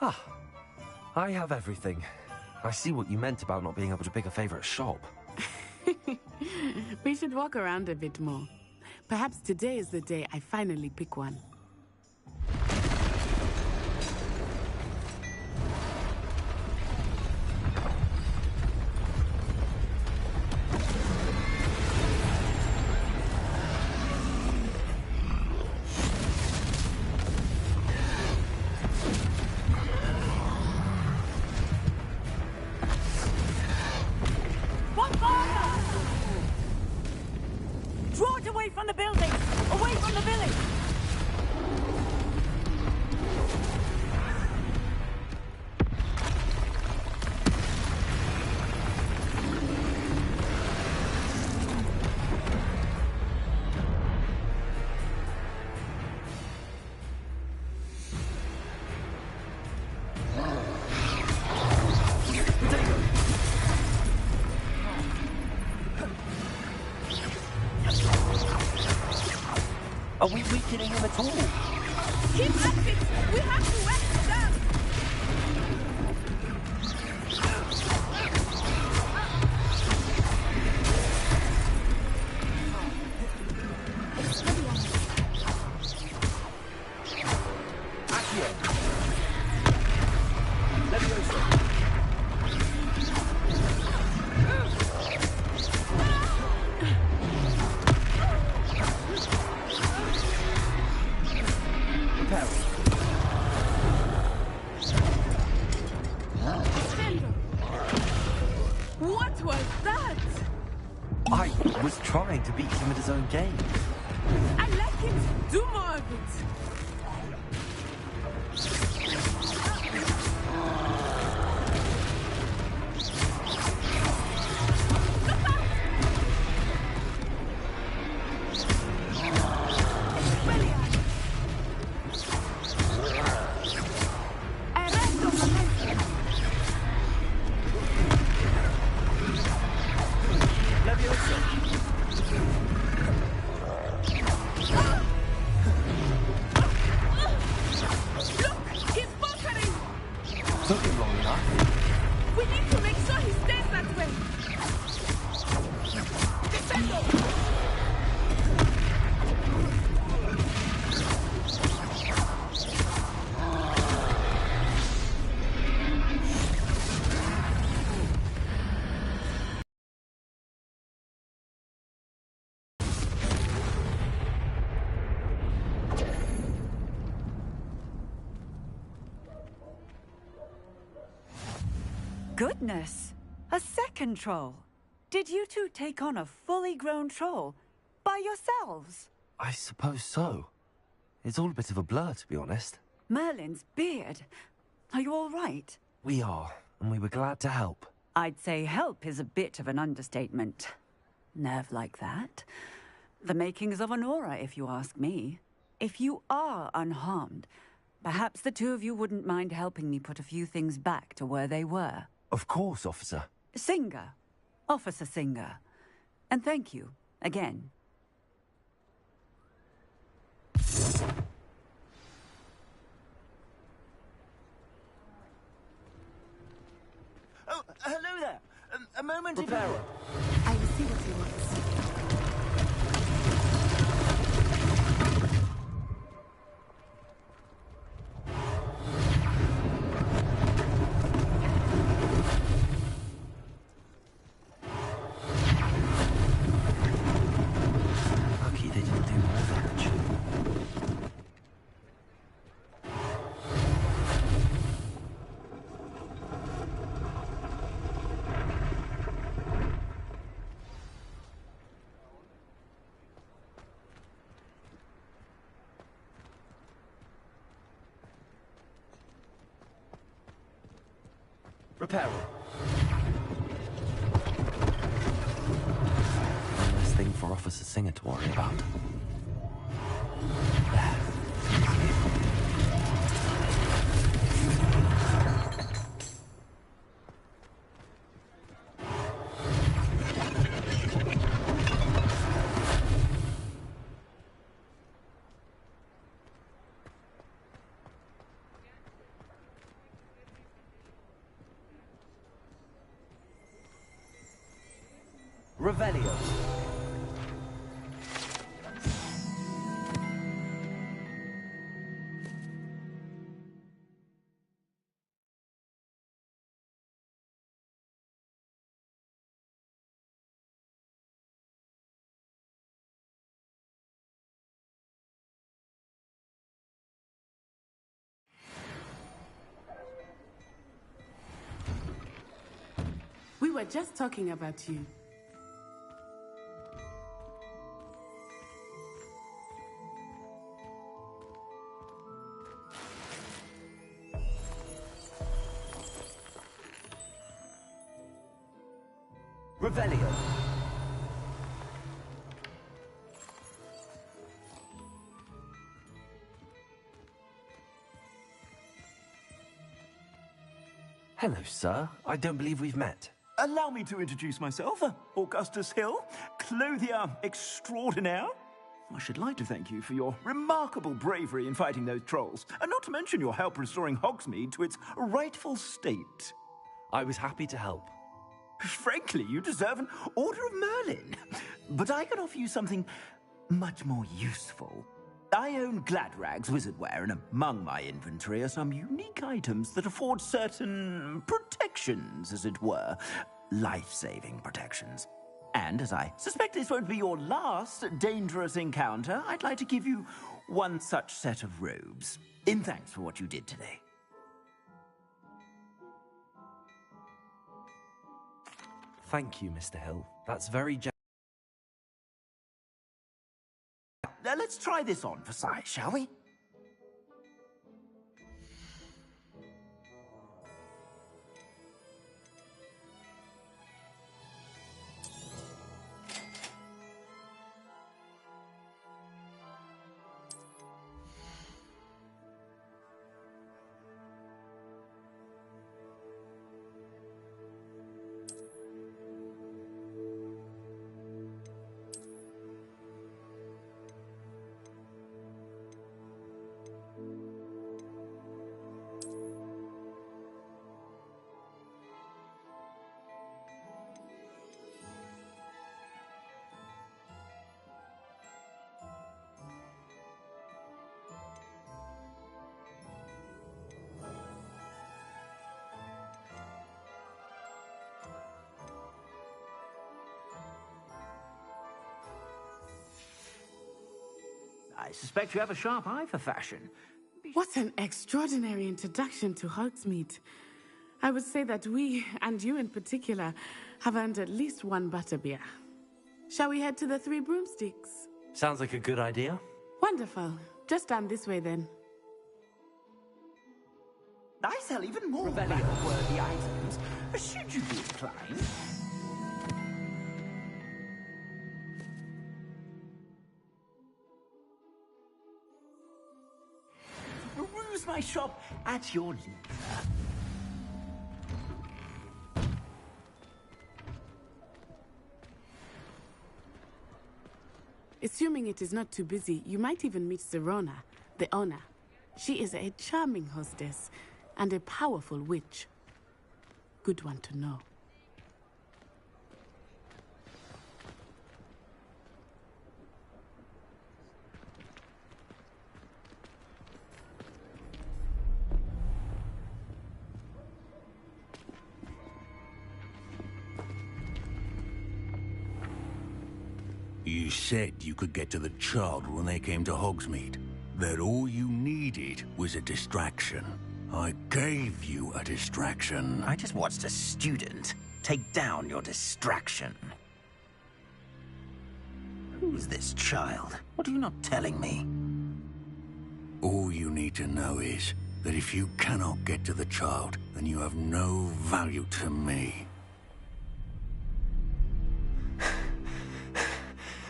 Ah, I have everything. I see what you meant about not being able to pick a favorite shop. We should walk around a bit more. Perhaps today is the day I finally pick one. Are we weakening him at all? Keep at it! We have to wet them! What was that? I was trying to beat him at his own game. I like it. Do more of it. Goodness! A second troll! Did you two take on a fully grown troll? By yourselves? I suppose so. It's all a bit of a blur, to be honest. Merlin's beard. Are you all right? We are, and we were glad to help. I'd say help is a bit of an understatement. Nerve like that. The makings of an aura, if you ask me. If you are unharmed, perhaps the two of you wouldn't mind helping me put a few things back to where they were. Of course, officer. Singer. Officer Singer. And thank you, again. Oh, hello there. A moment. Repairer. I will see what he wants. Lucky they didn't do more damage. Repairer. One less thing for Officer Singer to worry about. Revelio. We were just talking about you. Revelio. Hello, sir. I don't believe we've met. Allow me to introduce myself, Augustus Hill, clothier extraordinaire. I should like to thank you for your remarkable bravery in fighting those trolls, and not to mention your help restoring Hogsmeade to its rightful state. I was happy to help. Frankly, you deserve an Order of Merlin. But I can offer you something much more useful. I own Gladrag's wizardware, and among my inventory are some unique items that afford certain protections, as it were. Life-saving protections. And as I suspect this won't be your last dangerous encounter, I'd like to give you one such set of robes, in thanks for what you did today. Thank you, Mr. Hill. That's very generous. Let's try this on for size, shall we? I suspect you have a sharp eye for fashion. What an extraordinary introduction to Hogsmeade. I would say that we, and you in particular, have earned at least one butterbeer. Shall we head to the Three Broomsticks? Sounds like a good idea. Wonderful. Just down this way then. I sell even more battle-worthy items, should you be inclined. Peruse my shop at your leisure. Assuming it is not too busy, you might even meet Serona, the owner. She is a charming hostess and a powerful witch. Good one to know. You said you could get to the child when they came to Hogsmeade. That all you needed was a distraction. I gave you a distraction. I just watched a student take down your distraction. Who's this child? What are you not telling me? All you need to know is that if you cannot get to the child, then you have no value to me.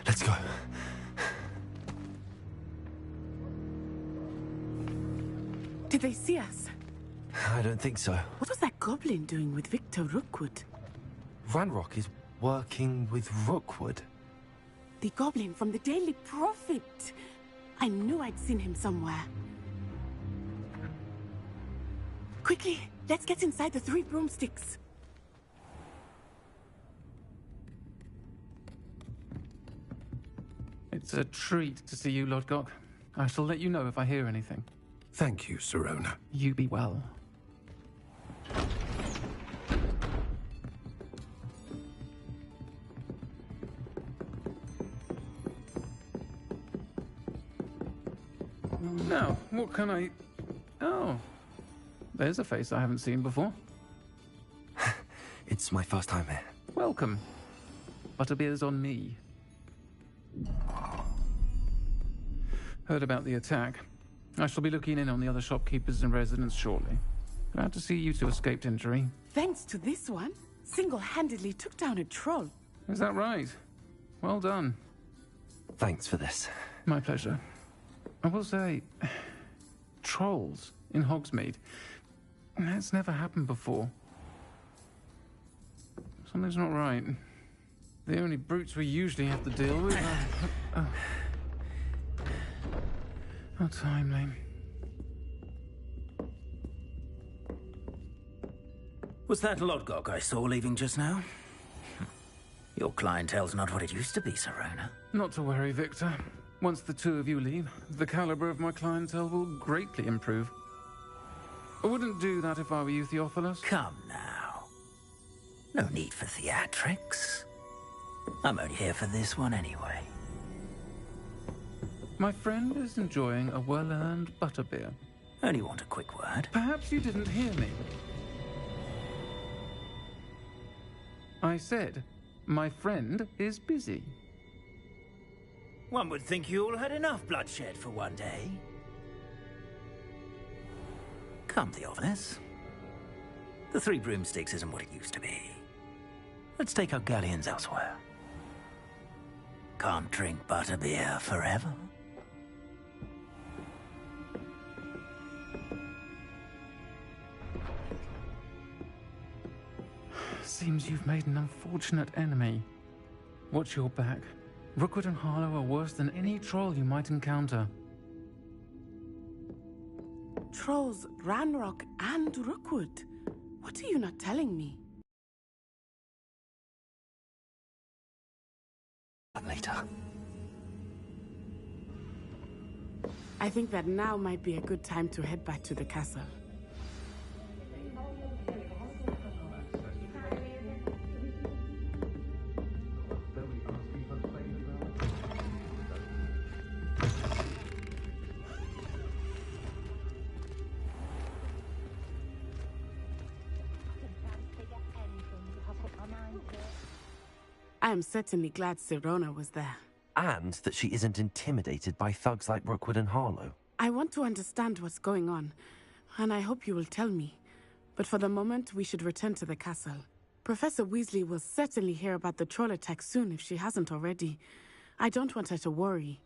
Let's go. Did they see us? I don't think so. What was that goblin doing with Victor Rookwood? Ranrock is working with Rookwood. The goblin from the Daily Prophet. I knew I'd seen him somewhere. Quickly, let's get inside the Three Broomsticks. It's a treat to see you, Lodgok. I shall let you know if I hear anything. Thank you, Sirona. You be well. Now, what can I... Oh, there's a face I haven't seen before. It's my first time here. Welcome. Butterbeer's on me. Heard about the attack. I shall be looking in on the other shopkeepers and residents shortly. Glad to see you two escaped injury. Thanks to this one, single-handedly took down a troll. Is that right? Well done. Thanks for this. My pleasure. I will say, trolls in Hogsmeade. That's never happened before. Something's not right. The only brutes we usually have to deal with are... How timely. Was that Lodgok I saw leaving just now? Your clientele's not what it used to be, Sirona. Not to worry, Victor. Once the two of you leave, the caliber of my clientele will greatly improve. I wouldn't do that if I were you, Theophilus. Come now. No need for theatrics. I'm only here for this one anyway. My friend is enjoying a well-earned butterbeer. Only want a quick word. Perhaps you didn't hear me. I said, my friend is busy. One would think you all had enough bloodshed for one day. Come, Theophilus. The Three Broomsticks isn't what it used to be. Let's take our galleons elsewhere. Can't drink butterbeer forever. Seems you've made an unfortunate enemy. Watch your back. Rookwood and Harlow are worse than any troll you might encounter. Trolls, Ranrock, and Rookwood. What are you not telling me? Later. I think that now might be a good time to head back to the castle. I am certainly glad Sirona was there. And that she isn't intimidated by thugs like Rookwood and Harlow. I want to understand what's going on, and I hope you will tell me. But for the moment, we should return to the castle. Professor Weasley will certainly hear about the troll attack soon if she hasn't already. I don't want her to worry.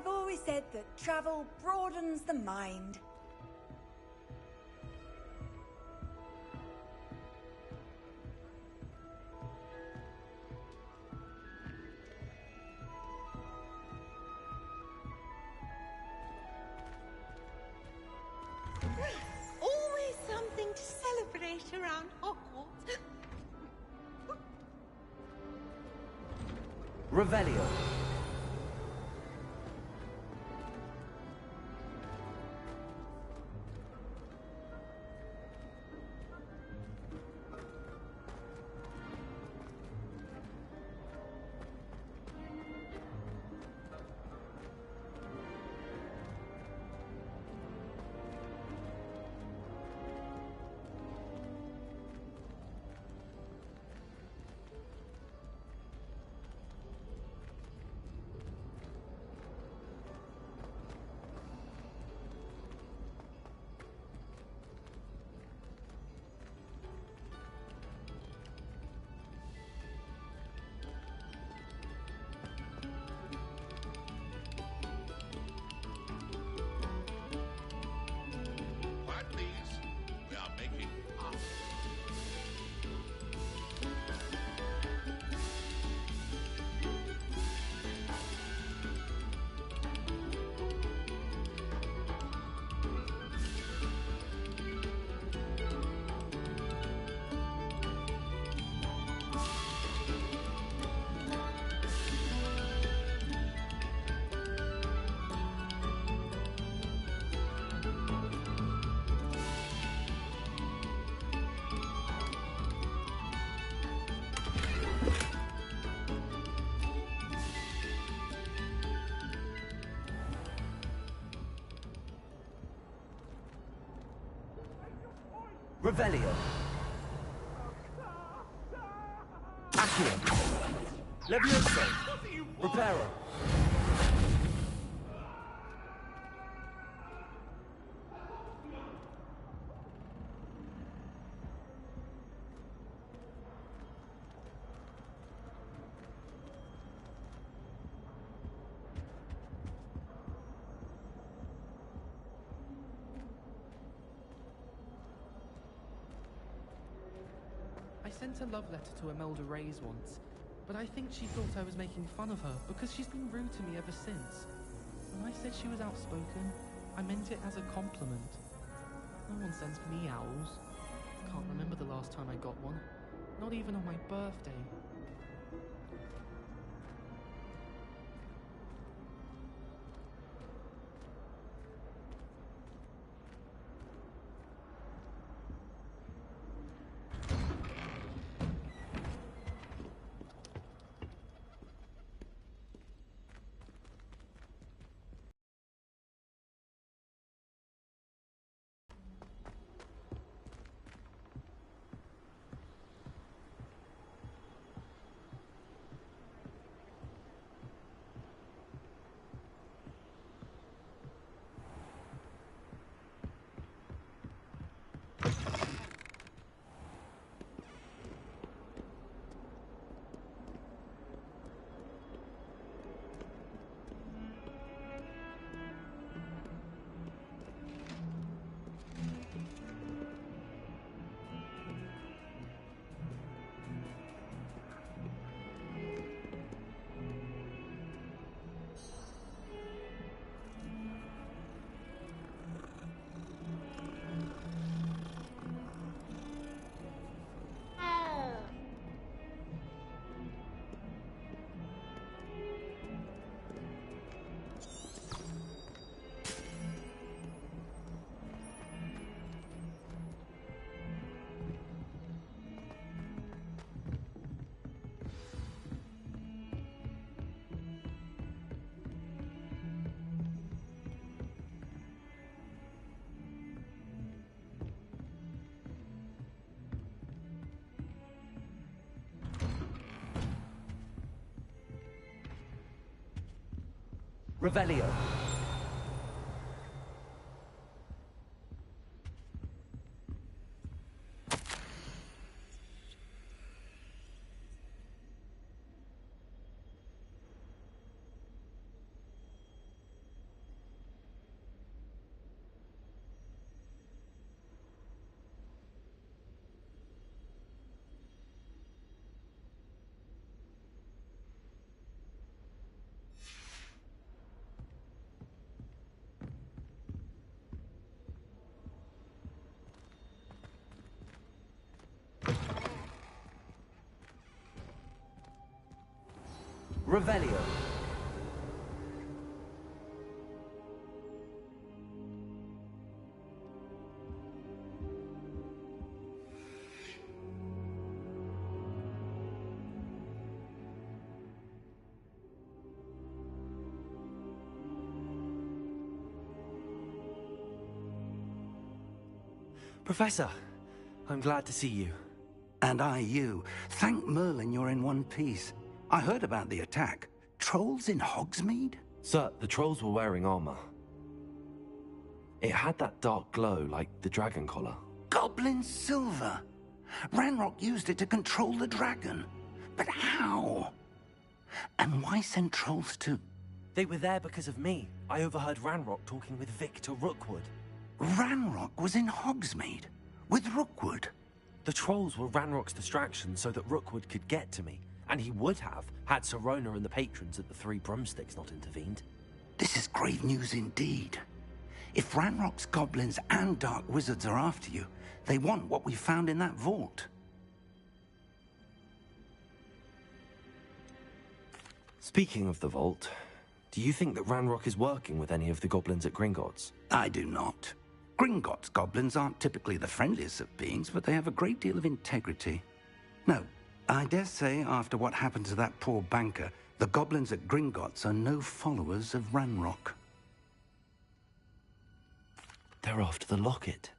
I've always said that travel broadens the mind. Always something to celebrate around Hogwarts. Revelio. Quiet, please. We are making art. Revelio. Accio. Levioso. Reparo. I sent a love letter to Imelda Reyes once, but I think she thought I was making fun of her because she's been rude to me ever since. When I said she was outspoken, I meant it as a compliment. No one sends me owls. Can't remember the last time I got one. Not even on my birthday. Revelio. Revelio. Professor, I'm glad to see you. And I you. Thank Merlin you're in one piece. I heard about the attack. Trolls in Hogsmeade? Sir, the trolls were wearing armor. It had that dark glow like the dragon collar. Goblin silver! Ranrock used it to control the dragon. But how? And why send trolls to... They were there because of me. I overheard Ranrock talking with Victor Rookwood. Ranrock was in Hogsmeade? With Rookwood? The trolls were Ranrock's distraction so that Rookwood could get to me. And he would have, had Sirona and the patrons at the Three Broomsticks not intervened. This is grave news indeed. If Ranrock's goblins and dark wizards are after you, they want what we found in that vault. Speaking of the vault, do you think that Ranrock is working with any of the goblins at Gringotts? I do not. Gringotts goblins aren't typically the friendliest of beings, but they have a great deal of integrity. No, I dare say after what happened to that poor banker, the goblins at Gringotts are no followers of Ranrock. They're after the locket.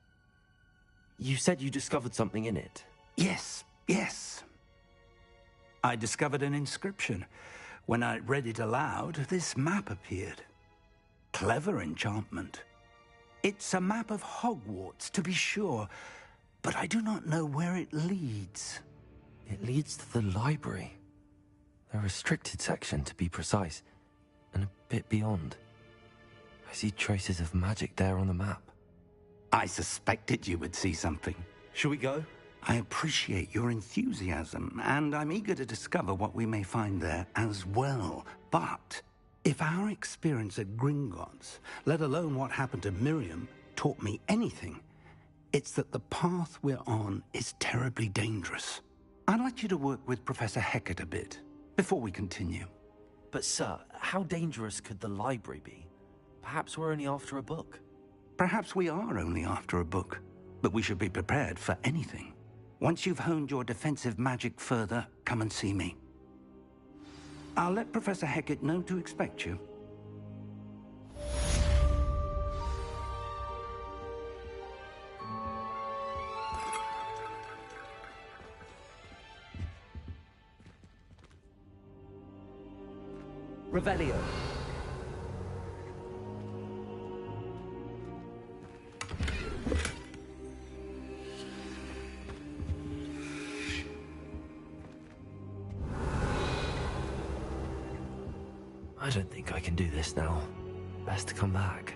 You said you discovered something in it. Yes. I discovered an inscription. When I read it aloud, this map appeared. Clever enchantment. It's a map of Hogwarts, to be sure, but I do not know where it leads. It leads to the library. The restricted section, to be precise, and a bit beyond. I see traces of magic there on the map. I suspected you would see something. Shall we go? I appreciate your enthusiasm, and I'm eager to discover what we may find there as well. But if our experience at Gringotts, let alone what happened to Miriam, taught me anything, it's that the path we're on is terribly dangerous. I'd like you to work with Professor Hecat a bit, before we continue. But sir, how dangerous could the library be? Perhaps we're only after a book. Perhaps we are only after a book, but we should be prepared for anything. Once you've honed your defensive magic further, come and see me. I'll let Professor Hecat know to expect you. Revelio. I don't think I can do this now. Best to come back.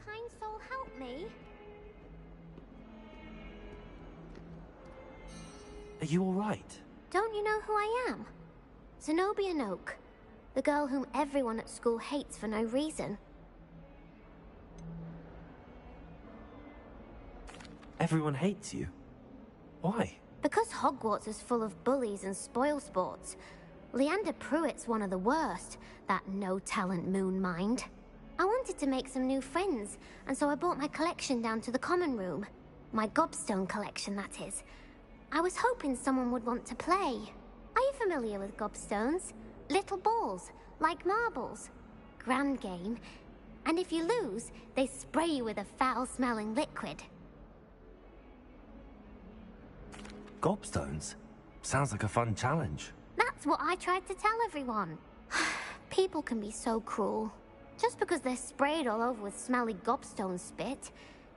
Kind soul help me? Are you all right? Don't you know who I am? Zenobia Noak, the girl whom everyone at school hates for no reason. Everyone hates you. Why? Because Hogwarts is full of bullies and spoilsports. Leander Pruitt's one of the worst, that no-talent moon mind. I wanted to make some new friends, and so I brought my collection down to the common room. My gobstone collection, that is. I was hoping someone would want to play. Are you familiar with gobstones? Little balls, like marbles. Grand game. And if you lose, they spray you with a foul-smelling liquid. Gobstones? Sounds like a fun challenge. That's what I tried to tell everyone. People can be so cruel. Just because they're sprayed all over with smelly gobstone spit,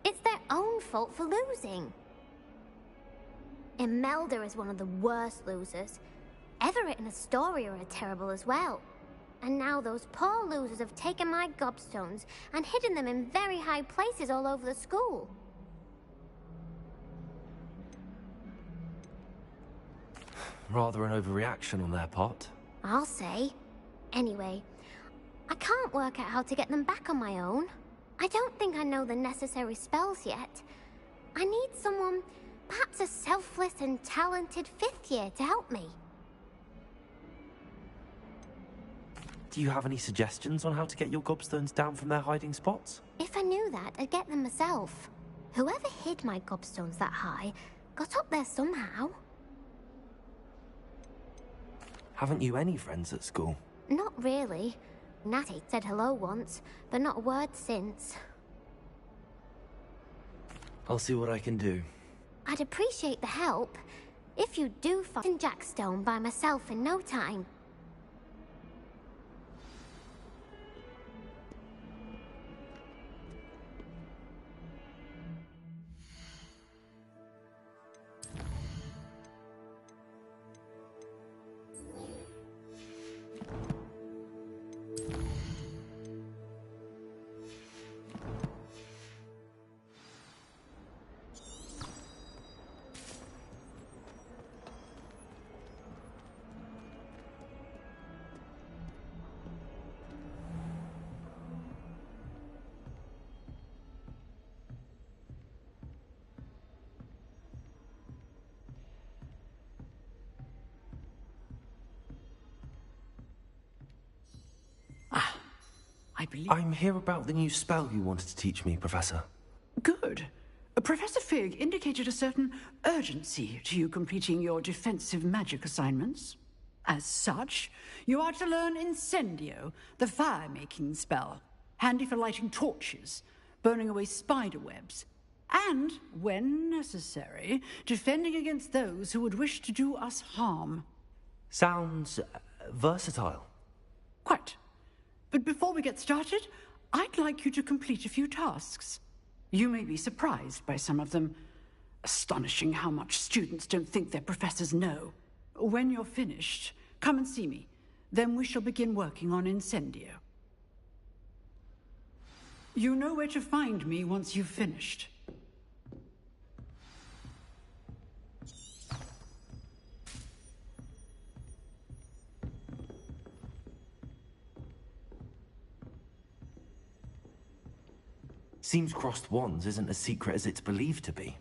it's their own fault for losing. Imelda is one of the worst losers. Everett and Astoria are terrible as well. And now those poor losers have taken my gobstones and hidden them in very high places all over the school. Rather an overreaction on their part. I'll say. Anyway, I can't work out how to get them back on my own. I don't think I know the necessary spells yet. I need someone, perhaps a selfless and talented fifth year to help me. Do you have any suggestions on how to get your gobstones down from their hiding spots? If I knew that, I'd get them myself. Whoever hid my gobstones that high got up there somehow. Haven't you any friends at school? Not really. Natty said hello once, but not a word since. I'll see what I can do. I'd appreciate the help. If you do find Jackstone by myself in no time. I'm here about the new spell you wanted to teach me, Professor. Good. Professor Fig indicated a certain urgency to you completing your defensive magic assignments. As such, you are to learn Incendio, the fire-making spell, handy for lighting torches, burning away spider webs, and, when necessary, defending against those who would wish to do us harm. Sounds versatile. Quite. But before we get started, I'd like you to complete a few tasks. You may be surprised by some of them. Astonishing how much students don't think their professors know. When you're finished, come and see me. Then we shall begin working on Incendio. You know where to find me once you've finished. Seems crossed wands isn't as secret as it's believed to be.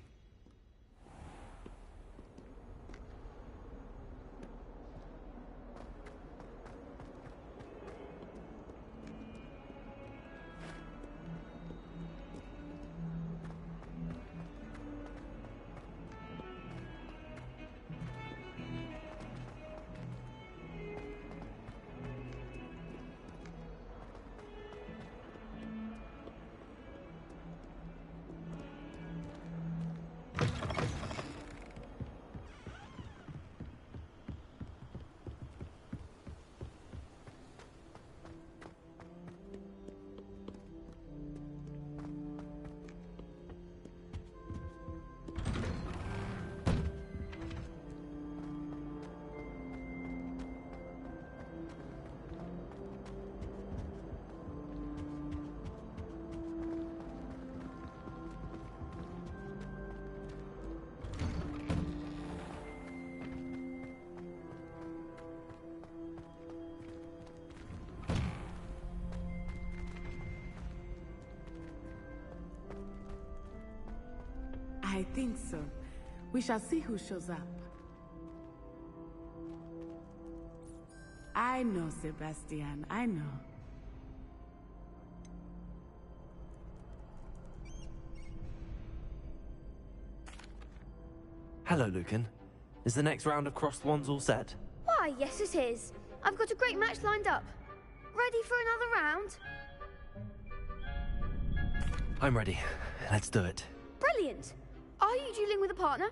I think so. We shall see who shows up. I know, Sebastian, I know. Hello, Lucan. Is the next round of crossed wands all set? Why, yes it is. I've got a great match lined up. Ready for another round? I'm ready. Let's do it. Brilliant. Are you dueling with a partner?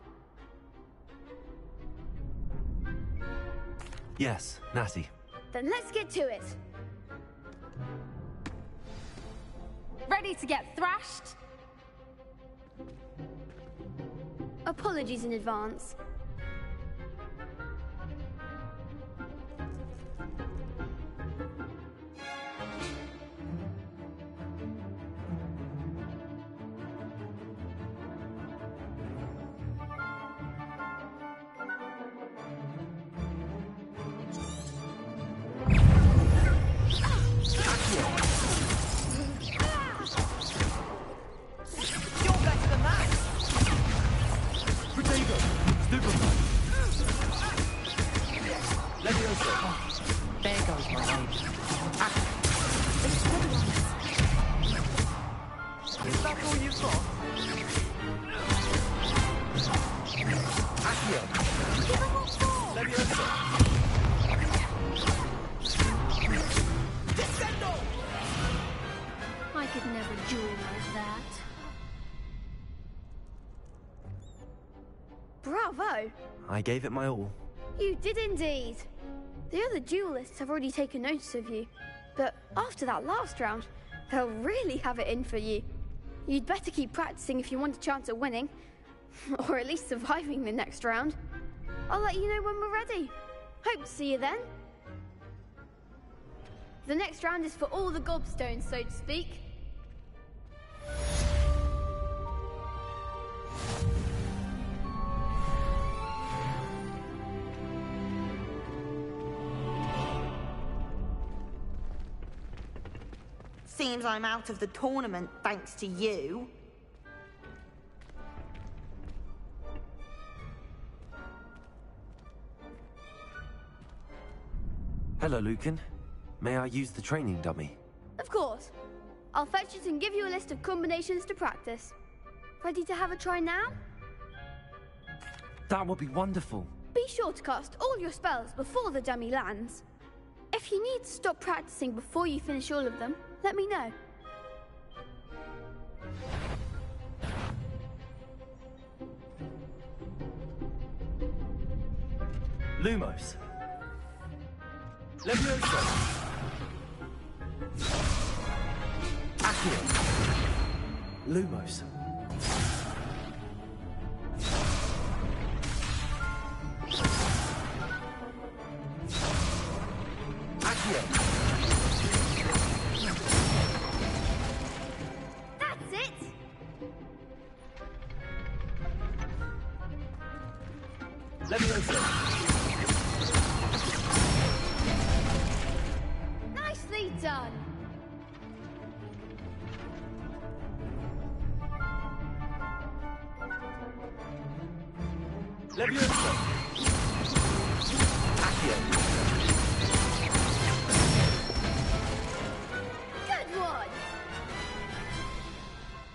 Yes, Natty. Then let's get to it. Ready to get thrashed? Apologies in advance. I could never duel like that. Bravo! I gave it my all. You did indeed. The other duelists have already taken notice of you, but after that last round, they'll really have it in for you. You'd better keep practicing if you want a chance at winning, or at least surviving the next round. I'll let you know when we're ready. Hope to see you then. The next round is for all the gobstones, so to speak. Seems I'm out of the tournament thanks to you. Hello, Lucan. May I use the training dummy? Of course. I'll fetch it and give you a list of combinations to practice. Ready to have a try now? That would be wonderful. Be sure to cast all your spells before the dummy lands. If you need to stop practicing before you finish all of them, let me know. Lumos. Levioso. Accio. Lumos. Accio. That's it! Levioso. Nicely done! Levioso. Accio. Good one!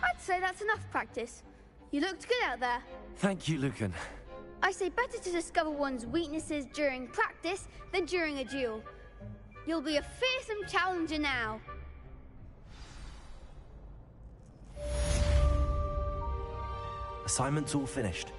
I'd say that's enough practice. You looked good out there. Thank you, Lucan. I say better to discover one's weaknesses during practice than during a duel. You'll be a fearsome challenger now. Assignment's all finished.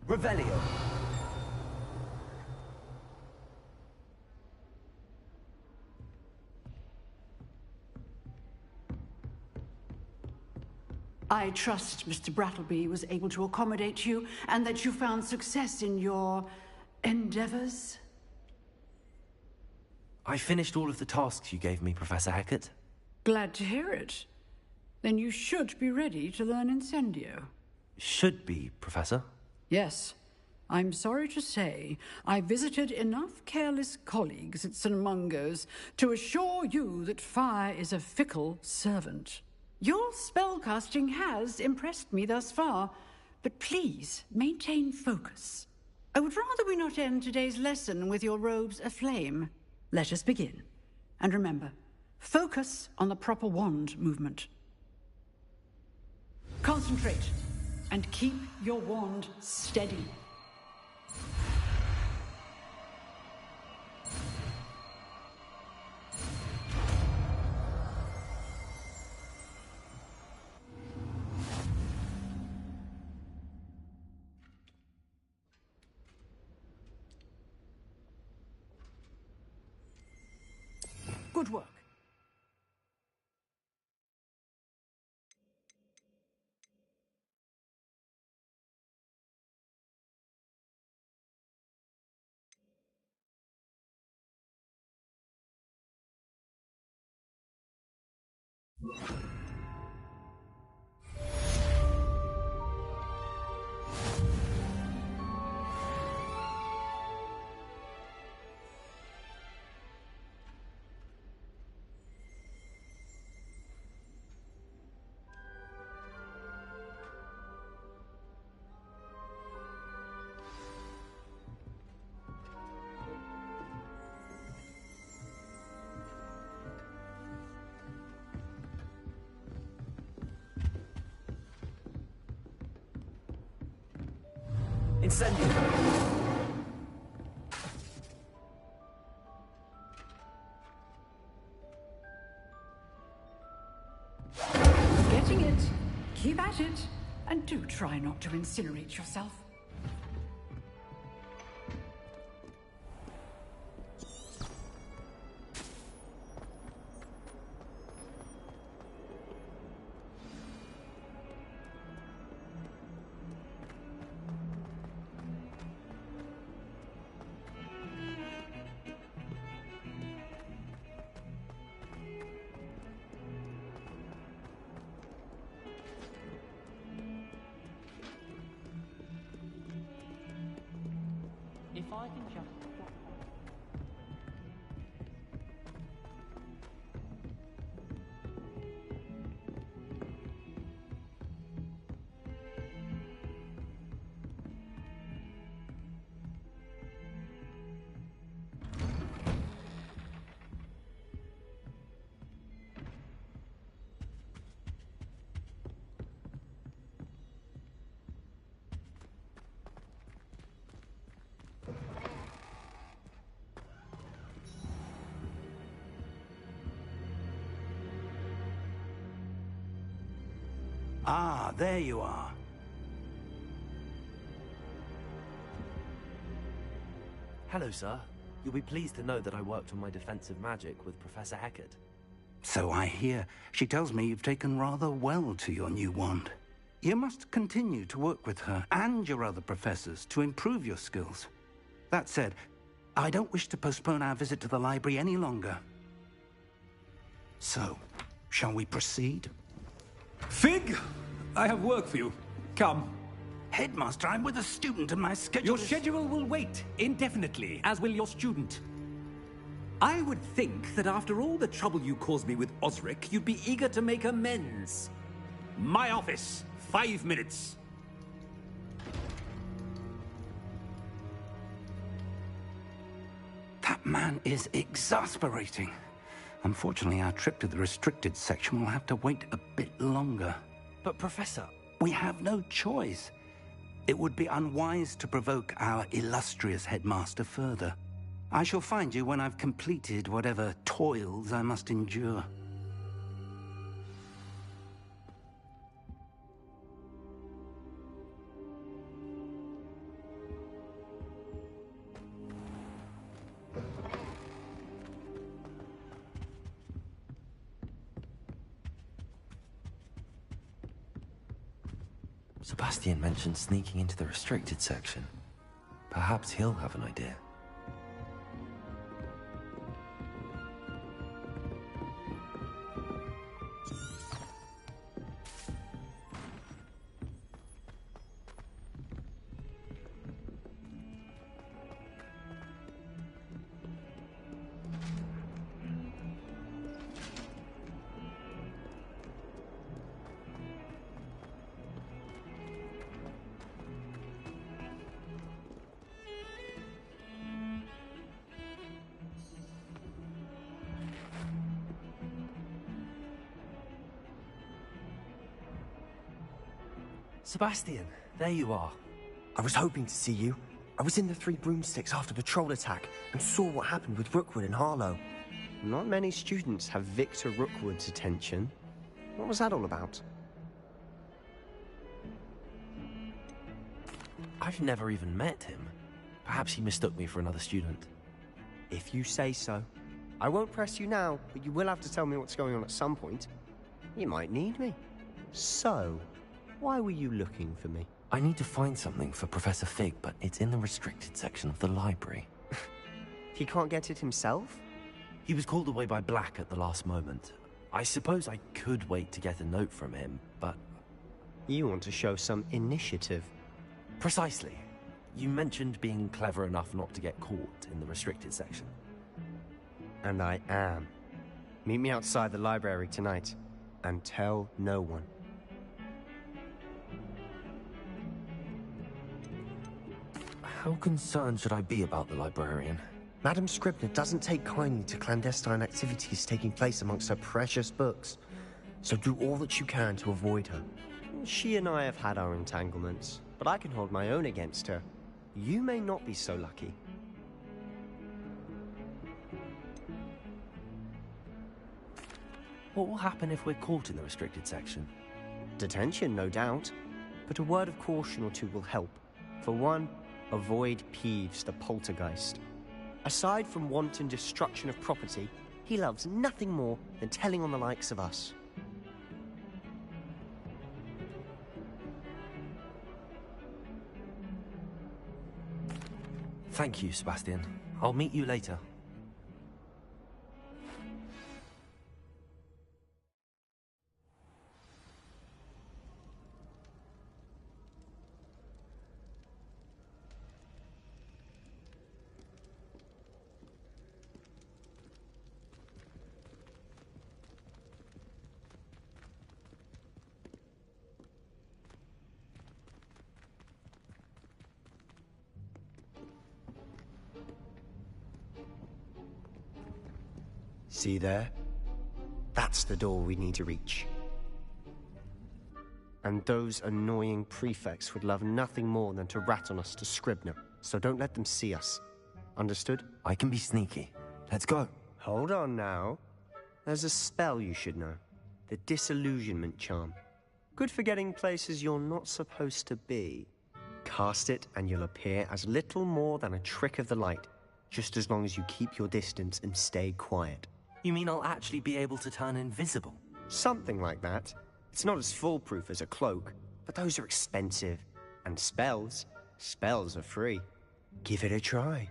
Revelio. I trust Mr. Brattleby was able to accommodate you and that you found success in your endeavors. I finished all of the tasks you gave me, Professor Hecat. Glad to hear it. Then you should be ready to learn Incendio. Should be, Professor. Yes. I'm sorry to say, I visited enough careless colleagues at St. Mungo's to assure you that fire is a fickle servant. Your spellcasting has impressed me thus far, but please maintain focus. I would rather we not end today's lesson with your robes aflame. Let us begin. And remember, focus on the proper wand movement. Concentrate, and keep your wand steady. Good work. Incendio. Getting it. Keep at it. And do try not to incinerate yourself. If I can just... Ah, there you are. Hello, sir. You'll be pleased to know that I worked on my defensive magic with Professor Hecat. So I hear. She tells me you've taken rather well to your new wand. You must continue to work with her and your other professors to improve your skills. That said, I don't wish to postpone our visit to the library any longer. So, shall we proceed? Fig, I have work for you. Come. Headmaster, I'm with a student and my schedule Your schedule will wait indefinitely, as will your student. I would think that after all the trouble you caused me with Osric, you'd be eager to make amends. My office, 5 minutes. That man is exasperating. Unfortunately, our trip to the restricted section will have to wait a bit longer. But, Professor... We have no choice. It would be unwise to provoke our illustrious headmaster further. I shall find you when I've completed whatever toils I must endure. Sebastian mentioned sneaking into the restricted section. Perhaps he'll have an idea. Sebastian, there you are. I was hoping to see you. I was in the Three Broomsticks after the troll attack and saw what happened with Rookwood and Harlow. Not many students have Victor Rookwood's attention. What was that all about? I've never even met him. Perhaps he mistook me for another student. If you say so. I won't press you now, but you will have to tell me what's going on at some point. You might need me. So, why were you looking for me? I need to find something for Professor Fig, but it's in the restricted section of the library. He can't get it himself? He was called away by Black at the last moment. I suppose I could wait to get a note from him, but... You want to show some initiative. Precisely. You mentioned being clever enough not to get caught in the restricted section. And I am. Meet me outside the library tonight, and tell no one. How concerned should I be about the librarian? Madame Scribner doesn't take kindly to clandestine activities taking place amongst her precious books, so do all that you can to avoid her. She and I have had our entanglements, but I can hold my own against her. You may not be so lucky. What will happen if we're caught in the restricted section? Detention, no doubt, but a word of caution or two will help. For one, avoid Peeves, the poltergeist. Aside from wanton destruction of property, he loves nothing more than telling on the likes of us. Thank you, Sebastian. I'll meet you later. See there? That's the door we need to reach. And those annoying prefects would love nothing more than to rat on us to Scribner, so don't let them see us. Understood? I can be sneaky. Let's go. Hold on now. There's a spell you should know. The Disillusionment Charm. Good for getting places you're not supposed to be. Cast it and you'll appear as little more than a trick of the light, just as long as you keep your distance and stay quiet. You mean I'll actually be able to turn invisible? Something like that. It's not as foolproof as a cloak, but those are expensive. And spells are free. Give it a try.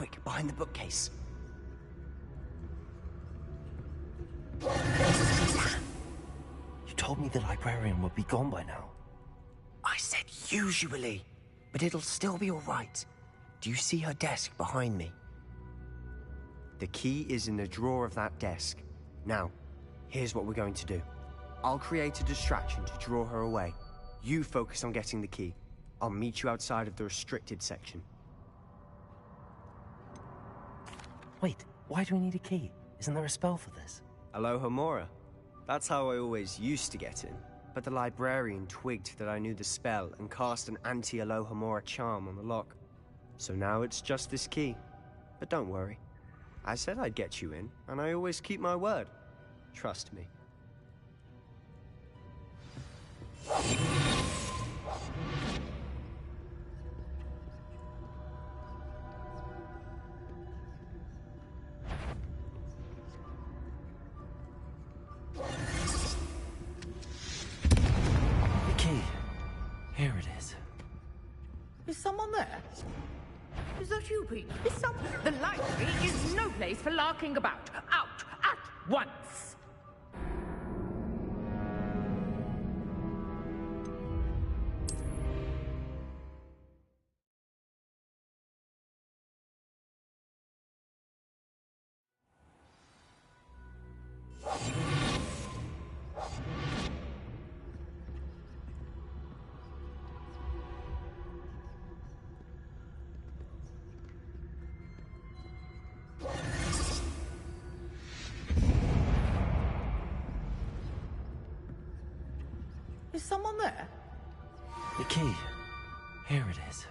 Quick, behind the bookcase. You told me the librarian would be gone by now. I said usually, but it'll still be all right. Do you see her desk behind me? The key is in the drawer of that desk. Now, here's what we're going to do. I'll create a distraction to draw her away. You focus on getting the key. I'll meet you outside of the restricted section. Wait, why do we need a key? Isn't there a spell for this? Alohomora. That's how I always used to get in. But the librarian twigged that I knew the spell and cast an anti-Alohomora charm on the lock. So now it's just this key. But don't worry. I said I'd get you in, and I always keep my word. Trust me. The key. Here it is. Is someone there? Is that you, Pete? Is some... The library is no place for larking about. Out at once! Is someone there? The key. Here it is.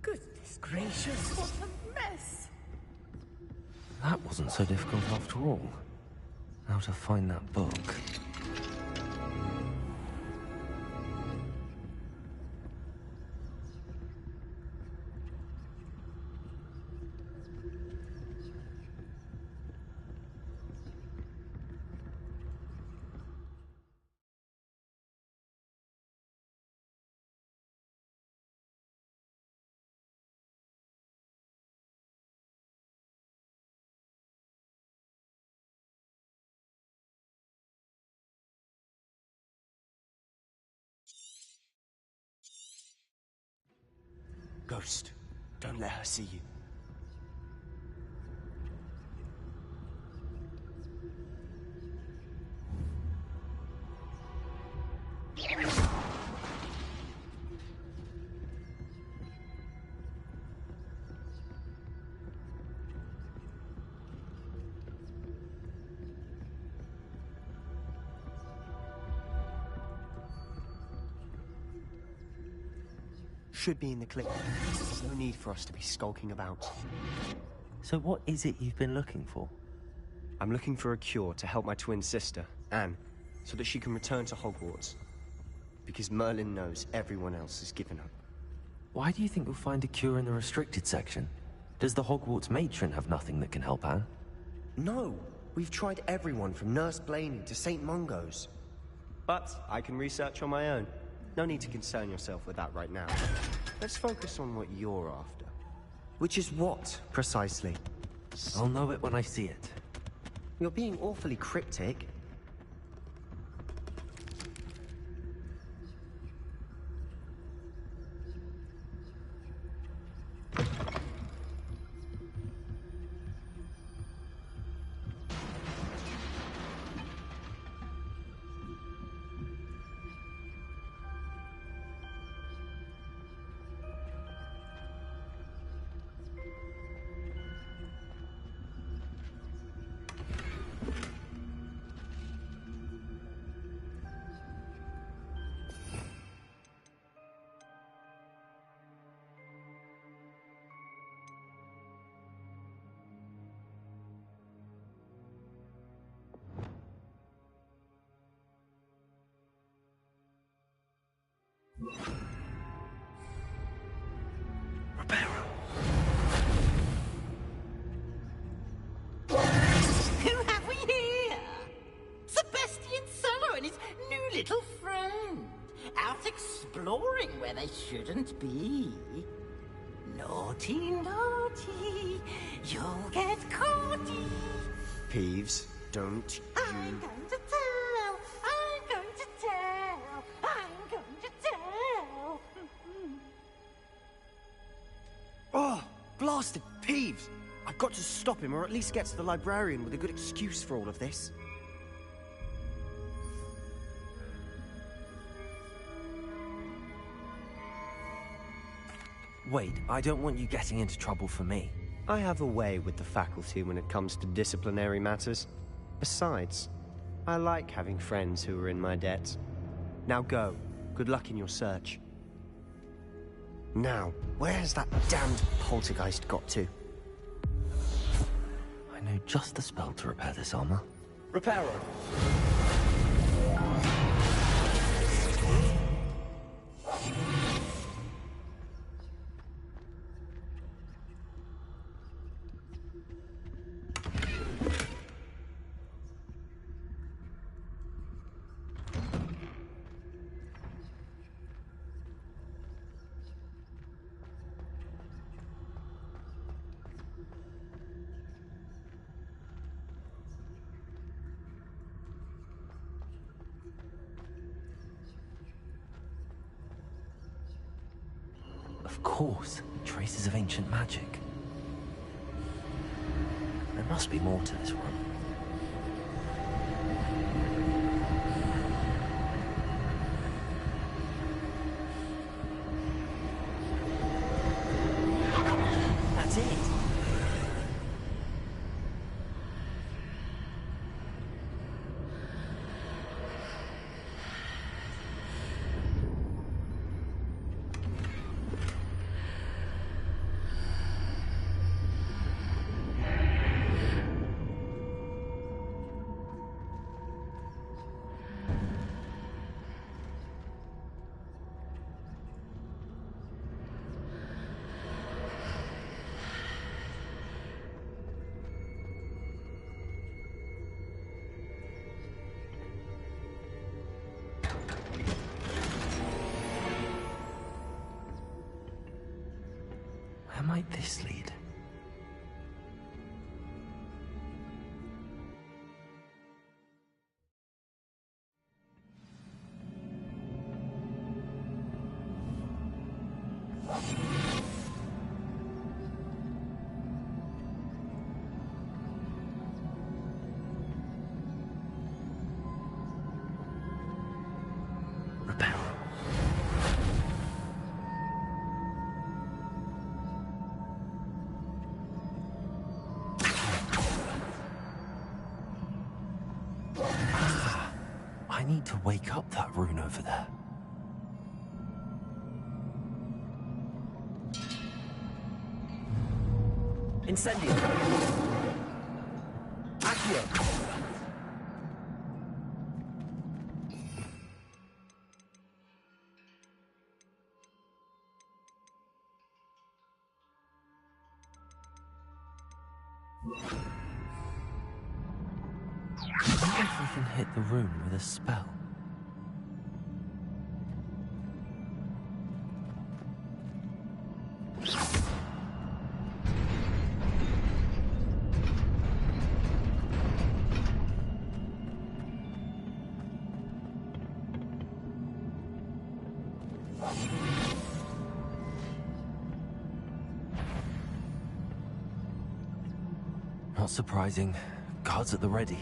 Goodness gracious, what a mess! That wasn't so difficult after all. Now to find that book. Ghost, don't let her see you. Should be in the clip. There's no need for us to be skulking about. So what is it you've been looking for? I'm looking for a cure to help my twin sister, Anne, so that she can return to Hogwarts. Because Merlin knows everyone else has given up. Why do you think we'll find a cure in the restricted section? Does the Hogwarts matron have nothing that can help Anne? No, we've tried everyone from Nurse Blaney to St. Mungo's. But I can research on my own. No need to concern yourself with that right now. Let's focus on what you're after. Which is what, precisely? I'll know it when I see it. You're being awfully cryptic. Who have we here? Sebastian Solo and his newly little friend, out exploring where they shouldn't be. Naughty, naughty, you'll get caughty. Peeves, don't I'm going to tell, I'm going to tell, I'm going to tell. Oh, blasted Peeves! I've got to stop him, or at least get to the librarian with a good excuse for all of this. Wait, I don't want you getting into trouble for me. I have a way with the faculty when it comes to disciplinary matters. Besides, I like having friends who are in my debt. Now go. Good luck in your search. Now, where's that damned poltergeist got to? I know just the spell to repair this armor. Reparo. Of course, traces of ancient magic. There must be more to this room. That's it. Where might this lead? I need to wake up that rune over there. Incendio. Accio. I wonder if we can hit the rune with a spell. Not surprising. Guards at the ready.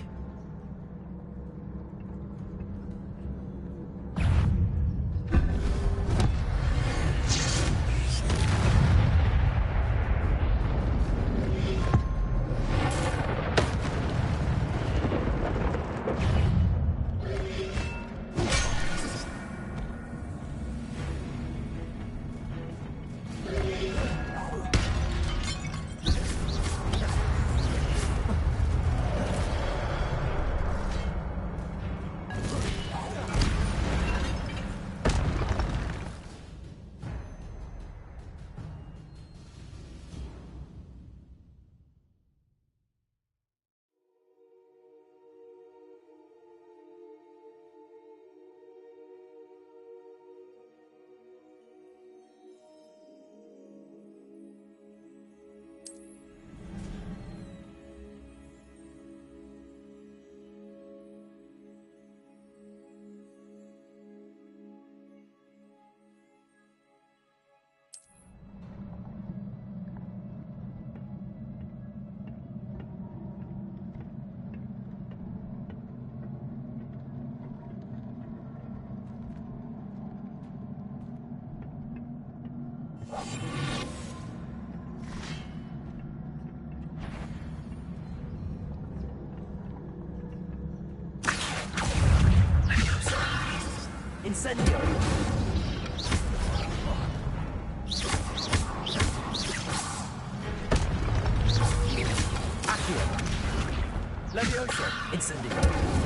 Incendio! Accio! Levioso! Incendio!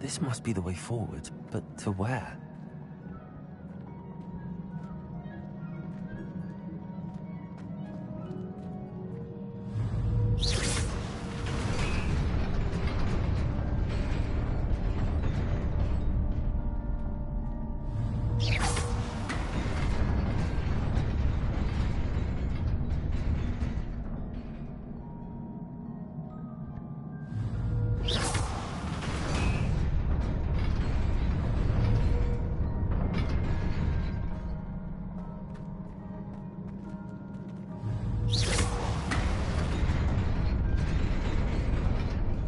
This must be the way forward, but to where?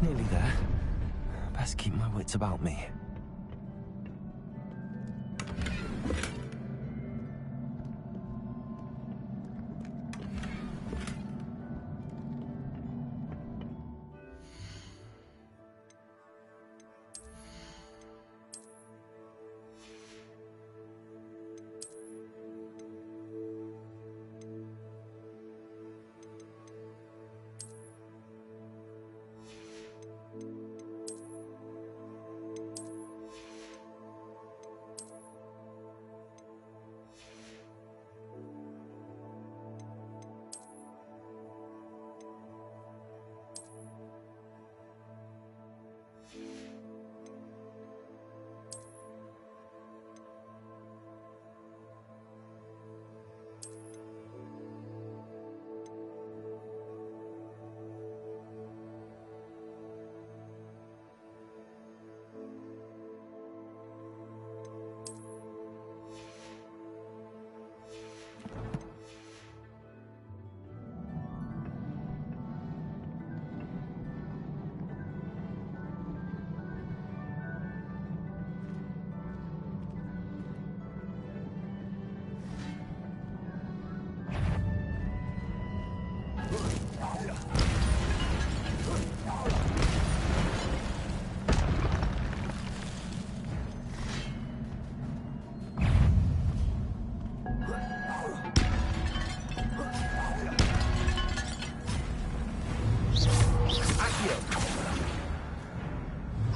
Nearly there. Best keep my wits about me.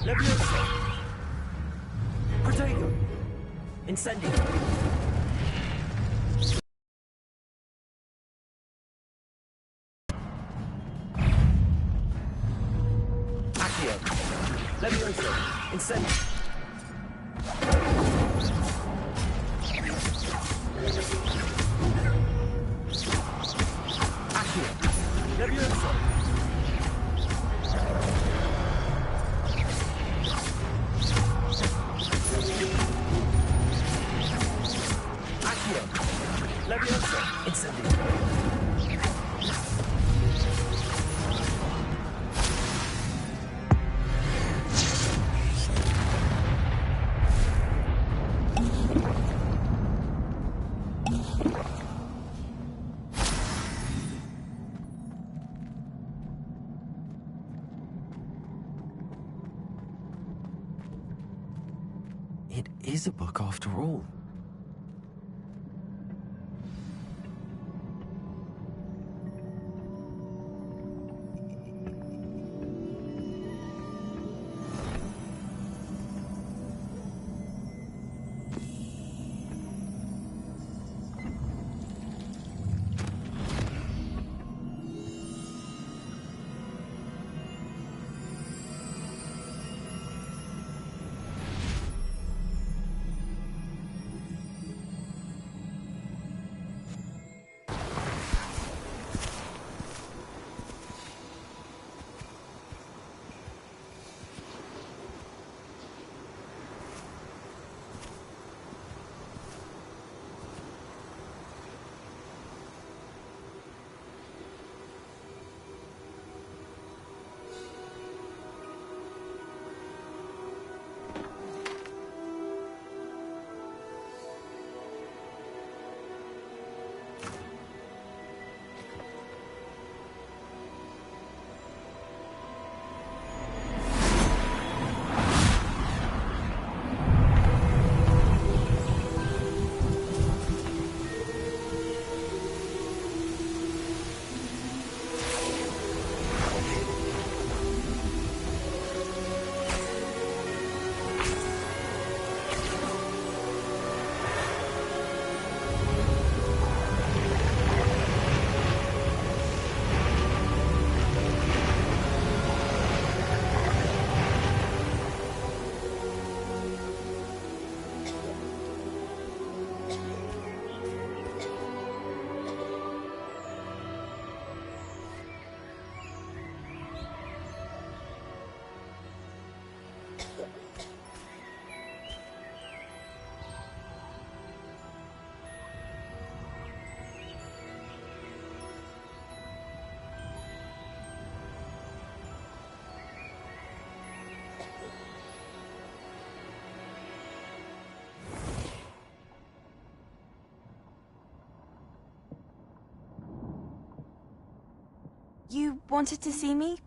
Levioso! Protego! Incendio! Accio! Levioso! Incendio! Accio! Levioso! Levioso! Incendio! It is a book after all. You wanted to see me?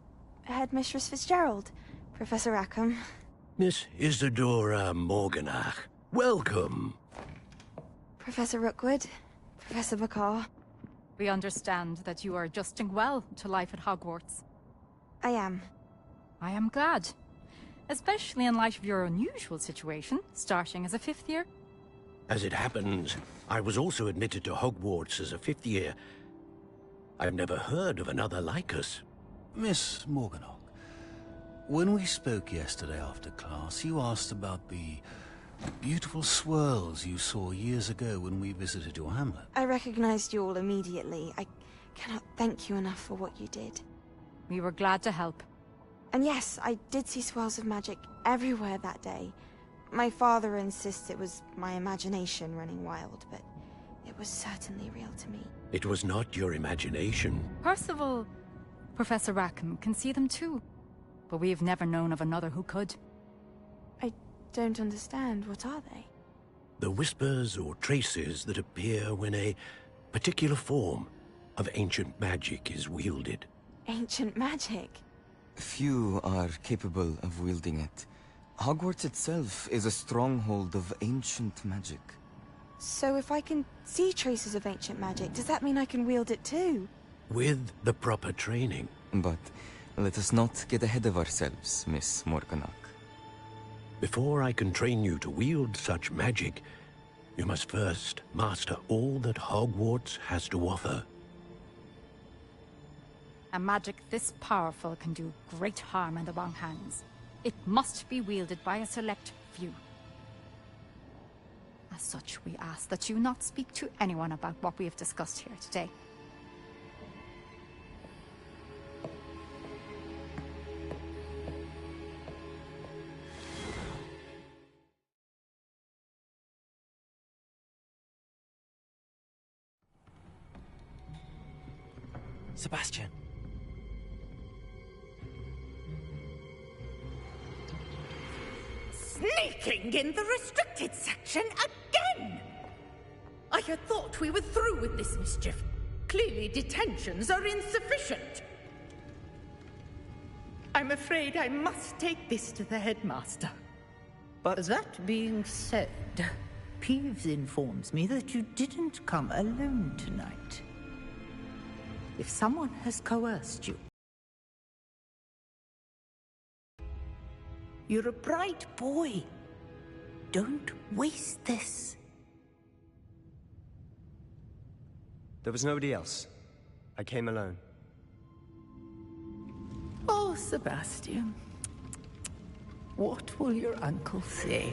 Headmistress Fitzgerald, Professor Rackham. Miss Isadora Morganach, welcome. Professor Rookwood, Professor Bakar. We understand that you are adjusting well to life at Hogwarts. I am. I am glad. Especially in light of your unusual situation, starting as a 5th year. As it happens, I was also admitted to Hogwarts as a 5th year. I've never heard of another like us. Miss Morganach, when we spoke yesterday after class, you asked about the beautiful swirls you saw years ago when we visited your hamlet. I recognized you all immediately. I cannot thank you enough for what you did. We were glad to help. And yes, I did see swirls of magic everywhere that day. My father insists it was my imagination running wild, but it was certainly real to me. It was not your imagination. Percival, Professor Rackham can see them too. But we've never known of another who could. I don't understand. What are they? The whispers or traces that appear when a particular form of ancient magic is wielded. Ancient magic? Few are capable of wielding it. Hogwarts itself is a stronghold of ancient magic. So if I can see traces of ancient magic, does that mean I can wield it too? With the proper training. But let us not get ahead of ourselves, Miss Morganach. Before I can train you to wield such magic, you must first master all that Hogwarts has to offer. A magic this powerful can do great harm in the wrong hands. It must be wielded by a select few. As such, we ask that you not speak to anyone about what we have discussed here today. Sebastian. Sneaking in the restricted section again! I had thought we were through with this mischief. Clearly detentions are insufficient. I'm afraid I must take this to the headmaster. But that being said, Peeves informs me that you didn't come alone tonight. If someone has coerced you, you're a bright boy. Don't waste this. There was nobody else. I came alone. Oh, Sebastian. What will your uncle say?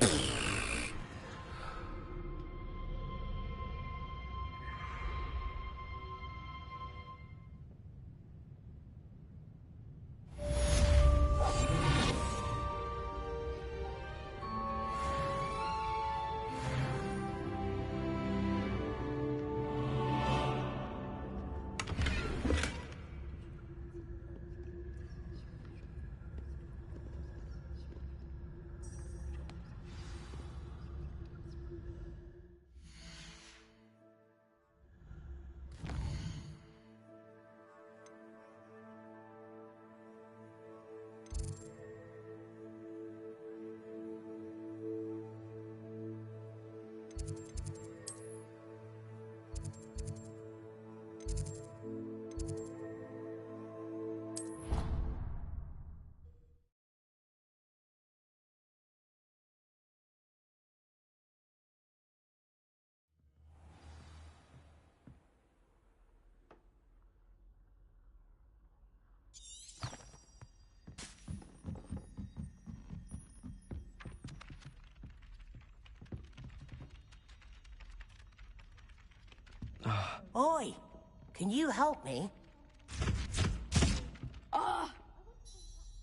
Oi! Can you help me?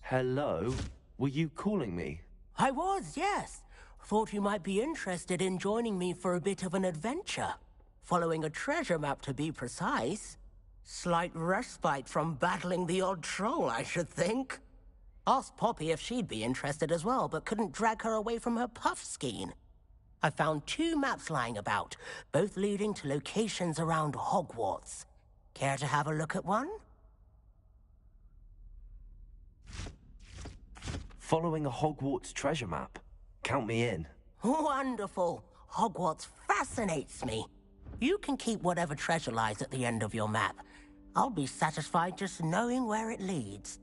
Hello? Were you calling me? I was, yes. Thought you might be interested in joining me for a bit of an adventure. Following a treasure map, to be precise. Slight respite from battling the odd troll, I should think. Asked Poppy if she'd be interested as well, but couldn't drag her away from her puff skein. I found 2 maps lying about, both leading to locations around Hogwarts. Care to have a look at one? following a Hogwarts treasure map. Count me in. Wonderful. Hogwarts fascinates me. You can keep whatever treasure lies at the end of your map. I'll be satisfied just knowing where it leads.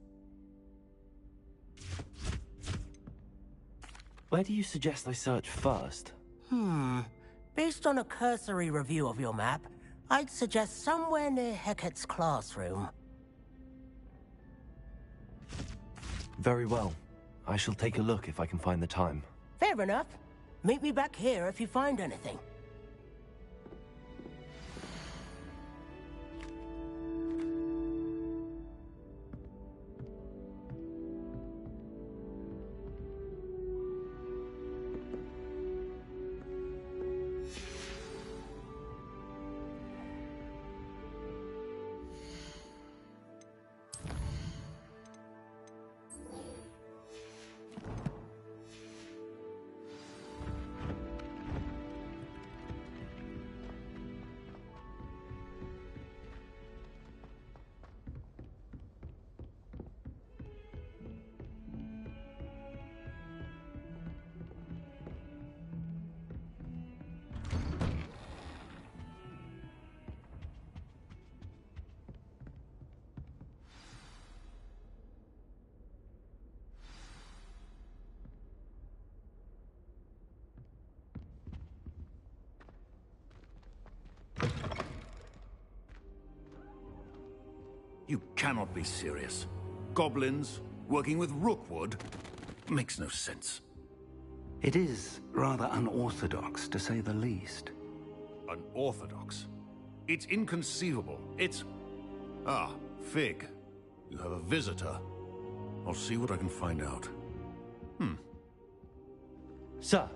Where do you suggest I search first? Based on a cursory review of your map, I'd suggest somewhere near Hecate's classroom. Very well. I shall take a look if I can find the time. Fair enough. Meet me back here if you find anything. You cannot be serious. Goblins working with Rookwood makes no sense. It is rather unorthodox, to say the least. Unorthodox? It's inconceivable. It's... Ah, Fig. You have a visitor. I'll see what I can find out. Sir,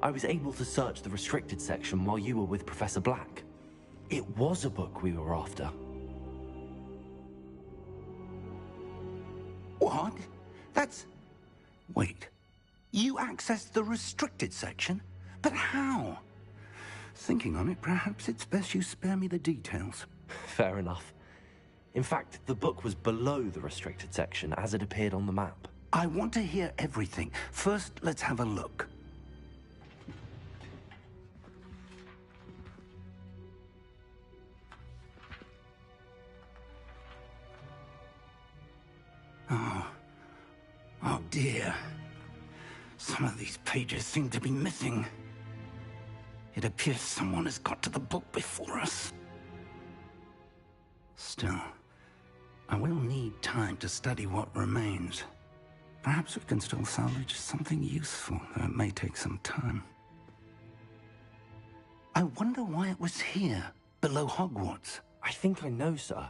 I was able to search the restricted section while you were with Professor Black. It was a book we were after. What? That's... Wait. You accessed the restricted section? But how? Thinking on it, perhaps it's best you spare me the details. Fair enough. In fact, the book was below the restricted section as it appeared on the map. I want to hear everything. First, let's have a look. Oh dear. Some of these pages seem to be missing. It appears someone has got to the book before us. Still, I will need time to study what remains. Perhaps we can still salvage something useful, though it may take some time. I wonder why it was here, below Hogwarts. I think I know, sir.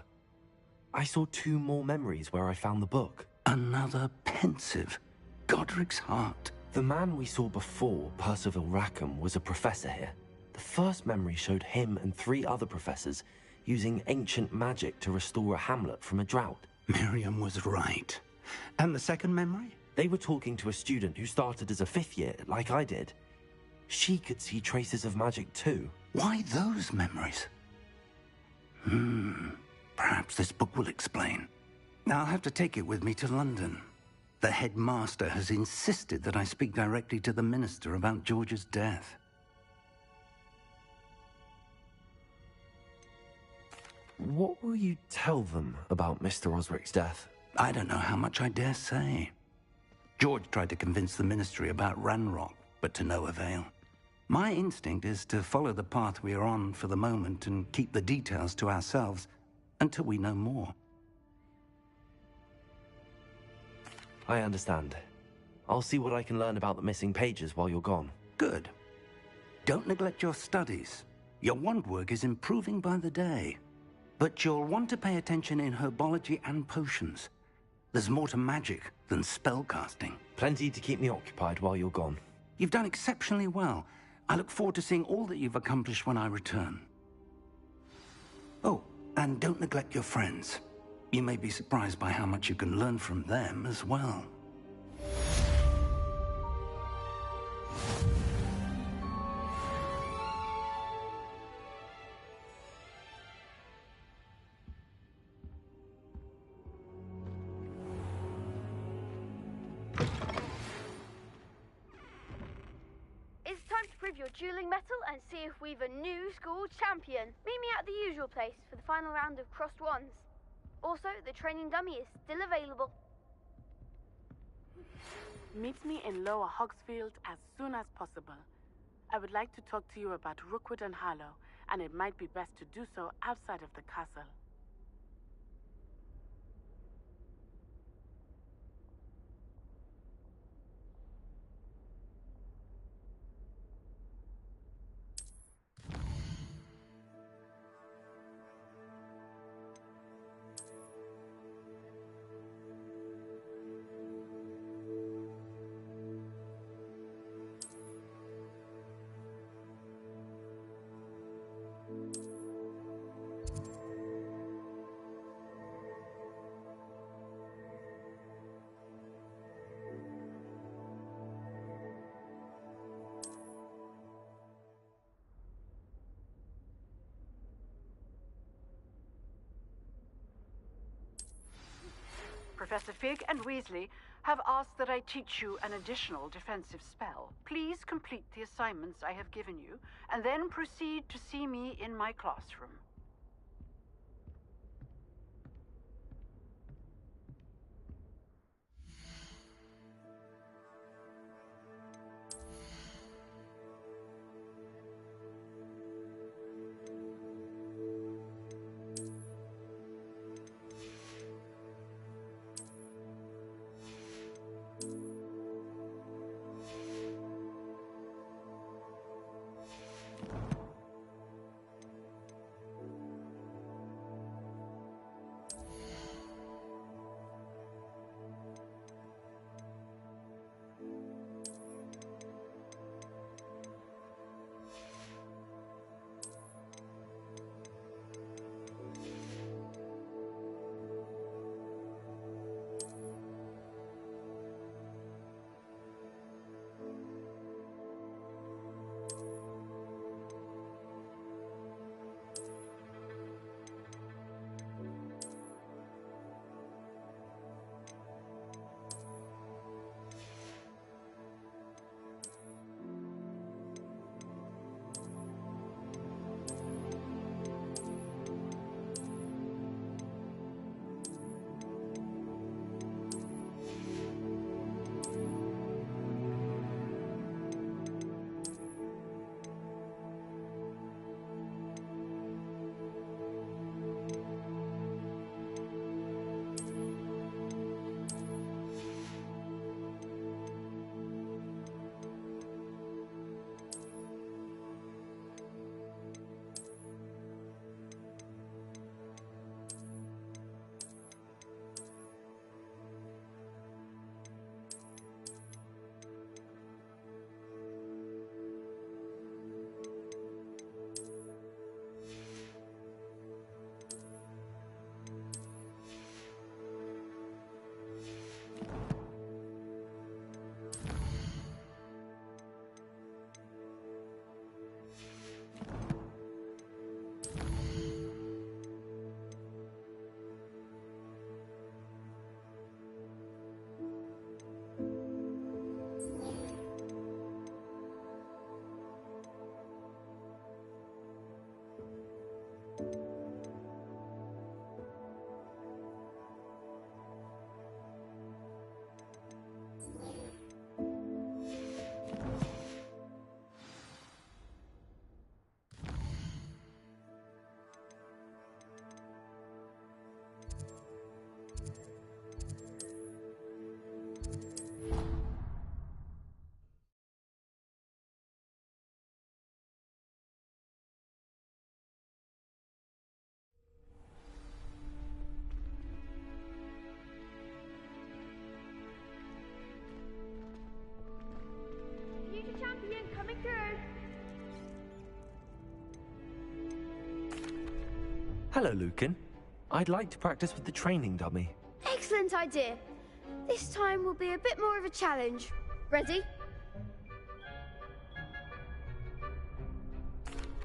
I saw 2 more memories where I found the book. Another pensive. Godric's heart. The man we saw before, Percival Rackham, was a professor here. The first memory showed him and 3 other professors using ancient magic to restore a hamlet from a drought. Miriam was right. And the second memory? They were talking to a student who started as a 5th year, like I did. She could see traces of magic too. Why those memories? Perhaps this book will explain. I'll have to take it with me to London. The headmaster has insisted that I speak directly to the minister about George's death. What will you tell them about Mr. Osric's death? I don't know how much I dare say. George tried to convince the ministry about Ranrock, but to no avail. My instinct is to follow the path we are on for the moment and keep the details to ourselves until we know more. I understand. I'll see what I can learn about the missing pages while you're gone. Good. Don't neglect your studies. Your wand work is improving by the day. But you'll want to pay attention in herbology and potions. There's more to magic than spellcasting. Plenty to keep me occupied while you're gone. You've done exceptionally well. I look forward to seeing all that you've accomplished when I return. Oh, and don't neglect your friends. You may be surprised by how much you can learn from them as well. dueling metal and see if we've a new school champion. Meet me at the usual place for the final round of crossed wands. Also, the training dummy is still available. Meet me in Lower Hogsfield as soon as possible. I would like to talk to you about Rookwood and Harlow, and it might be best to do so outside of the castle. Professor Fig and Weasley have asked that I teach you an additional defensive spell. Please complete the assignments I have given you, and then proceed to see me in my classroom. Champion coming through. Hello, Lucan. I'd like to practice with the training dummy. Excellent idea. This time will be a bit more of a challenge. Ready?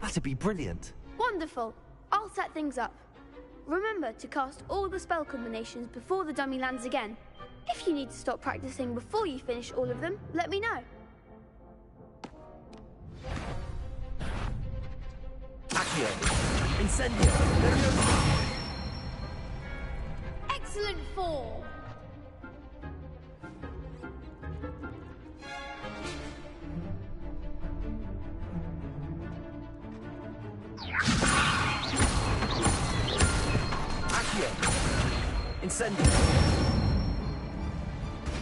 That'd be brilliant. Wonderful. I'll set things up. Remember to cast all the spell combinations before the dummy lands again. If you need to stop practicing before you finish all of them, let me know. Accio. Incendio. Leviosa. Excellent form. Accio. Incendio.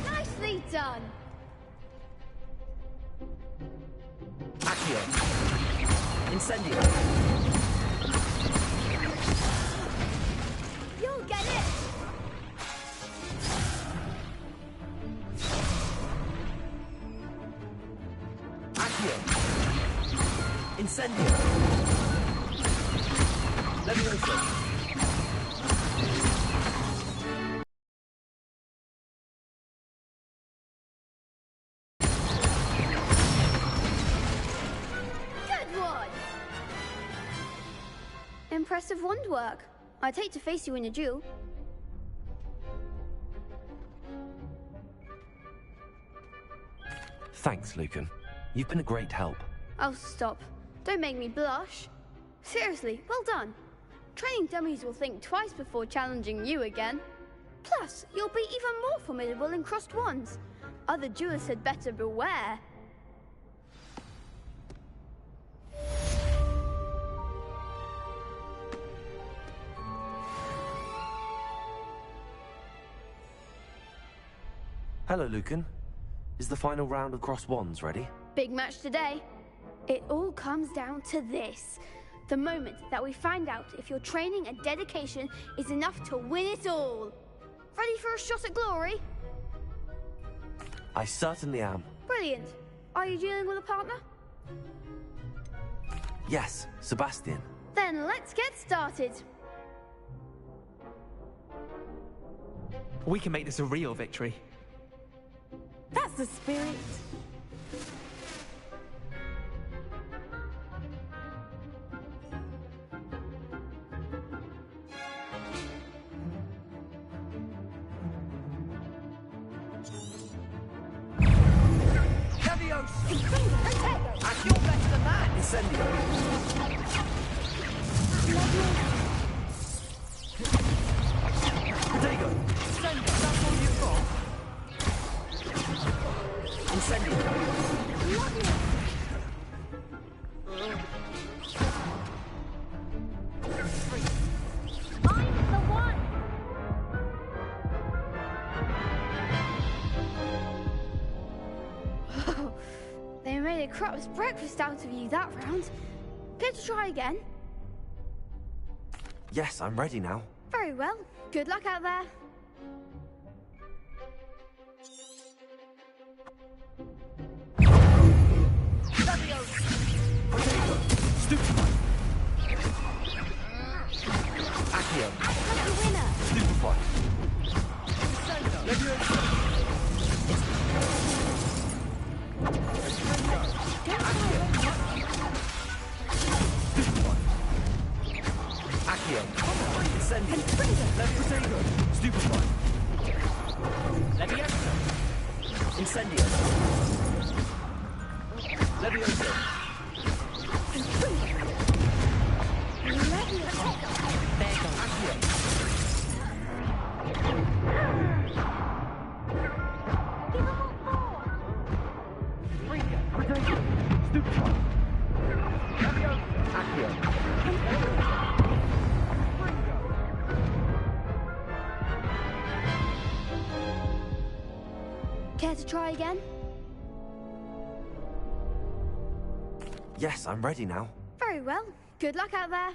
Nicely done. Accio. Incendio. You'll get it. Accio. Incendio. Leviosa. Good one. Impressive wand work. I'd hate to face you in a duel. Thanks, Lucan. You've been a great help. Oh, stop. Don't make me blush. Seriously, well done. Training dummies will think twice before challenging you again. Plus, you'll be even more formidable in crossed wands. Other duelists had better beware. Hello, Lucan. Is the final round of cross wands ready? Big match today. It all comes down to this. The moment that we find out if your training and dedication is enough to win it all. Ready for a shot at glory? I certainly am. Brilliant. Are you dealing with a partner? Yes, Sebastian. Then let's get started. We can make this a real victory. That's the spirit. Leviosa. And you're better than that. Incendio. Protego. Incendio. That's all you've got. Incendio. I'm the one. They made a crap's breakfast out of you that round. Care to try again? Yes, I'm ready now. Very well. Good luck out there. Stupefy. Accio. Winner. Stupefy. Leviosa. Accio. Incendio. Protego. Stupefy. Leviosa. Incendio. Leviosa. Care to try again? Yes, I'm ready now. Very well. Good luck out there.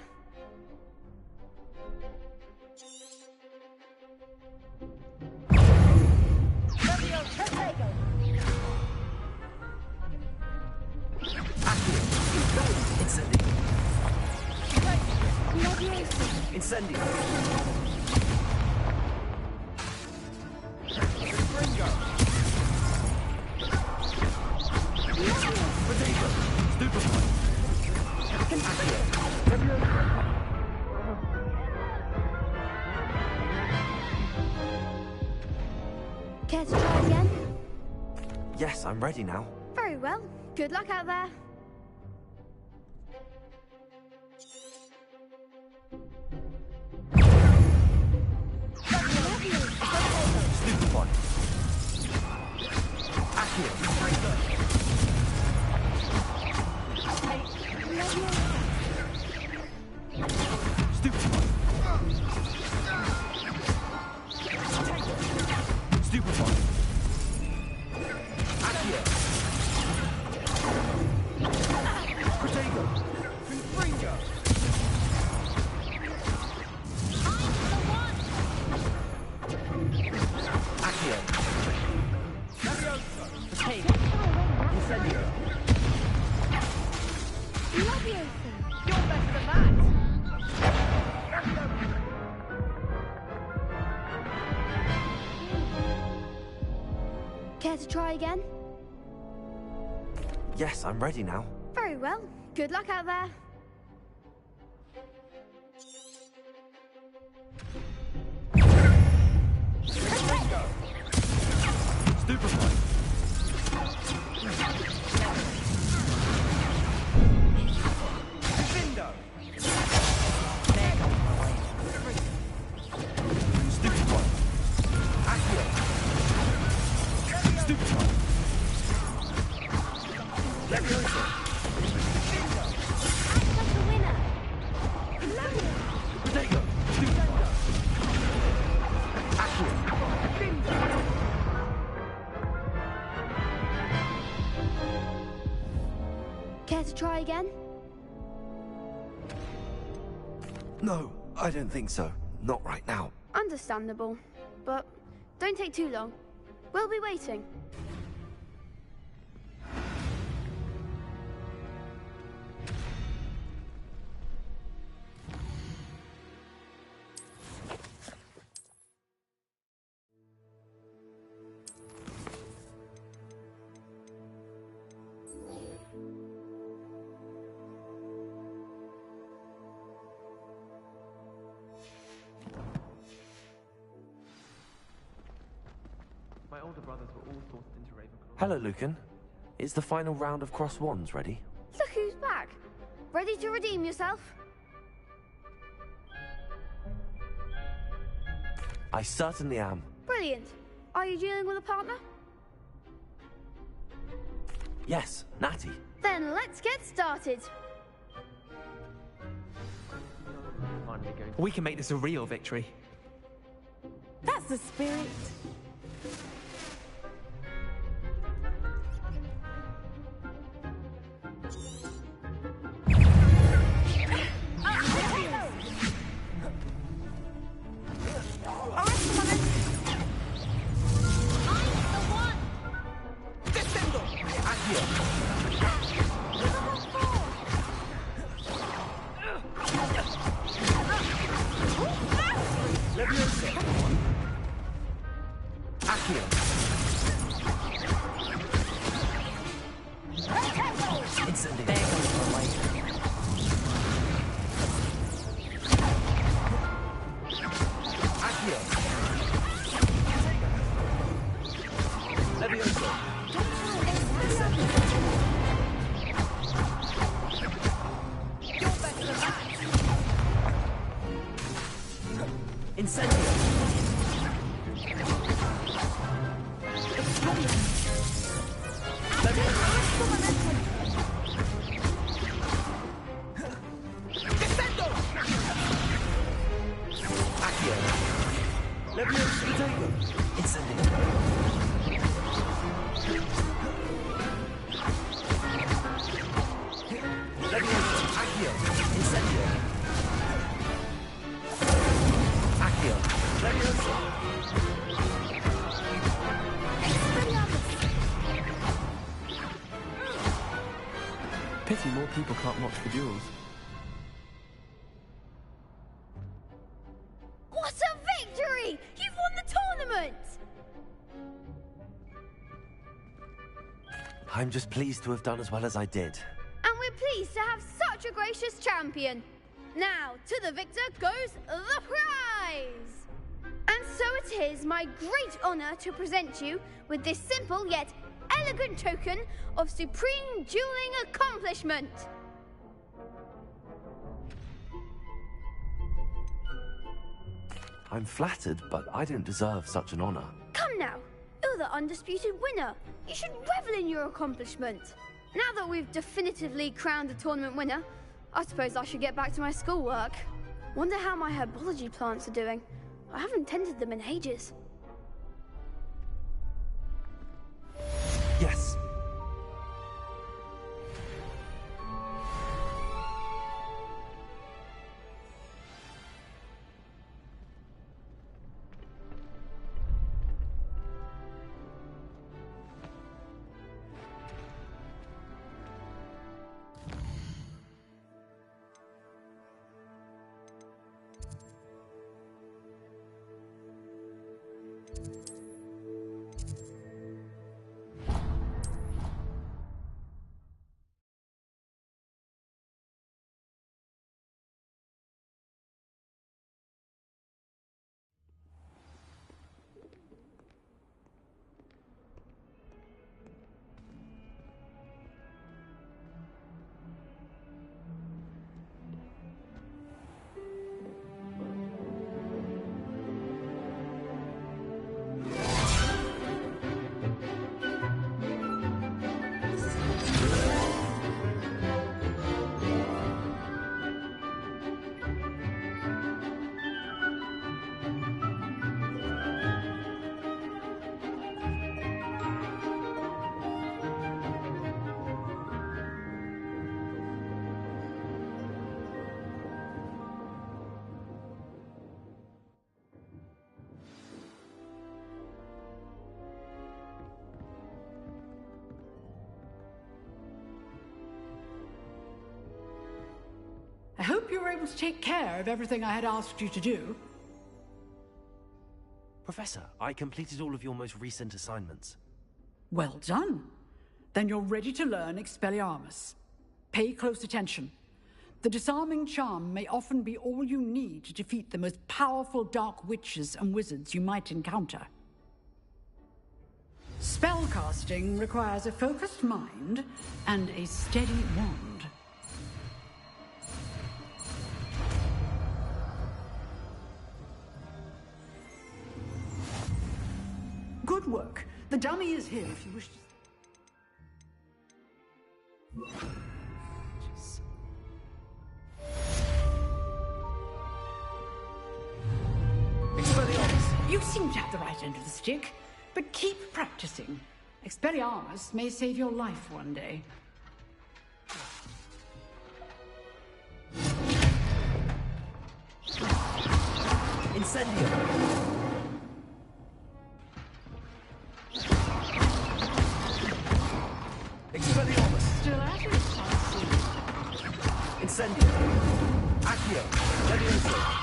Incendio. Care to try again? Yes, I'm ready now. Very well. Good luck out there. Care to try again? Yes, I'm ready now. Very well. Good luck out there. Stupefy. Window. Stupefy. Accio. Stupefy. Leviosa. That's the winner. Protego. Stupefy. Accio. Care to try again? No, I don't think so. Not right now. Understandable. But don't take too long. We'll be waiting. My older brothers were all forced into Ravenclaw. Hello, Lucan. Is the final round of cross wands ready? Look who's back. Ready to redeem yourself? I certainly am. Brilliant. Are you dealing with a partner? Yes, Natty. Then let's get started. We can make this a real victory. That's the spirit. Pity more people can't watch the duels. What a victory! You've won the tournament! I'm just pleased to have done as well as I did. And we're pleased to have such a gracious champion. Now, to the victor goes the prize! And so it is my great honor to present you with this simple yet elegant token of supreme dueling accomplishment. I'm flattered, but I don't deserve such an honor. Come now, you're the undisputed winner. You should revel in your accomplishment. Now that we've definitively crowned the tournament winner, I suppose I should get back to my schoolwork. Wonder how my herbology plants are doing. I haven't tended them in ages. Yes. you were able to take care of everything I had asked you to do. Professor, I completed all of your most recent assignments. Well done. Then you're ready to learn Expelliarmus. Pay close attention. The disarming charm may often be all you need to defeat the most powerful dark witches and wizards you might encounter. Spellcasting requires a focused mind and a steady wand. Good work. The dummy is here if you wish to... You seem to have the right end of the stick, but keep practicing. Expelliarmus may save your life one day. Incendio! Expelliarmus! Still at it, I see. Incendio! Accio! Levioso!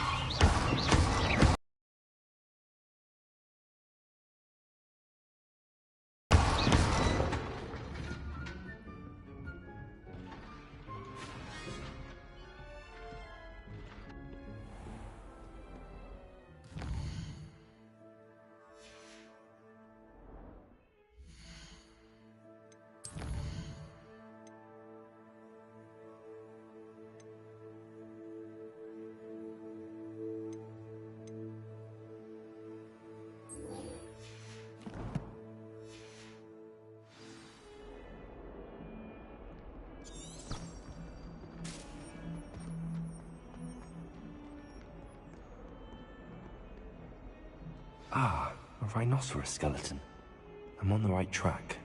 Ah, a rhinoceros skeleton. I'm on the right track.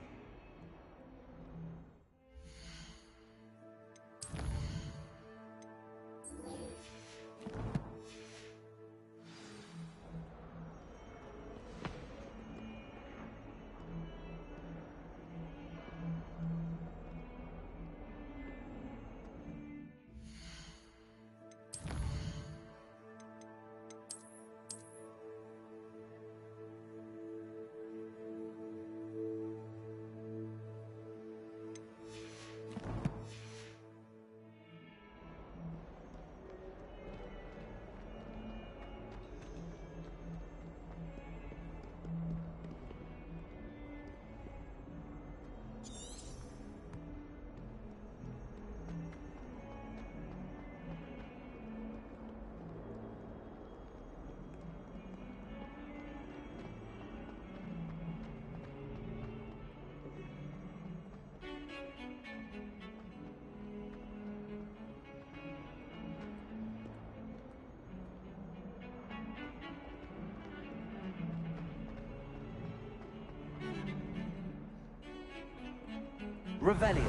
Revelio.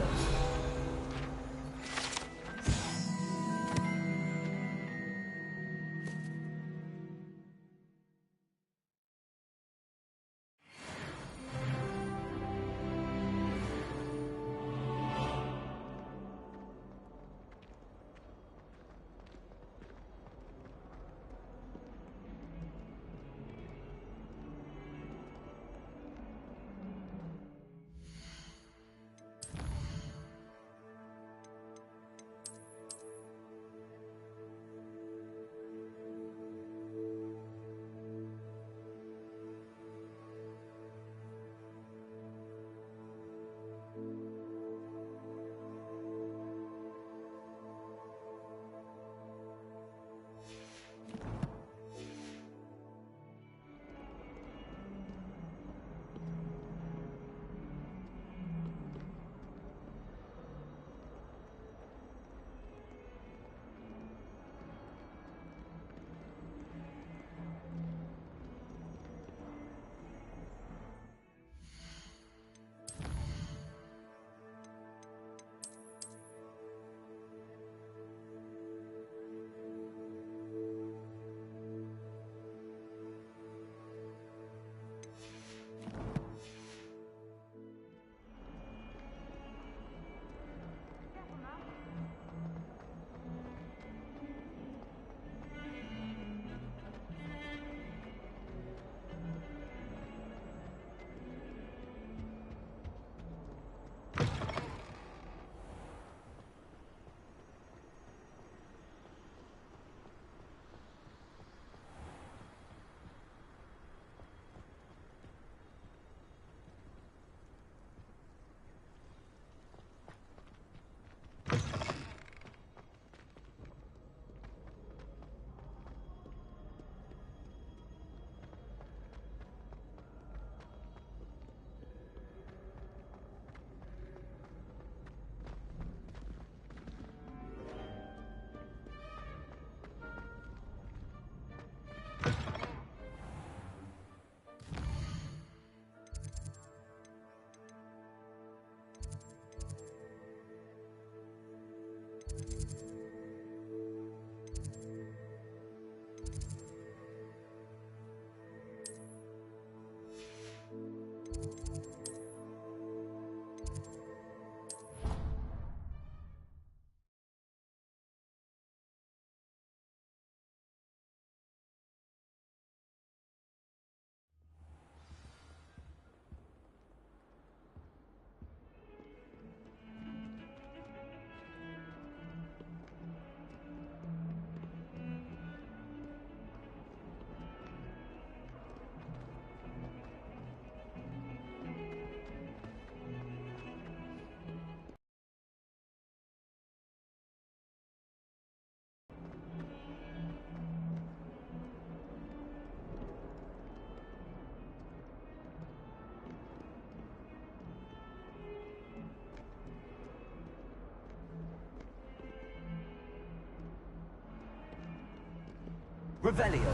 Revelio.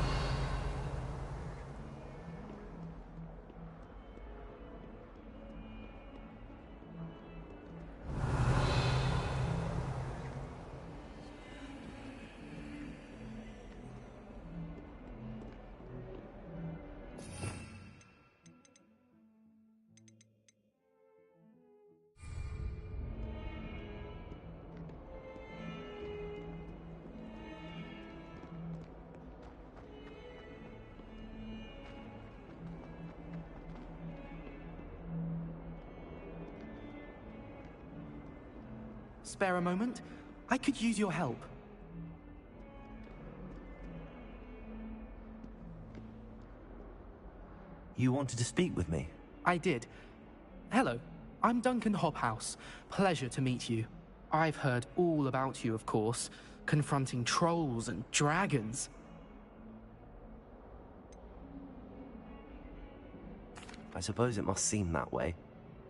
Spare a moment? I could use your help. You wanted to speak with me? I did. Hello, I'm Duncan Hobhouse. Pleasure to meet you. I've heard all about you, of course, confronting trolls and dragons. I suppose it must seem that way.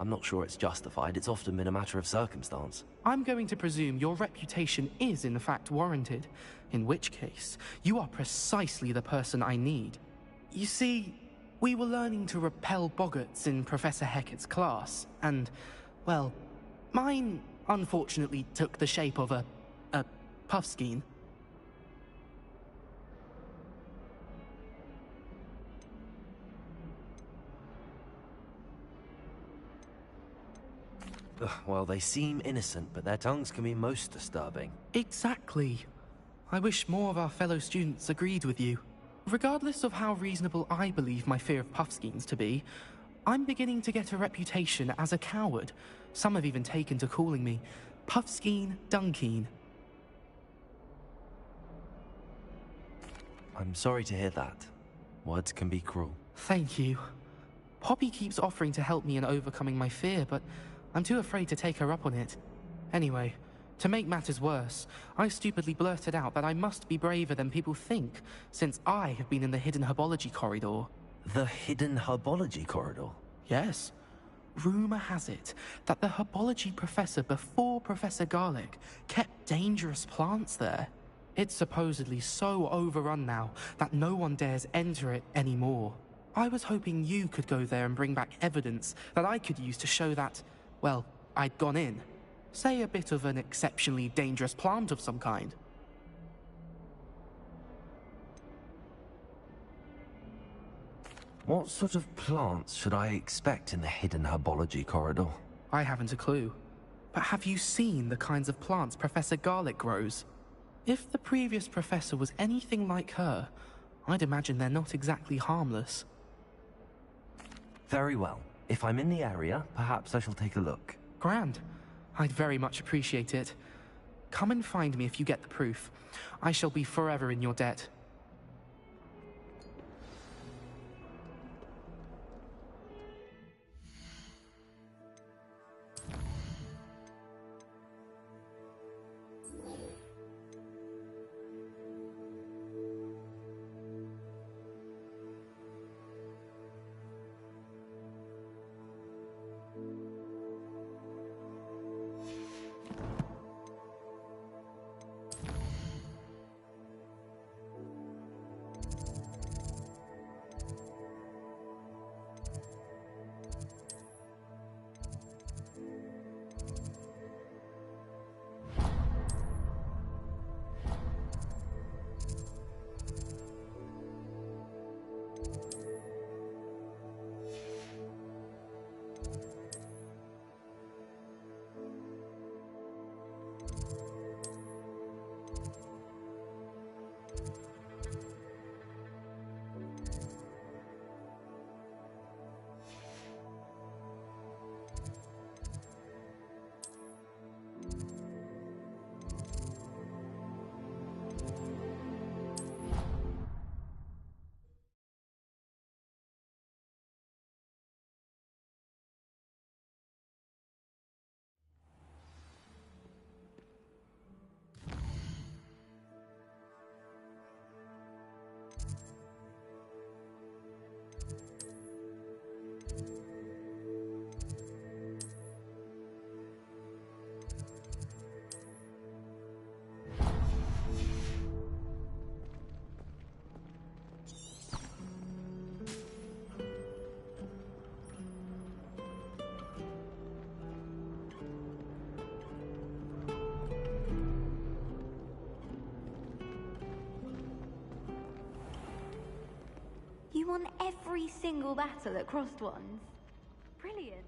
I'm not sure it's justified. It's often been a matter of circumstance. I'm going to presume your reputation is in fact warranted, in which case, you are precisely the person I need. You see, we were learning to repel boggarts in Professor Hecat's class, and, well, mine unfortunately took the shape of a puffskein. Well, they seem innocent, but their tongues can be most disturbing. Exactly. I wish more of our fellow students agreed with you. Regardless of how reasonable I believe my fear of puffskeins to be, I'm beginning to get a reputation as a coward. Some have even taken to calling me Puffskein Dunkeen. I'm sorry to hear that. Words can be cruel. Thank you. Poppy keeps offering to help me in overcoming my fear, but I'm too afraid to take her up on it. Anyway, to make matters worse, I stupidly blurted out that I must be braver than people think, since I have been in the hidden herbology corridor. The hidden herbology corridor? Yes. Rumor has it that the herbology professor before Professor Garlic kept dangerous plants there. It's supposedly so overrun now that no one dares enter it anymore. I was hoping you could go there and bring back evidence that I could use to show that, well, I'd gone in. Say a bit of an exceptionally dangerous plant of some kind. What sort of plants should I expect in the hidden herbology corridor? I haven't a clue. But have you seen the kinds of plants Professor Garlic grows? If the previous professor was anything like her, I'd imagine they're not exactly harmless. Very well. If I'm in the area, perhaps I shall take a look. Grand. I'd very much appreciate it. Come and find me if you get the proof. I shall be forever in your debt. You won every single battle at Crossed Ones. Brilliant.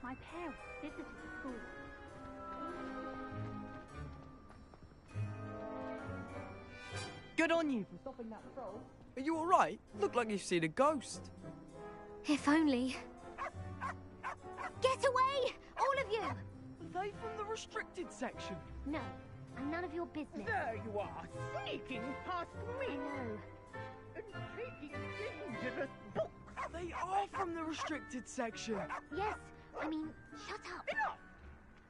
My parents visited the school. Good on you for stopping that troll. Are you alright? Look like you've seen a ghost. If only. Get away! All of you! Are they from the restricted section? No, I'm none of your business. There you are, sneaking past me. No. And taking dangerous books. They are from the restricted section. Yes, I mean, shut up. Enough!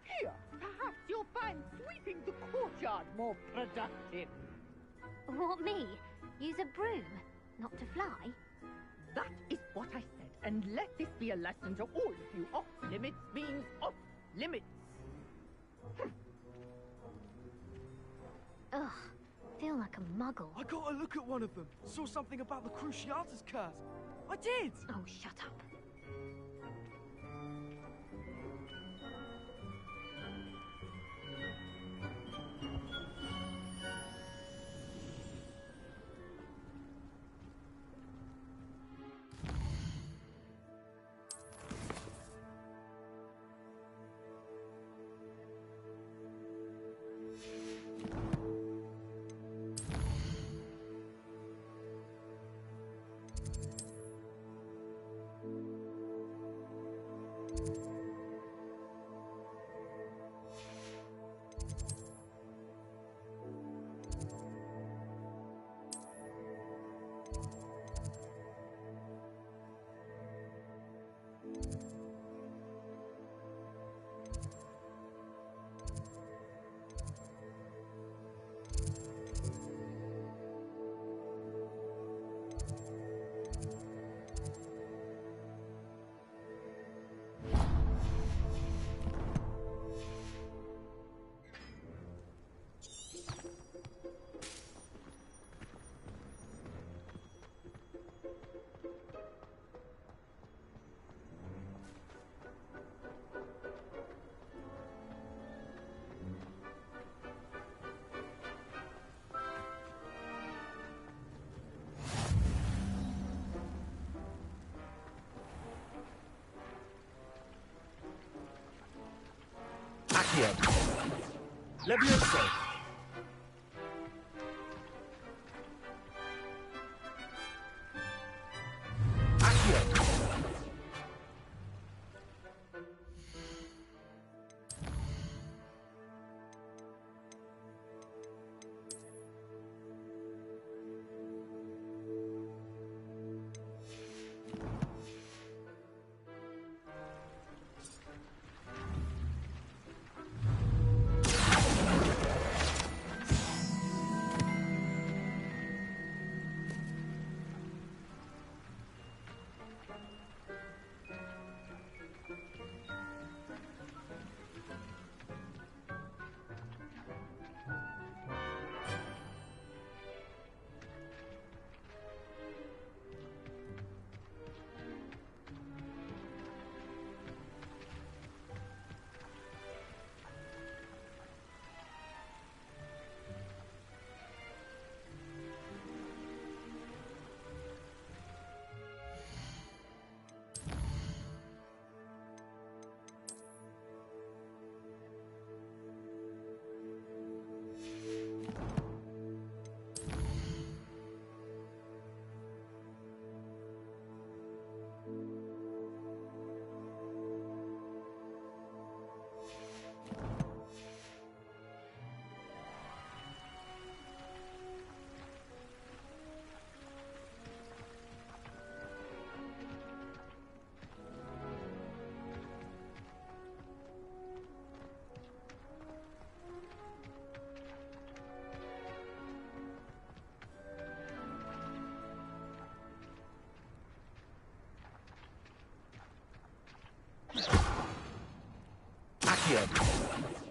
Here, perhaps you'll find sweeping the courtyard more productive. What, me? Use a broom, not to fly? That is what I said, and let this be a lesson to all of you. Off limits means off limits. Ugh, feel like a muggle. I got a look at one of them. Saw something about the Cruciatus curse. I did! Oh, shut up. Accio. Levioso. Accio.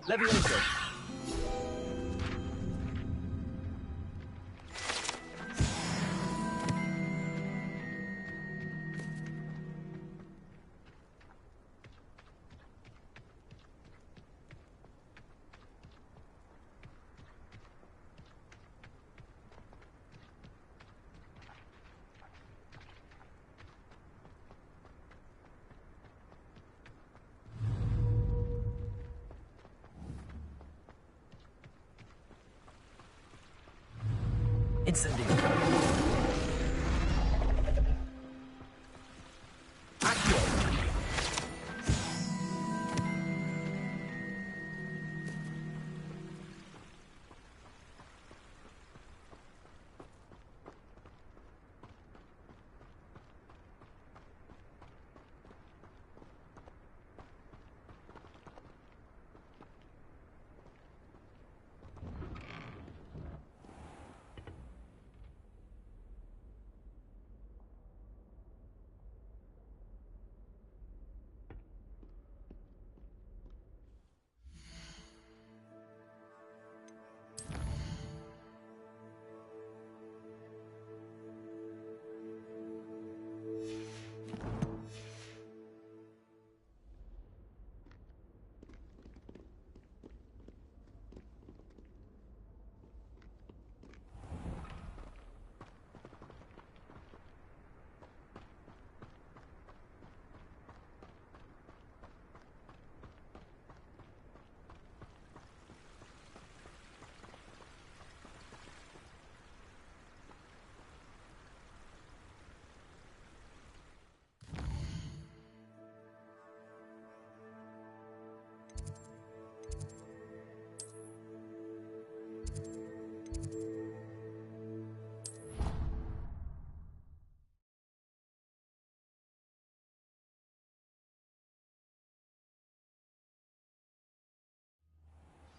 Levioso. Incendio.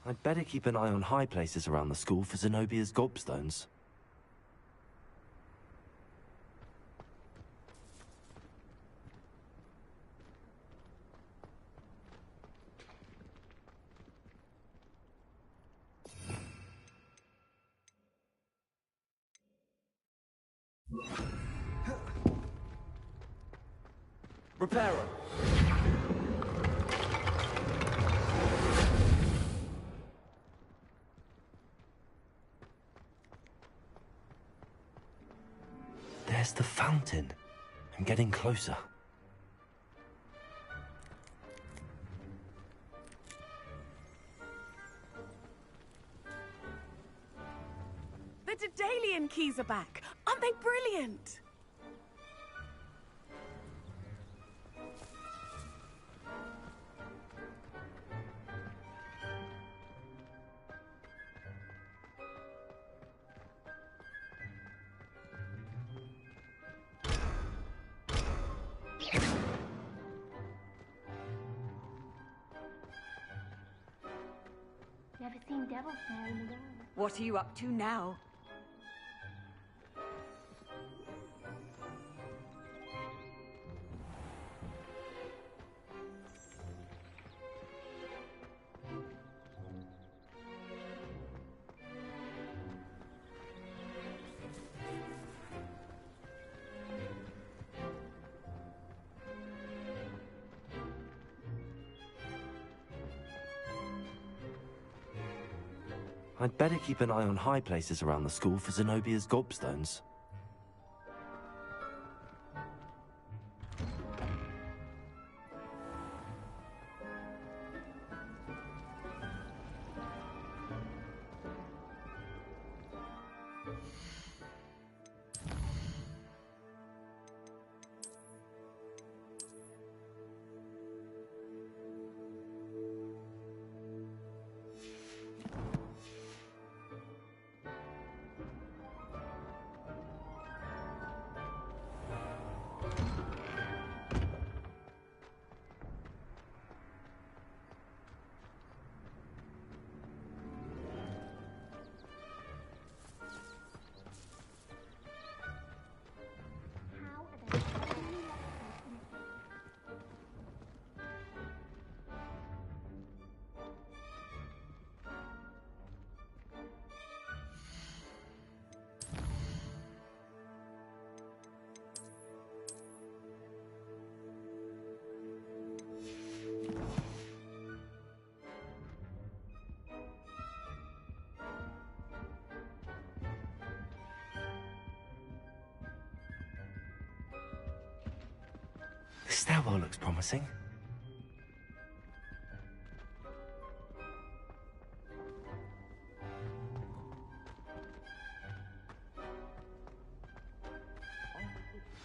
I'd better keep an eye on high places around the school for Zenobia's gobstones. Reparo. There's the fountain. I'm getting closer. The Daedalian keys are back. Aren't they brilliant? Never seen devil snare in the world. What are you up to now? I'd better keep an eye on high places around the school for Zenobia's gobstones. The stairwell looks promising.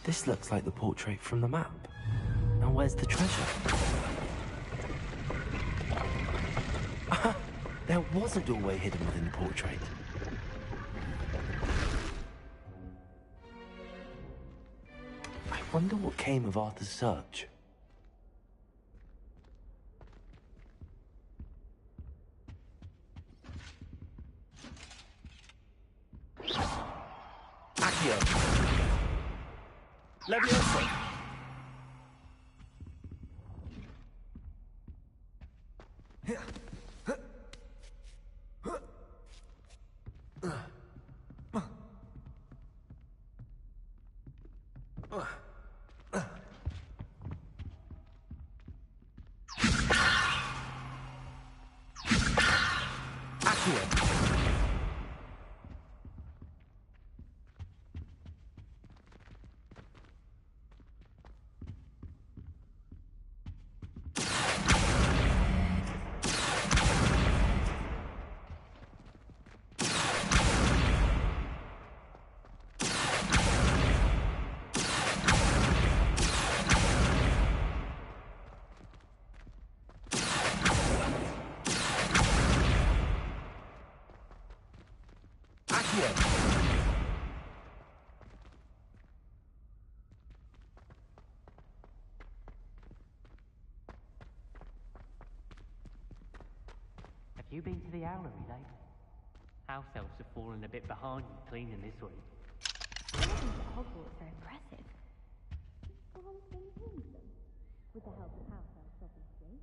This looks like the portrait from the map. Now where's the treasure? There was a doorway hidden within the portrait. I wonder what came of Arthur's search. Accio! Leviosa! Have you been to the Owlery lately? House elves have fallen a bit behind in cleaning this week. Buildings at Hogwarts are impressive. Well, I've been doing them. With the help of house elves, obviously.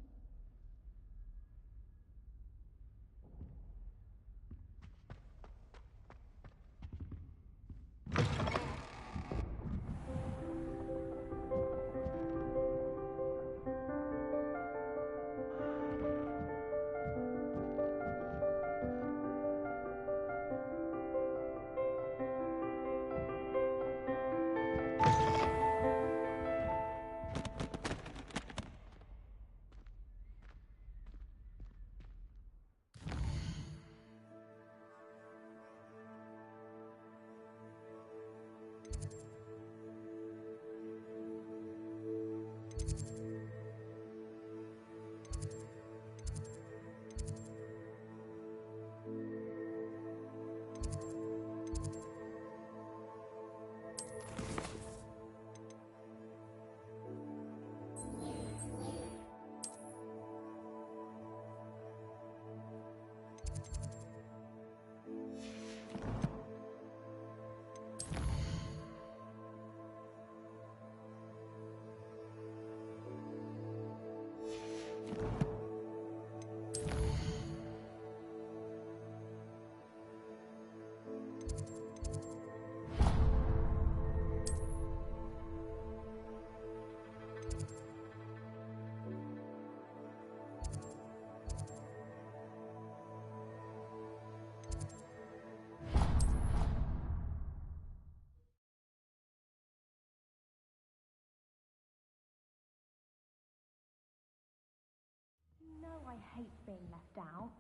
You know I hate being left out.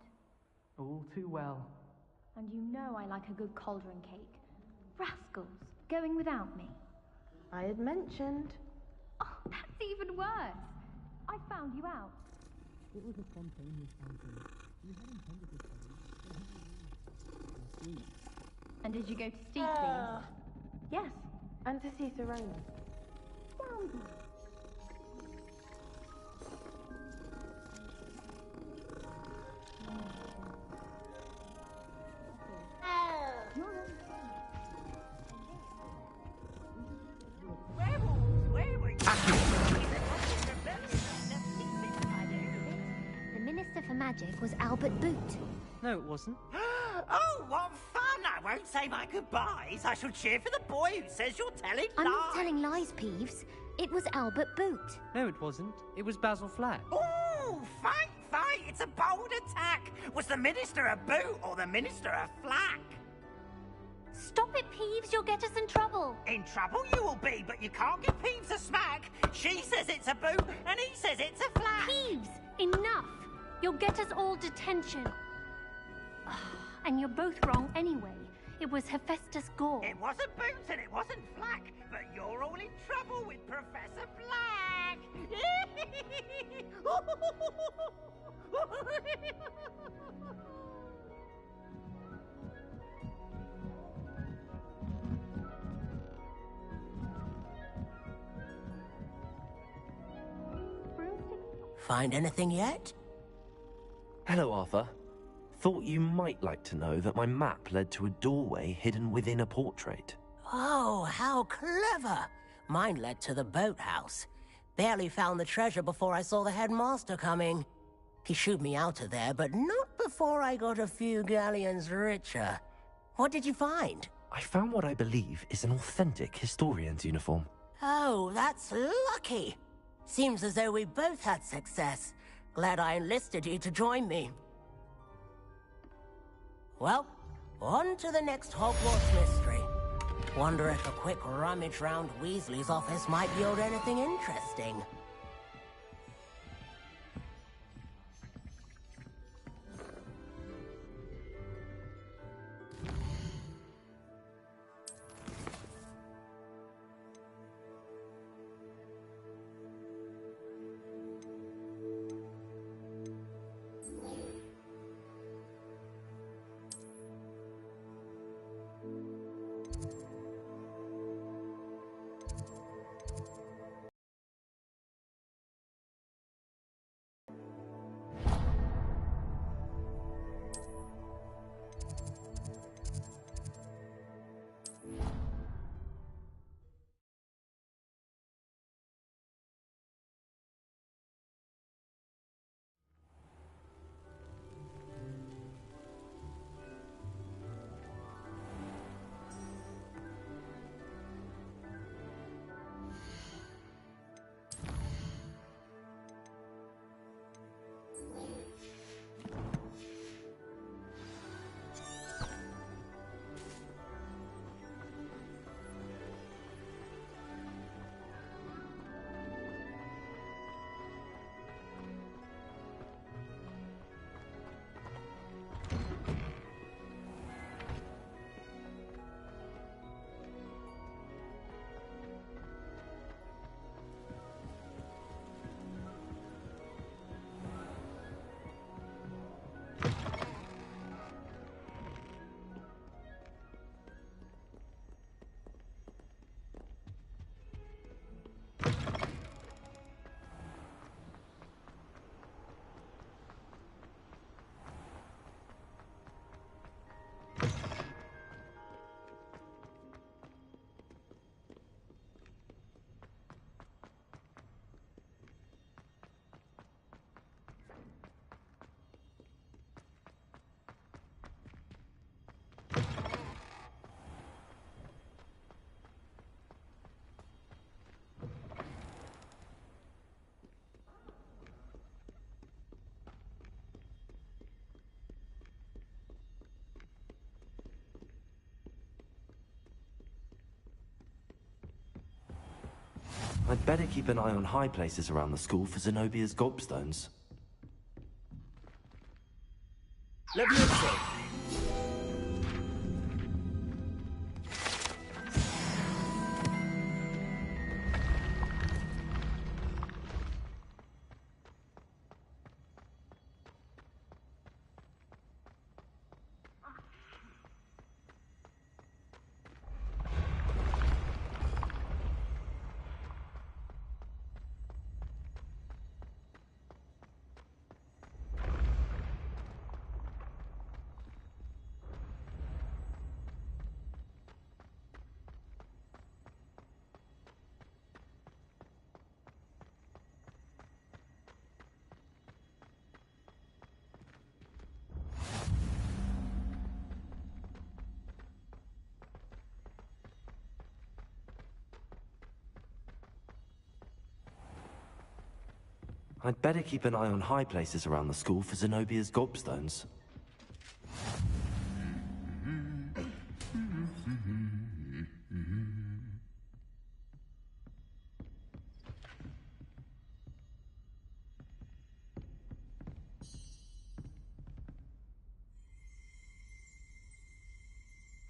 All too well. And you know I like a good cauldron cake. Rascals, going without me. I had mentioned. Oh, that's even worse. I found you out. It was a spontaneous something. We had intended to say. And did you go to Steeply? Yes, and to see Serona. Scoundrel. The Minister for Magic was Albert Boot. No, it wasn't. Oh, what fun! I won't say my goodbyes. I shall cheer for the boy who says you're telling I'm lies. not telling lies, Peeves. It was Albert Boot. No, it wasn't. It was Basil Flack. Oh, fight, fight! It's a bold attack. Was the Minister a boot or the Minister a flack? Stop it, Peeves. You'll get us in trouble. In trouble you will be, but you can't give Peeves a smack. She says it's a boot, and he says it's a flat. Peeves, enough. You'll get us all detention. And you're both wrong anyway. It was Hephaestus Gore. It wasn't Boots and it wasn't Flack, but you're all in trouble with Professor Flack. Find anything yet? Hello, Arthur. Thought you might like to know that my map led to a doorway hidden within a portrait. Oh, how clever! Mine led to the boathouse. Barely found the treasure before I saw the headmaster coming. He shooed me out of there, but not before I got a few galleons richer. What did you find? I found what I believe is an authentic historian's uniform. Oh, that's lucky. Seems as though we both had success. Glad I enlisted you to join me. Well, on to the next Hogwarts mystery. Wonder if a quick rummage round Weasley's office might yield anything interesting. I'd better keep an eye on high places around the school for Zenobia's gobstones. Levioso! I'd better keep an eye on high places around the school for Zenobia's gobstones.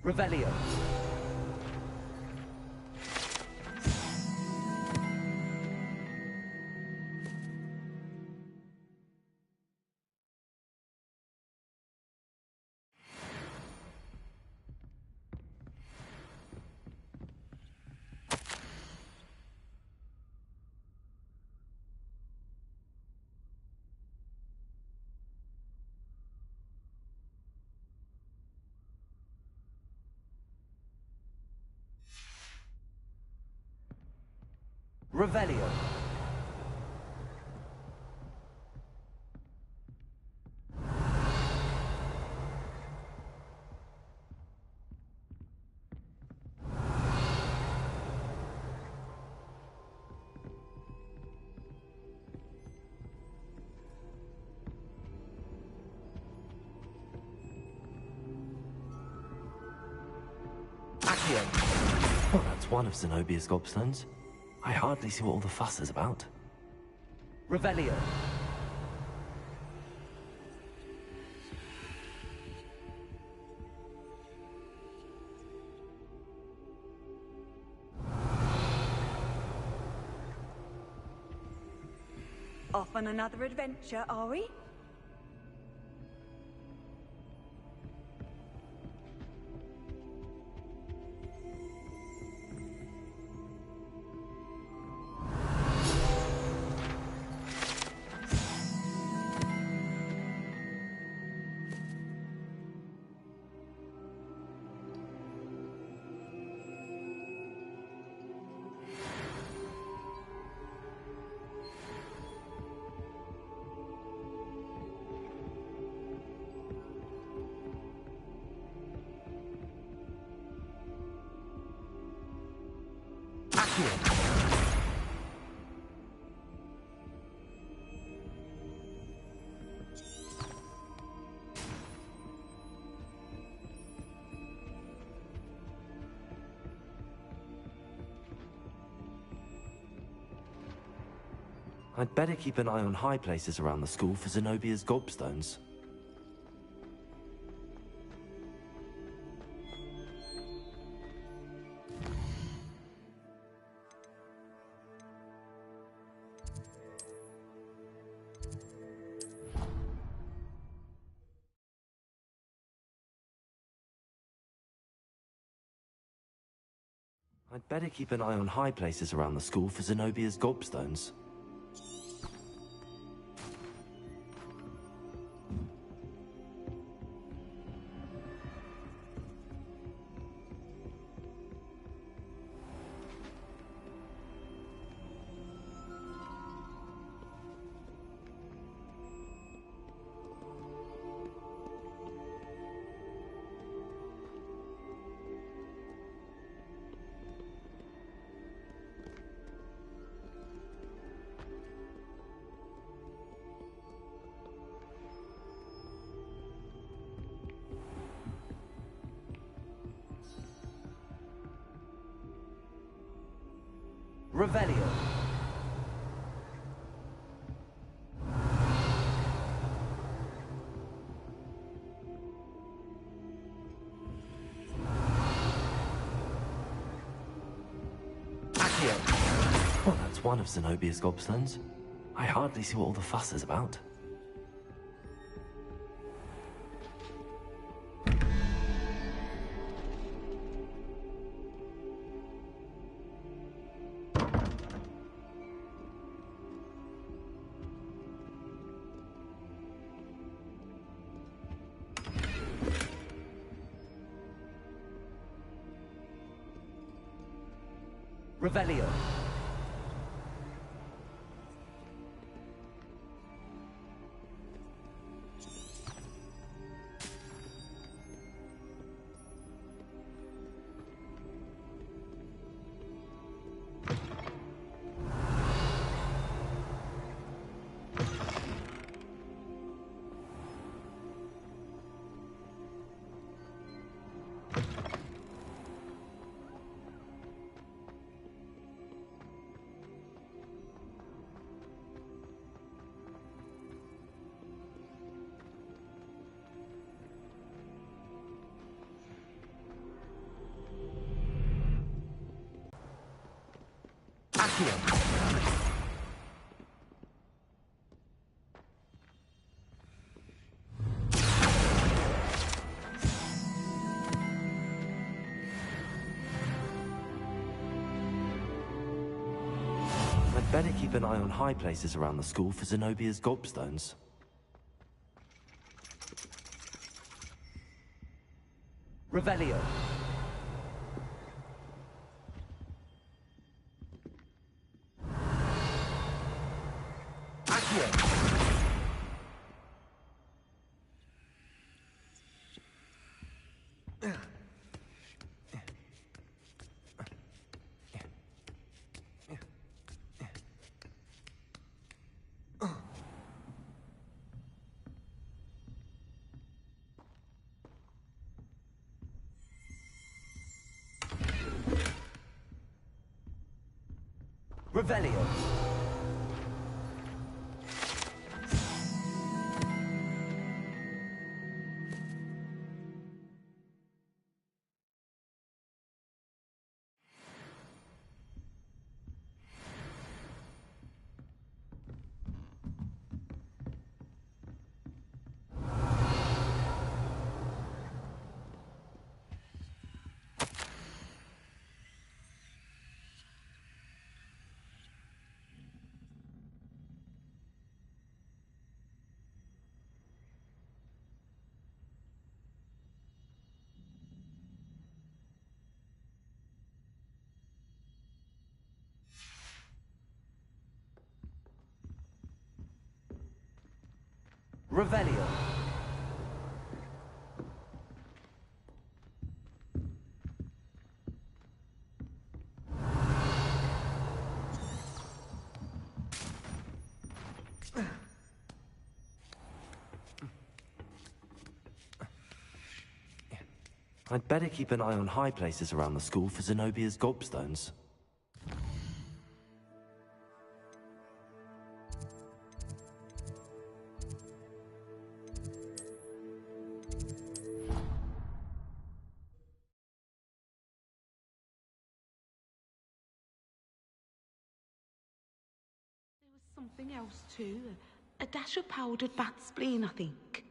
Revelio. Revelio. Well, that's one of Zenobia's gobstones. I hardly see what all the fuss is about. Revelio. Off on another adventure, are we? I'd better keep an eye on high places around the school for Zenobia's gobstones. I'd better keep an eye on high places around the school for Zenobia's gobstones. Revelio. Well, that's one of Zenobia's gobstones. I hardly see what all the fuss is about. Revelio. I'd better keep an eye on high places around the school for Zenobia's gobstones. Revelio. Revelio. Revelio. I'd better keep an eye on high places around the school for Zenobia's gobstones. Something else too. A dash of powdered bat spleen, I think.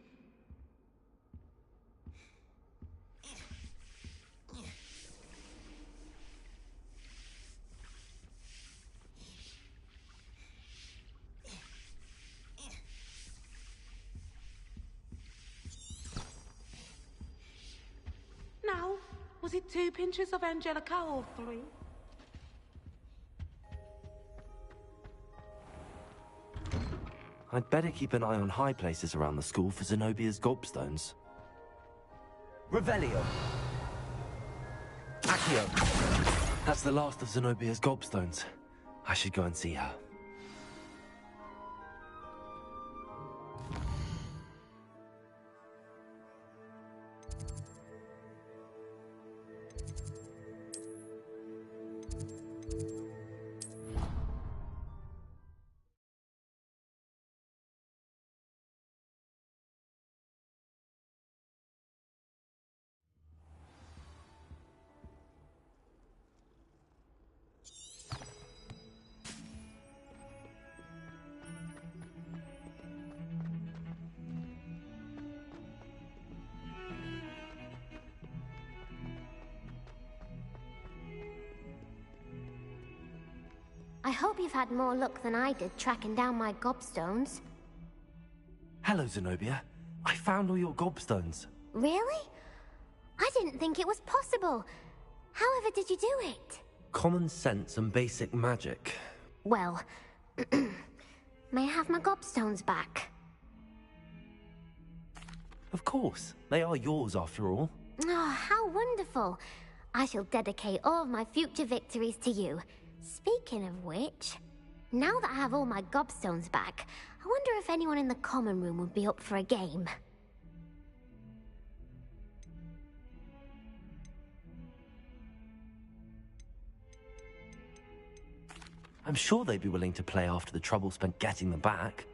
Now, was it 2 pinches of Angelica or 3? I'd better keep an eye on high places around the school for Zenobia's gobstones. Revelio. Accio. That's the last of Zenobia's gobstones. I should go and see her. I hope you've had more luck than I did tracking down my gobstones. Hello, Zenobia. I found all your gobstones. Really? I didn't think it was possible. However did you do it? Common sense and basic magic. Well, may I have my gobstones back? Of course. They are yours after all. Oh, how wonderful. I shall dedicate all of my future victories to you. Speaking of which, now that I have all my gobstones back, I wonder if anyone in the common room would be up for a game. I'm sure they'd be willing to play after the trouble spent getting them back.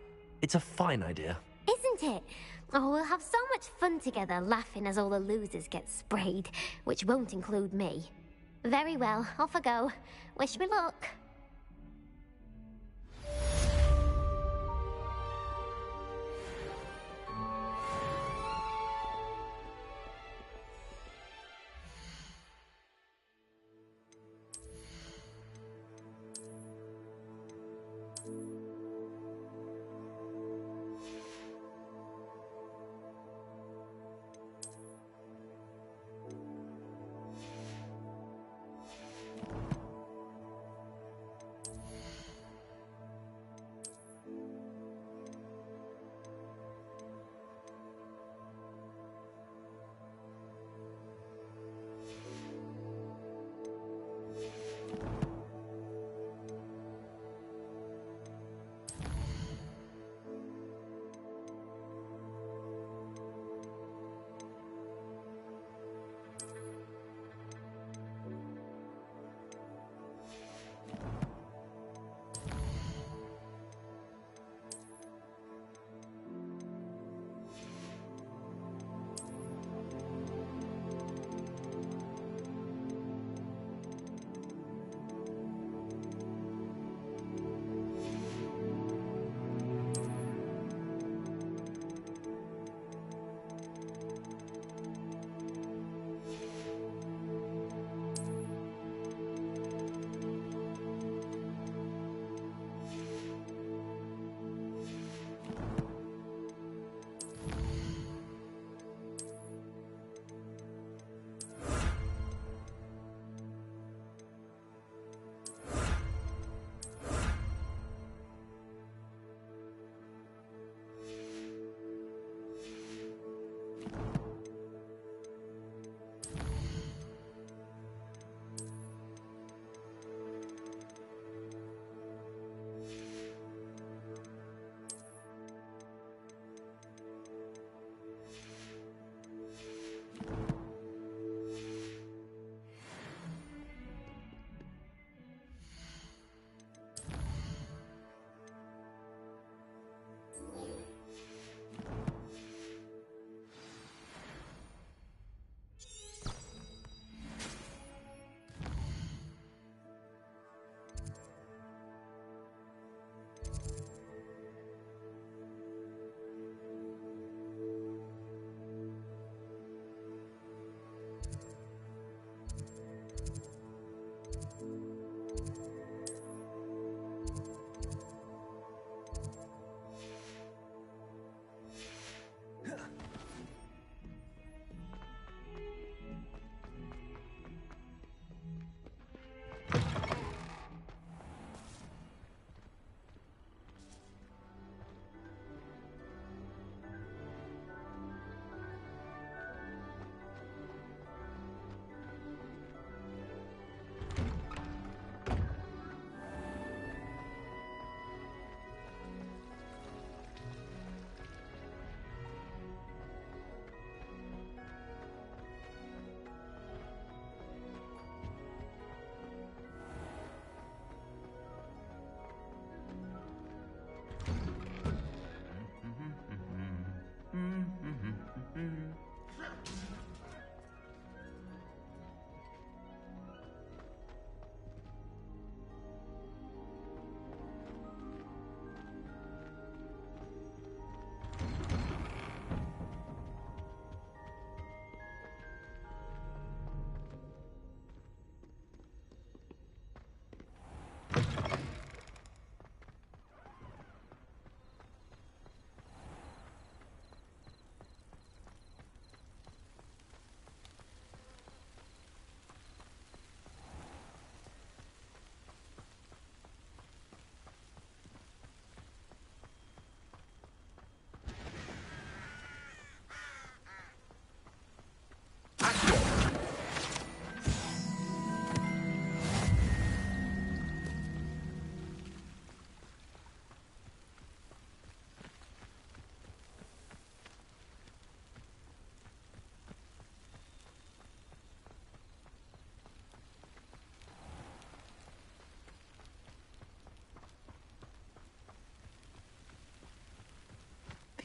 It's a fine idea. Isn't it? Oh, we'll have so much fun together, laughing as all the losers get sprayed, which won't include me. Very well, off I go. Wish me luck.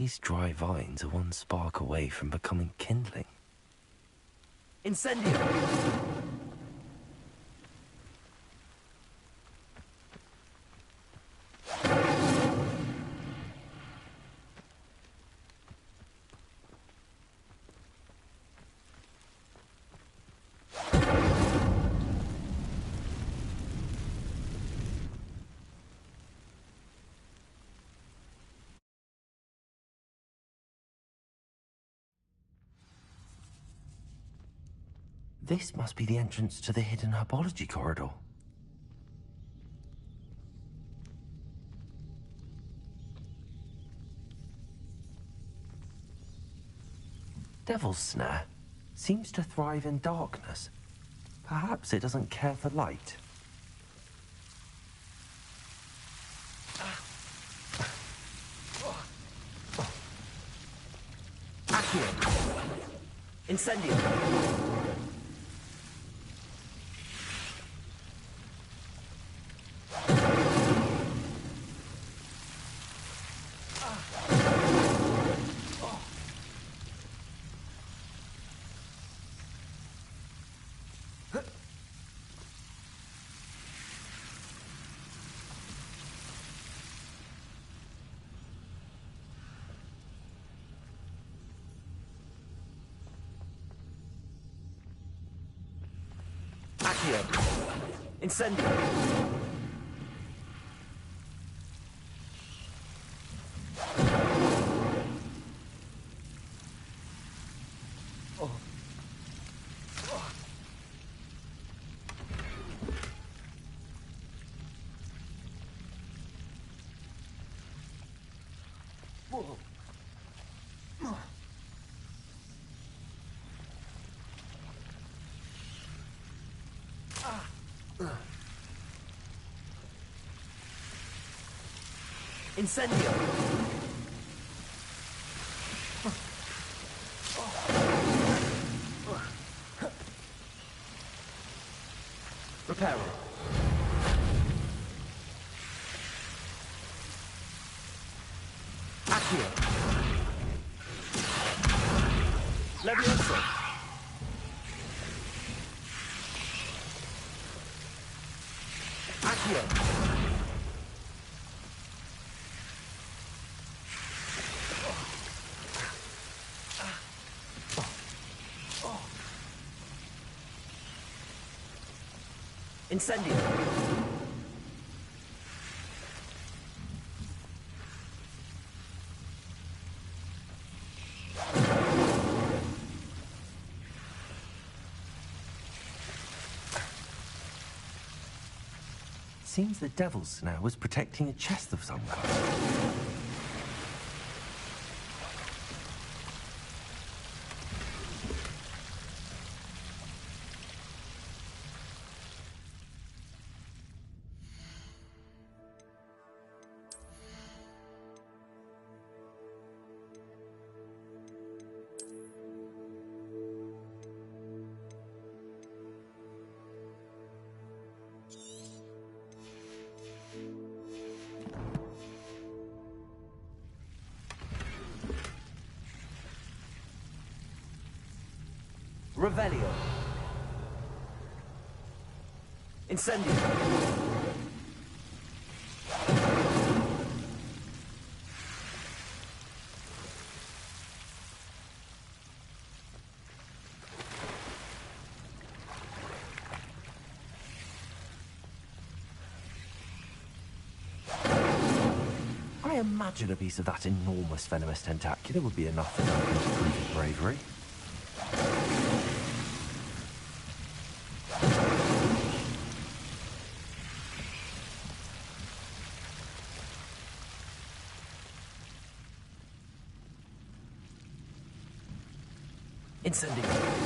These dry vines are one spark away from becoming kindling. Incendio! This must be the entrance to the hidden herbology corridor. Devil's Snare seems to thrive in darkness. Perhaps it doesn't care for light. Accio! Incendio! Accio! Incendio! Incendio! Reparo! Accio! Levioso! Accio! Incendio! Seems the Devil's Snare was protecting a chest of some kind. Revelio! Incendio! I imagine a piece of that enormous venomous tentacular would be enough for Duncan to prove his bravery. Incendio!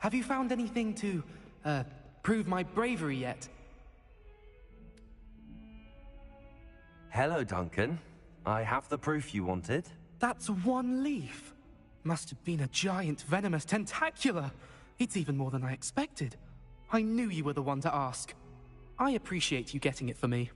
Have you found anything to, prove my bravery yet? Hello, Duncan. I have the proof you wanted. That's one leaf. Must have been a giant venomous tentacula. It's even more than I expected. I knew you were the one to ask. I appreciate you getting it for me.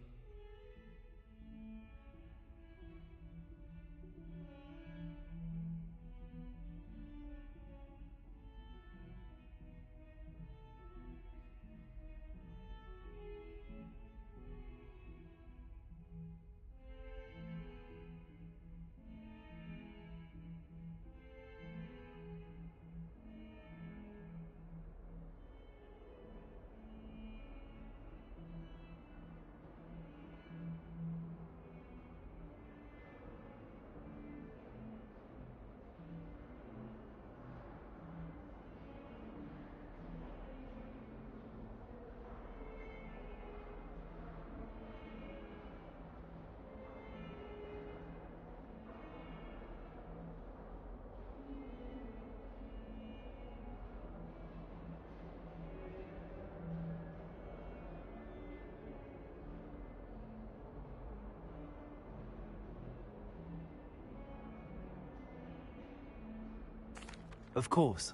Of course.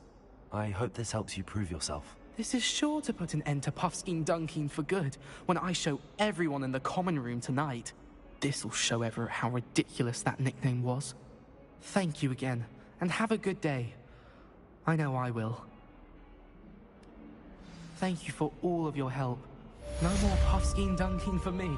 I hope this helps you prove yourself. This is sure to put an end to Puffskein Dunking for good when I show everyone in the common room tonight. This'll show Everett how ridiculous that nickname was. Thank you again, and have a good day. I know I will. Thank you for all of your help. No more Puffskein Dunking for me.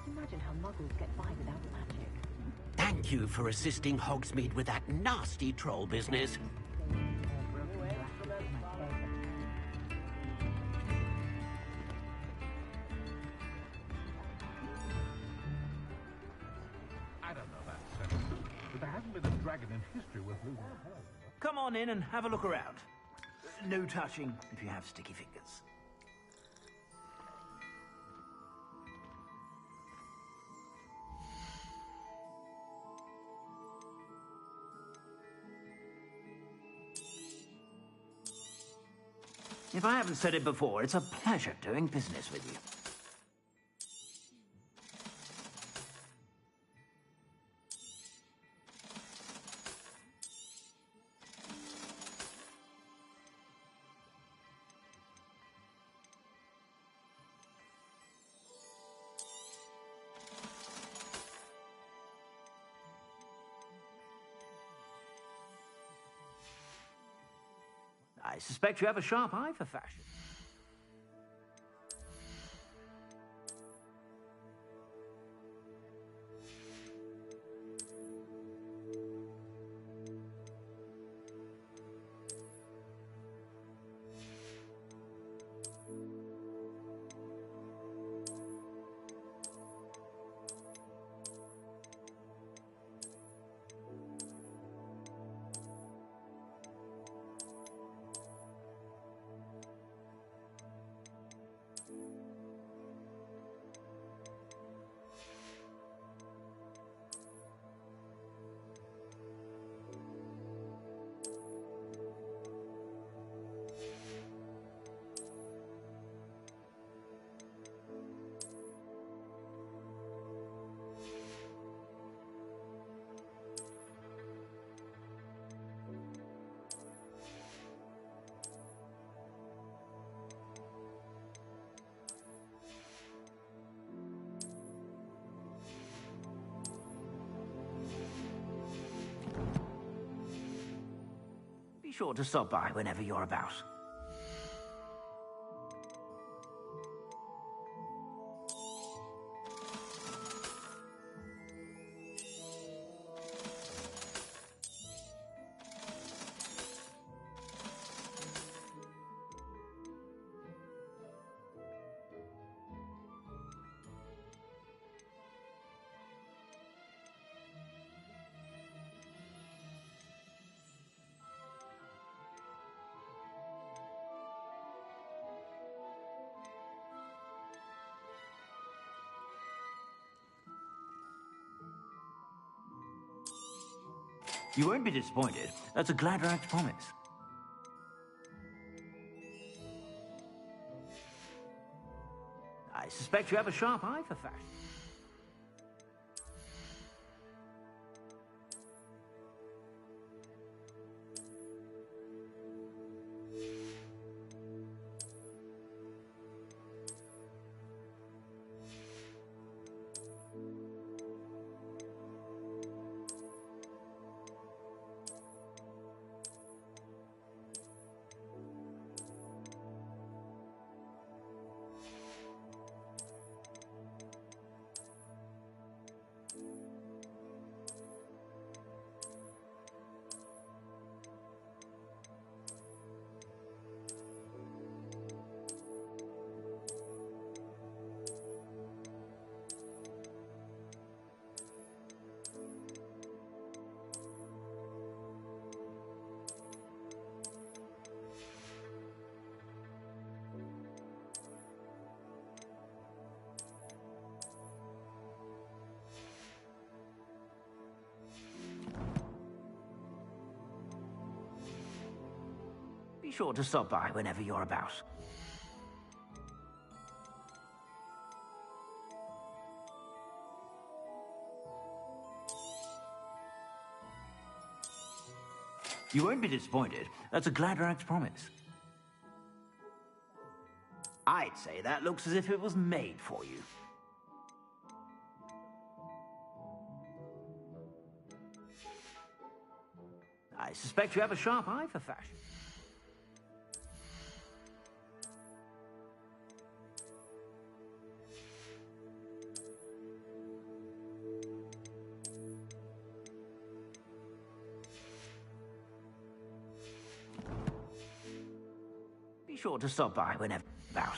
Imagine how muggles get by without magic. Thank you for assisting Hogsmeade with that nasty troll business. I don't know that sentence, but there hasn't been a dragon in history worth losing a hell. Come on in and have a look around. No touching if you have sticky fingers. If I haven't said it before, it's a pleasure doing business with you. I suspect you have a sharp eye for fashion. Be sure to stop by whenever you're about. You won't be disappointed. That's a Gladrax promise. I suspect you have a sharp eye for fashion. Be sure to stop by whenever you're about. You won't be disappointed. That's a Gladrax promise. I'd say that looks as if it was made for you. I suspect you have a sharp eye for fashion. Be sure to stop by whenever about.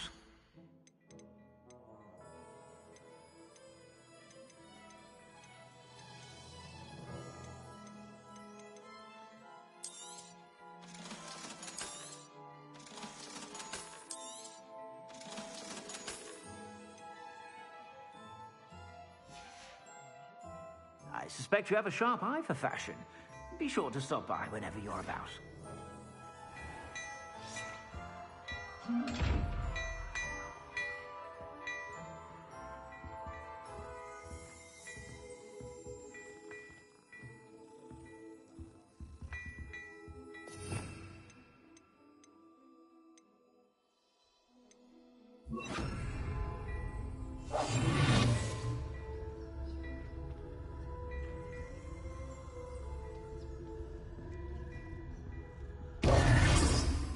I suspect you have a sharp eye for fashion. Be sure to stop by whenever you're about.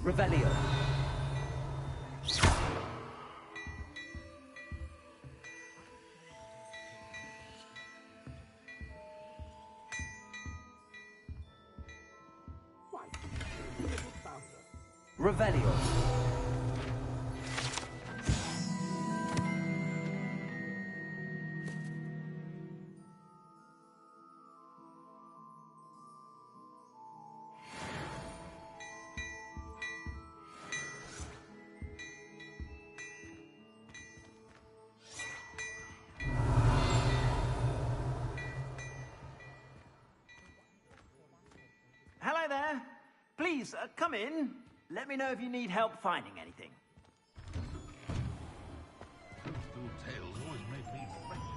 Revelio. Revelio. Hello there. Please, come in. Let me know if you need help finding anything. Little tales always make me precious.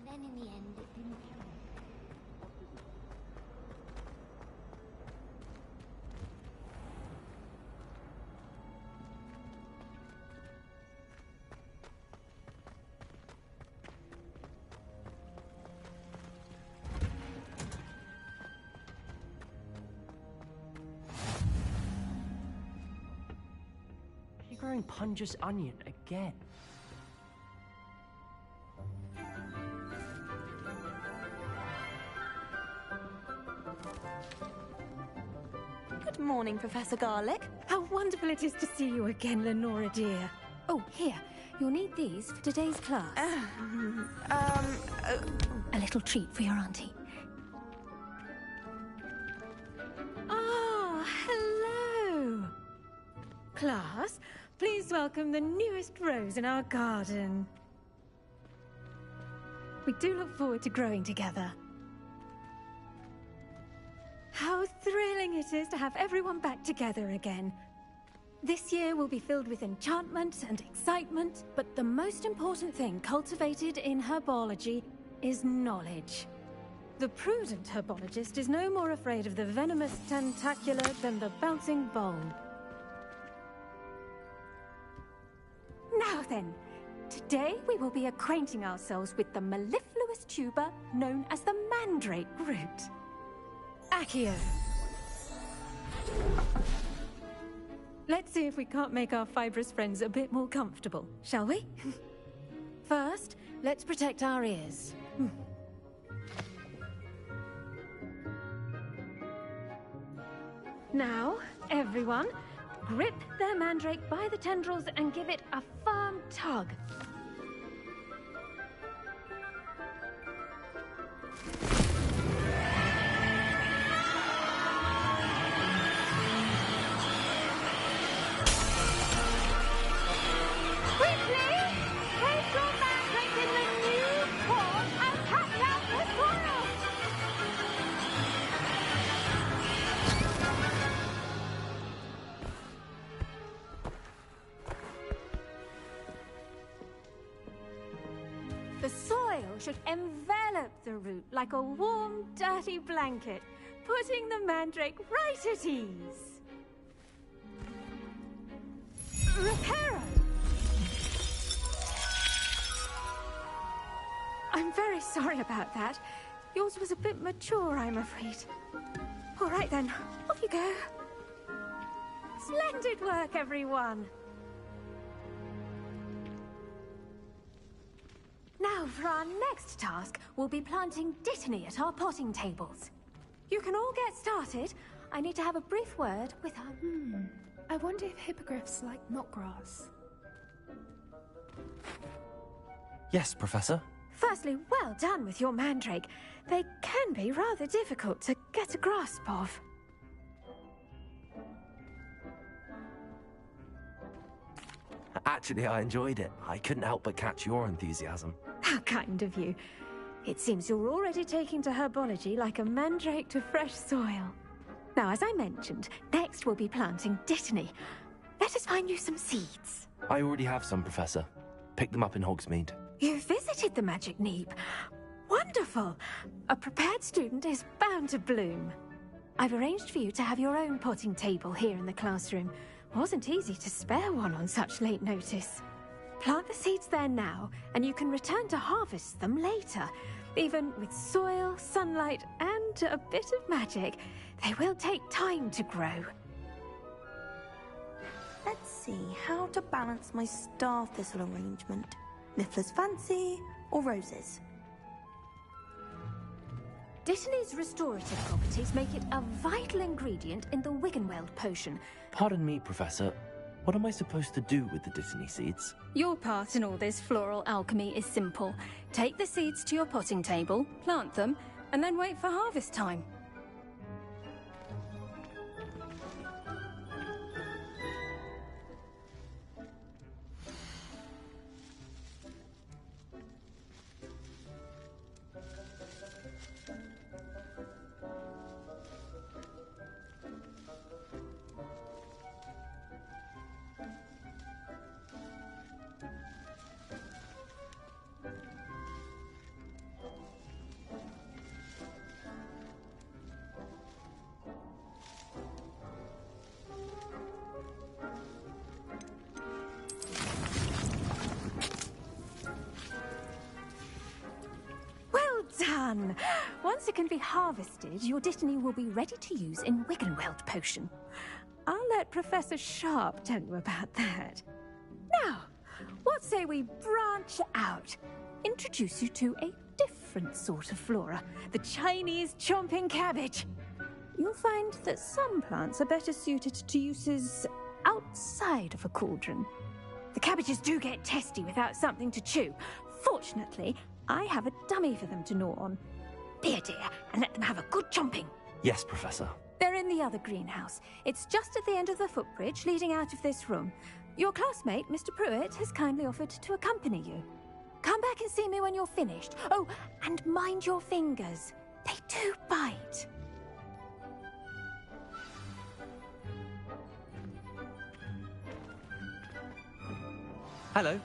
Then in the end, it didn't count. You're growing Punja's onion again. Good morning, Professor Garlick. How wonderful it is to see you again, Lenora dear. Oh, here. You'll need these for today's class. A little treat for your auntie. Ah, hello. Class, please welcome the newest rose in our garden. We do look forward to growing together. How thrilling it is to have everyone back together again. This year will be filled with enchantment and excitement, but the most important thing cultivated in herbology is knowledge. The prudent herbologist is no more afraid of the venomous tentacula than the bouncing bulb. Now then, today we will be acquainting ourselves with the mellifluous tuber known as the mandrake root. Accio. Let's see if we can't make our fibrous friends a bit more comfortable, shall we? First, let's protect our ears. Now, everyone, grip their mandrake by the tendrils and give it a firm tug. Quickly! Place your mandrake in the new port and catch out the envelop the root like a warm, dirty blanket, putting the mandrake right at ease. Reparo! I'm very sorry about that. Yours was a bit mature, I'm afraid. All right then, off you go. Splendid work, everyone. Now, for our next task, we'll be planting Dittany at our potting tables. You can all get started. I need to have a brief word with our... I wonder if hippogriffs like knotgrass. Yes, Professor. Firstly, well done with your mandrake. They can be rather difficult to get a grasp of. Actually, I enjoyed it. I couldn't help but catch your enthusiasm. How kind of you. It seems you're already taking to herbology like a mandrake to fresh soil. Now, as I mentioned, next we'll be planting Dittany. Let us find you some seeds. I already have some, Professor. Picked them up in Hogsmeade. You visited the Magic Neep. Wonderful! A prepared student is bound to bloom. I've arranged for you to have your own potting table here in the classroom. Wasn't easy to spare one on such late notice. Plant the seeds there now, and you can return to harvest them later. Even with soil, sunlight, and a bit of magic, they will take time to grow. Let's see how to balance my star thistle arrangement. Niffler's fancy or roses? Dittany's restorative properties make it a vital ingredient in the Wiggenweld potion. Pardon me, Professor. What am I supposed to do with the Dittany seeds? Your part in all this floral alchemy is simple. Take the seeds to your potting table, plant them, and then wait for harvest time. Done! Once it can be harvested, your Dittany will be ready to use in Wiggenweld potion. I'll let Professor Sharp tell you about that. Now, what say we branch out? Introduce you to a different sort of flora, the Chinese chomping cabbage. You'll find that some plants are better suited to uses outside of a cauldron. The cabbages do get testy without something to chew. Fortunately, I have a dummy for them to gnaw on. Dear, and let them have a good chomping. Yes, Professor. They're in the other greenhouse. It's just at the end of the footbridge leading out of this room. Your classmate, Mr. Pruitt, has kindly offered to accompany you. Come back and see me when you're finished. Oh, and mind your fingers. They do bite. Hello.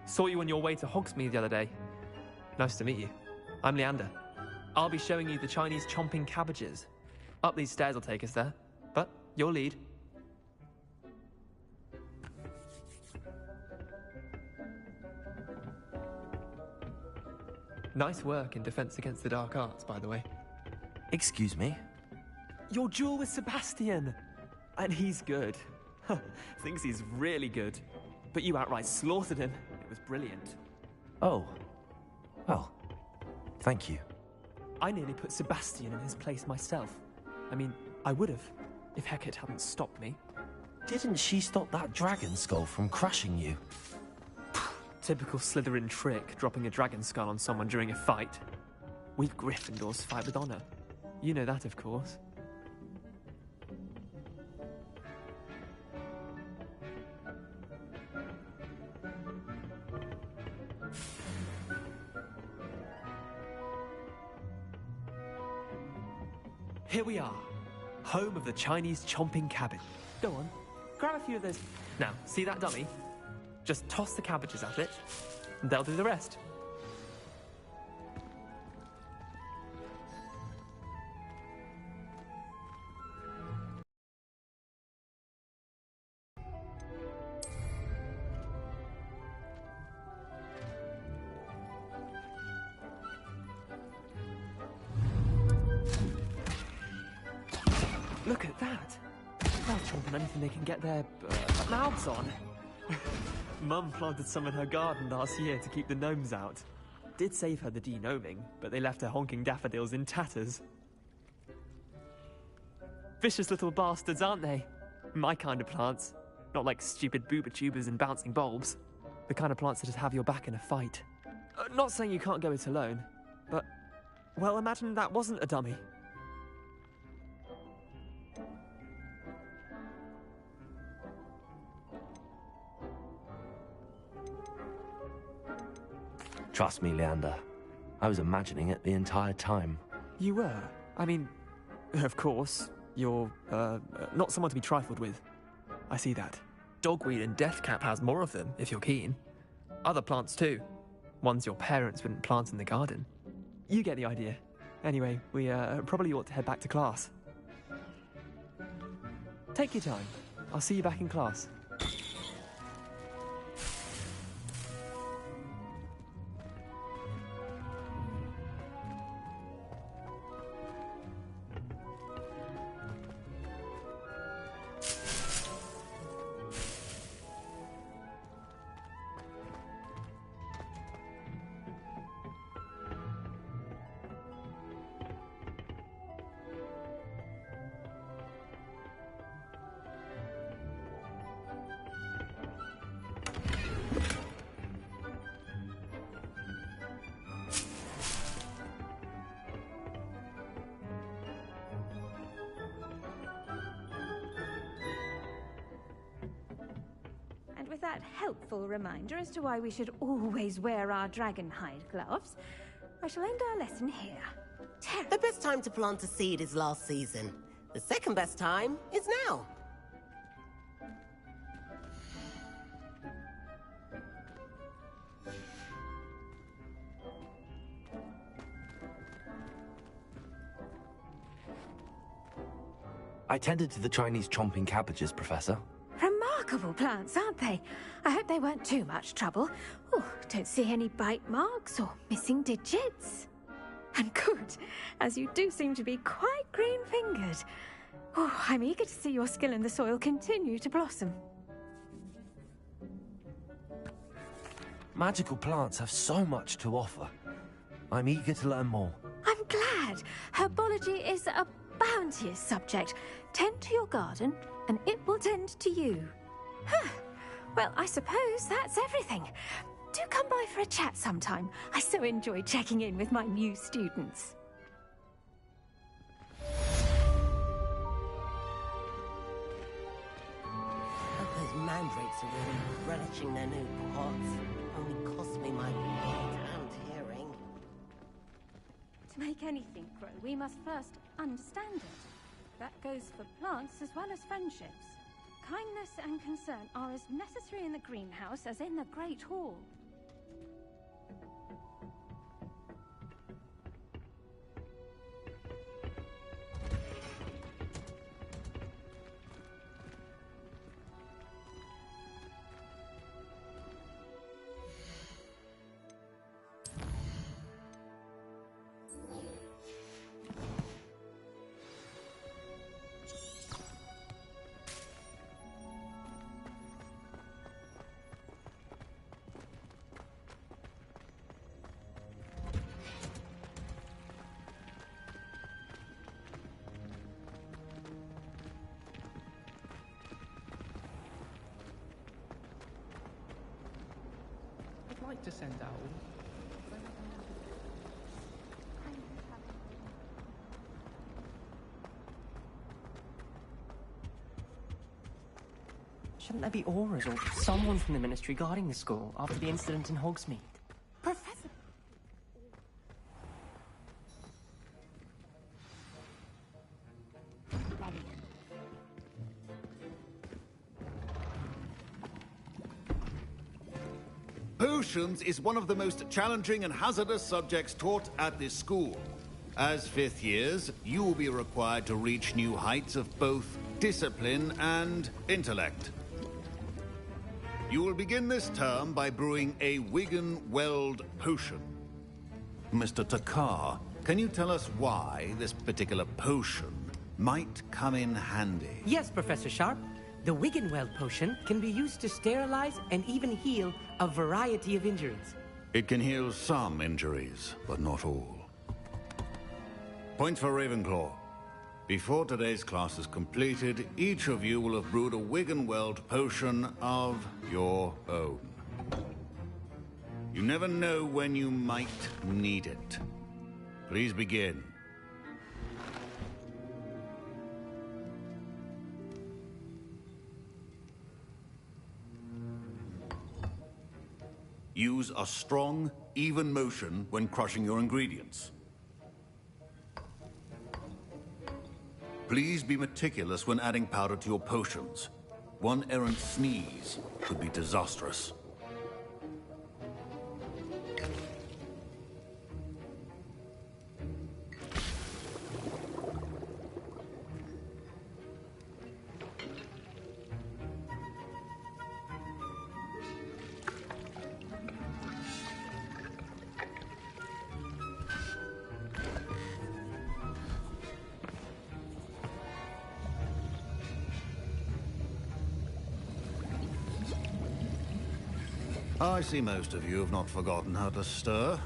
Saw you on your way to Hogsmeade the other day. Nice to meet you. I'm Leander. I'll be showing you the Chinese chomping cabbages. Up these stairs will take us there, but your lead. Nice work in Defense Against the Dark Arts, by the way. Excuse me? Your duel with Sebastian! And he's good. Thinks he's really good. But you outright slaughtered him. It was brilliant. Oh. Well, thank you. I nearly put Sebastian in his place myself. I mean, I would have, if Hecate hadn't stopped me. Didn't she stop that dragon skull from crushing you? Typical Slytherin trick, dropping a dragon skull on someone during a fight. We Gryffindors fight with honor. You know that, of course. Here we are, home of the Chinese chomping cabbage. Go on, grab a few of those. Now, see that dummy? Just toss the cabbages at it, and they'll do the rest. Look at that. They'll chomp on anything they can get their mouths on. Mum planted some in her garden last year to keep the gnomes out. Did save her the de-gnoming, but they left her honking daffodils in tatters. Vicious little bastards, aren't they? My kind of plants. Not like stupid booba tubers and bouncing bulbs. The kind of plants that just have your back in a fight. Not saying you can't go it alone, but... well, imagine that wasn't a dummy. Trust me, Leander. I was imagining it the entire time. You were? I mean, of course, you're, not someone to be trifled with. I see that. Dogweed and deathcap has more of them, if you're keen. Other plants too. Ones your parents wouldn't plant in the garden. You get the idea. Anyway, we, probably ought to head back to class. Take your time. I'll see you back in class. With that helpful reminder as to why we should always wear our dragonhide gloves, I shall end our lesson here. The best time to plant a seed is last season. The second best time is now. I tended to the Chinese chomping cabbages, Professor. Remarkable plants, aren't they? I hope they weren't too much trouble. Oh, don't see any bite marks or missing digits. And good, as you do seem to be quite green-fingered. Oh, I'm eager to see your skill in the soil continue to blossom. Magical plants have so much to offer. I'm eager to learn more. I'm glad. Herbology is a bounteous subject. Tend to your garden, and it will tend to you. Huh. Well, I suppose that's everything. Do come by for a chat sometime. I so enjoy checking in with my new students. Hope those mandrakes are really relishing their new pots. Only cost me my damned hearing. To make anything grow, we must first understand it. That goes for plants as well as friendships. Kindness and concern are as necessary in the greenhouse as in the Great Hall. I'd like to send out. Shouldn't there be auras or someone from the Ministry guarding the school after the incident in Hogsmeade? Professor! Potions is one of the most challenging and hazardous subjects taught at this school. As fifth years, you will be required to reach new heights of both discipline and intellect. You will begin this term by brewing a Wigan-Weld potion. Mr. Takar, can you tell us why this particular potion might come in handy. Yes, Professor Sharp. The Wiggenweld potion can be used to sterilize and even heal a variety of injuries. It can heal some injuries, but not all. Points for Ravenclaw. Before today's class is completed, each of you will have brewed a Wiggenweld potion of your own. You never know when you might need it. Please begin. Use a strong, even motion when crushing your ingredients. Please be meticulous when adding powder to your potions. One errant sneeze could be disastrous. I see most of you have not forgotten how to stir.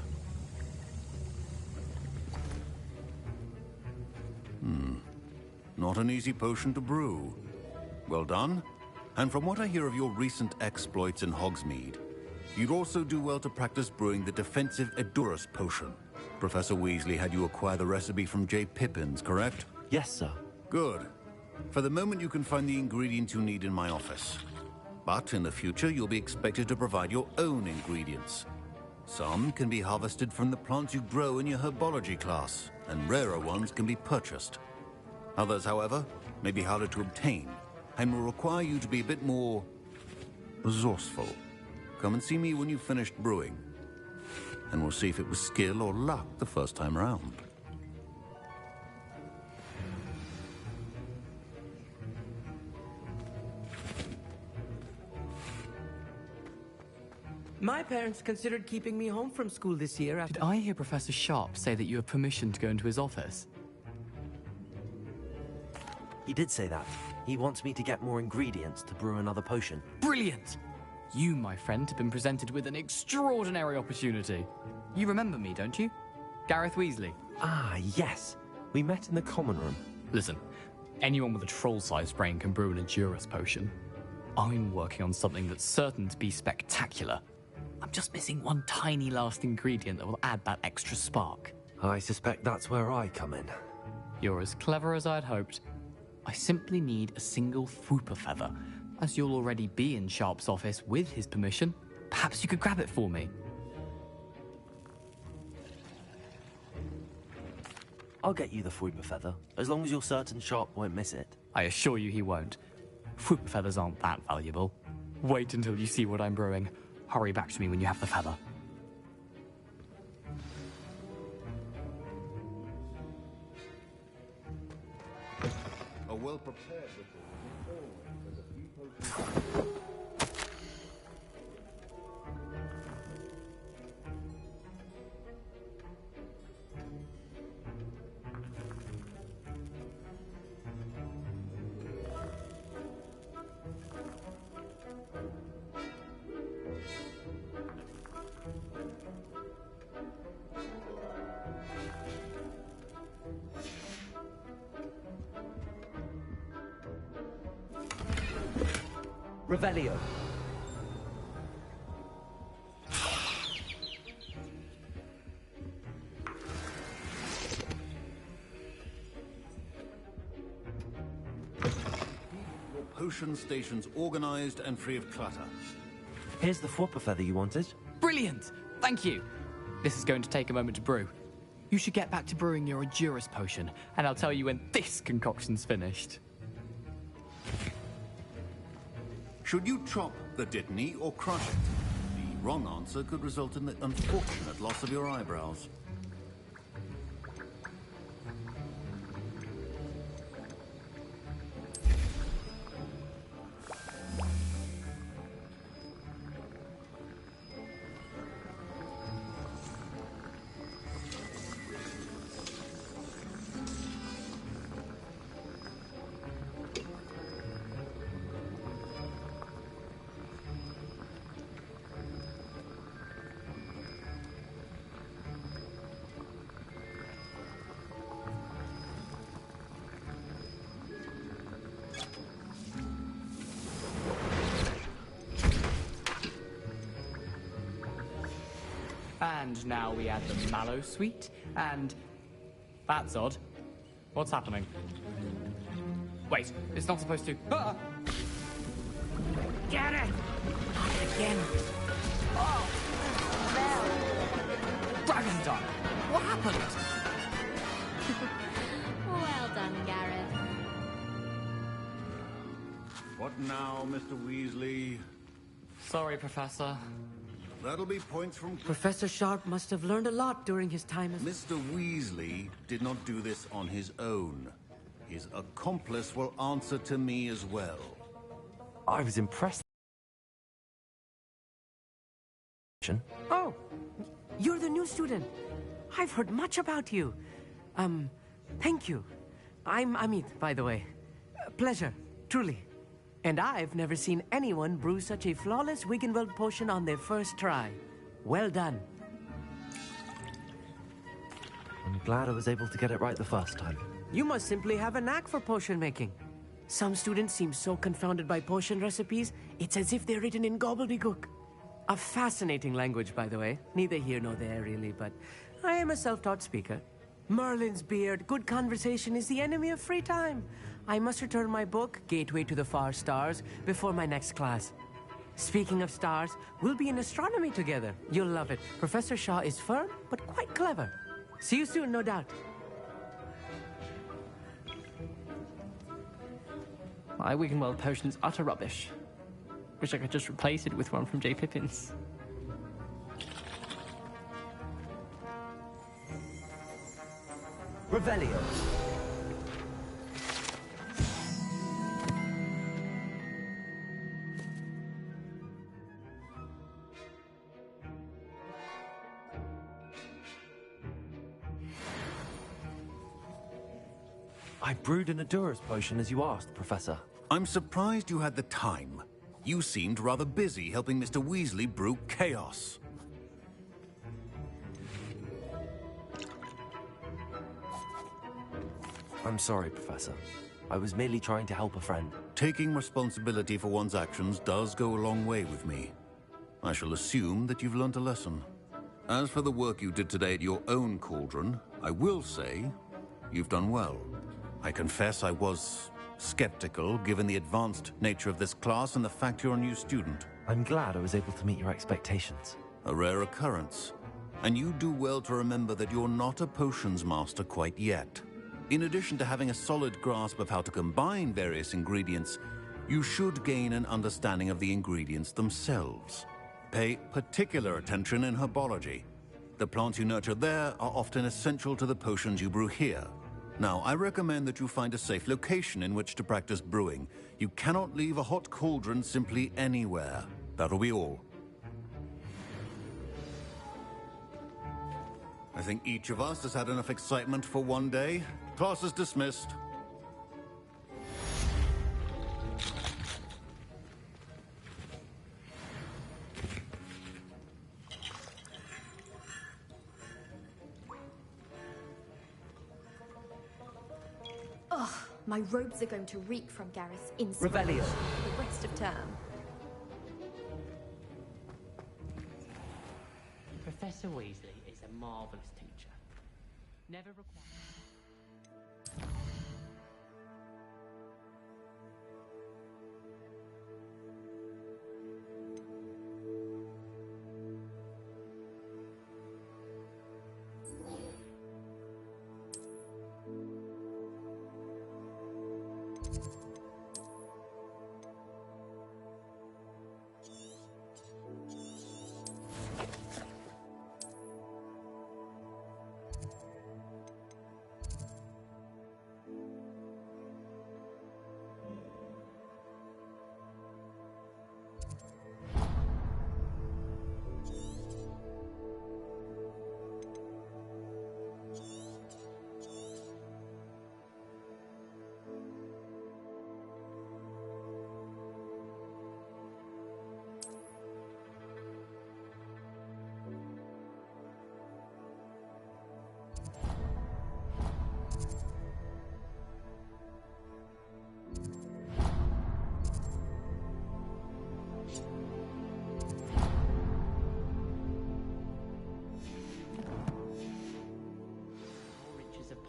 Not an easy potion to brew. Well done. And from what I hear of your recent exploits in Hogsmeade, you'd also do well to practice brewing the defensive Edurus potion. Professor Weasley had you acquire the recipe from J. Pippin's, correct? Yes, sir. Good. For the moment, you can find the ingredients you need in my office. But in the future, you'll be expected to provide your own ingredients. Some can be harvested from the plants you grow in your herbology class, and rarer ones can be purchased. Others, however, may be harder to obtain, and will require you to be a bit more resourceful. Come and see me when you've finished brewing, and we'll see if it was skill or luck the first time around. My parents considered keeping me home from school this year after... Did I hear Professor Sharp say that you have permission to go into his office? He did say that. He wants me to get more ingredients to brew another potion. Brilliant! You, my friend, have been presented with an extraordinary opportunity. You remember me, don't you? Gareth Weasley. Ah, yes. We met in the common room. Listen, anyone with a troll-sized brain can brew an Edurus potion. I'm working on something that's certain to be spectacular. I'm just missing one tiny last ingredient that will add that extra spark. I suspect that's where I come in. You're as clever as I'd hoped. I simply need a single Fwooper feather. As you'll already be in Sharp's office with his permission, perhaps you could grab it for me. I'll get you the Fwooper feather, as long as you're certain Sharp won't miss it. I assure you he won't. Fwooper feathers aren't that valuable. Wait until you see what I'm brewing. Hurry back to me when you have the feather. A well-prepared ritual is always a few potions. Revelio. Your potion stations organized and free of clutter. Here's the Fwooper feather you wanted. Brilliant! Thank you! This is going to take a moment to brew. You should get back to brewing your Edurus potion, and I'll tell you when this concoction's finished. Should you chop the Dittany or crush it? The wrong answer could result in the unfortunate loss of your eyebrows. And now we add the mallow sweet, and... That's odd. What's happening? Wait, it's not supposed to... Ah! Get it! Not again. Oh! Dragon Dog! What happened? Well done, Gareth. What now, Mr. Weasley? Sorry, Professor. That'll be points from... Professor Sharp must have learned a lot during his time as... Mr. Weasley did not do this on his own. His accomplice will answer to me as well. I was impressed. Oh, you're the new student. I've heard much about you. Thank you. I'm Amit, by the way. Pleasure, truly. And I've never seen anyone brew such a flawless Wiggenweld potion on their first try. Well done. I'm glad I was able to get it right the first time. You must simply have a knack for potion making. Some students seem so confounded by potion recipes, it's as if they're written in gobbledygook. A fascinating language, by the way. Neither here nor there, really, but I am a self-taught speaker. Merlin's beard, good conversation is the enemy of free time. I must return my book, Gateway to the Far Stars, before my next class. Speaking of stars, we'll be in astronomy together. You'll love it. Professor Shaw is firm, but quite clever. See you soon, no doubt. My Wiggenweld potion's utter rubbish. Wish I could just replace it with one from J. Pippin's. Revelio. I brewed an Adura's potion as you asked, Professor. I'm surprised you had the time. You seemed rather busy helping Mr. Weasley brew chaos. I'm sorry, Professor. I was merely trying to help a friend. Taking responsibility for one's actions does go a long way with me. I shall assume that you've learnt a lesson. As for the work you did today at your own cauldron, I will say you've done well. I confess I was skeptical, given the advanced nature of this class and the fact you're a new student. I'm glad I was able to meet your expectations. A rare occurrence. And you do well to remember that you're not a potions master quite yet. In addition to having a solid grasp of how to combine various ingredients, you should gain an understanding of the ingredients themselves. Pay particular attention in herbology. The plants you nurture there are often essential to the potions you brew here. Now, I recommend that you find a safe location in which to practice brewing. You cannot leave a hot cauldron simply anywhere. That'll be all. I think each of us has had enough excitement for one day. Class is dismissed. Ugh, my robes are going to reek from Gareth's insult Revelio. the rest of term. Professor Weasley is a marvellous teacher. Never required...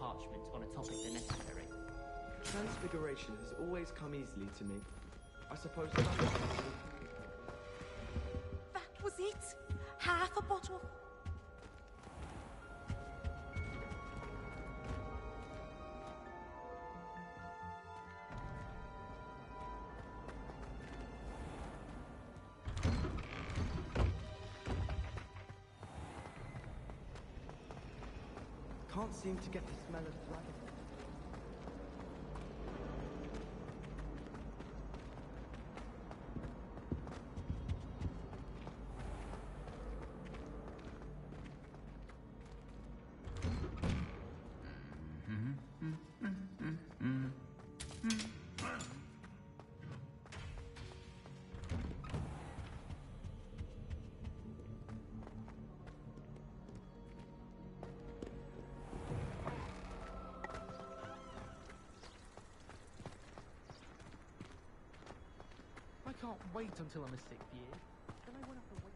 parchment on a topic than necessary. Transfiguration has always come easily to me. I suppose That was it? Half a bottle? can't seem to get the smell of dragon. I can't wait until I'm a sixth year. Then I won't have to wait.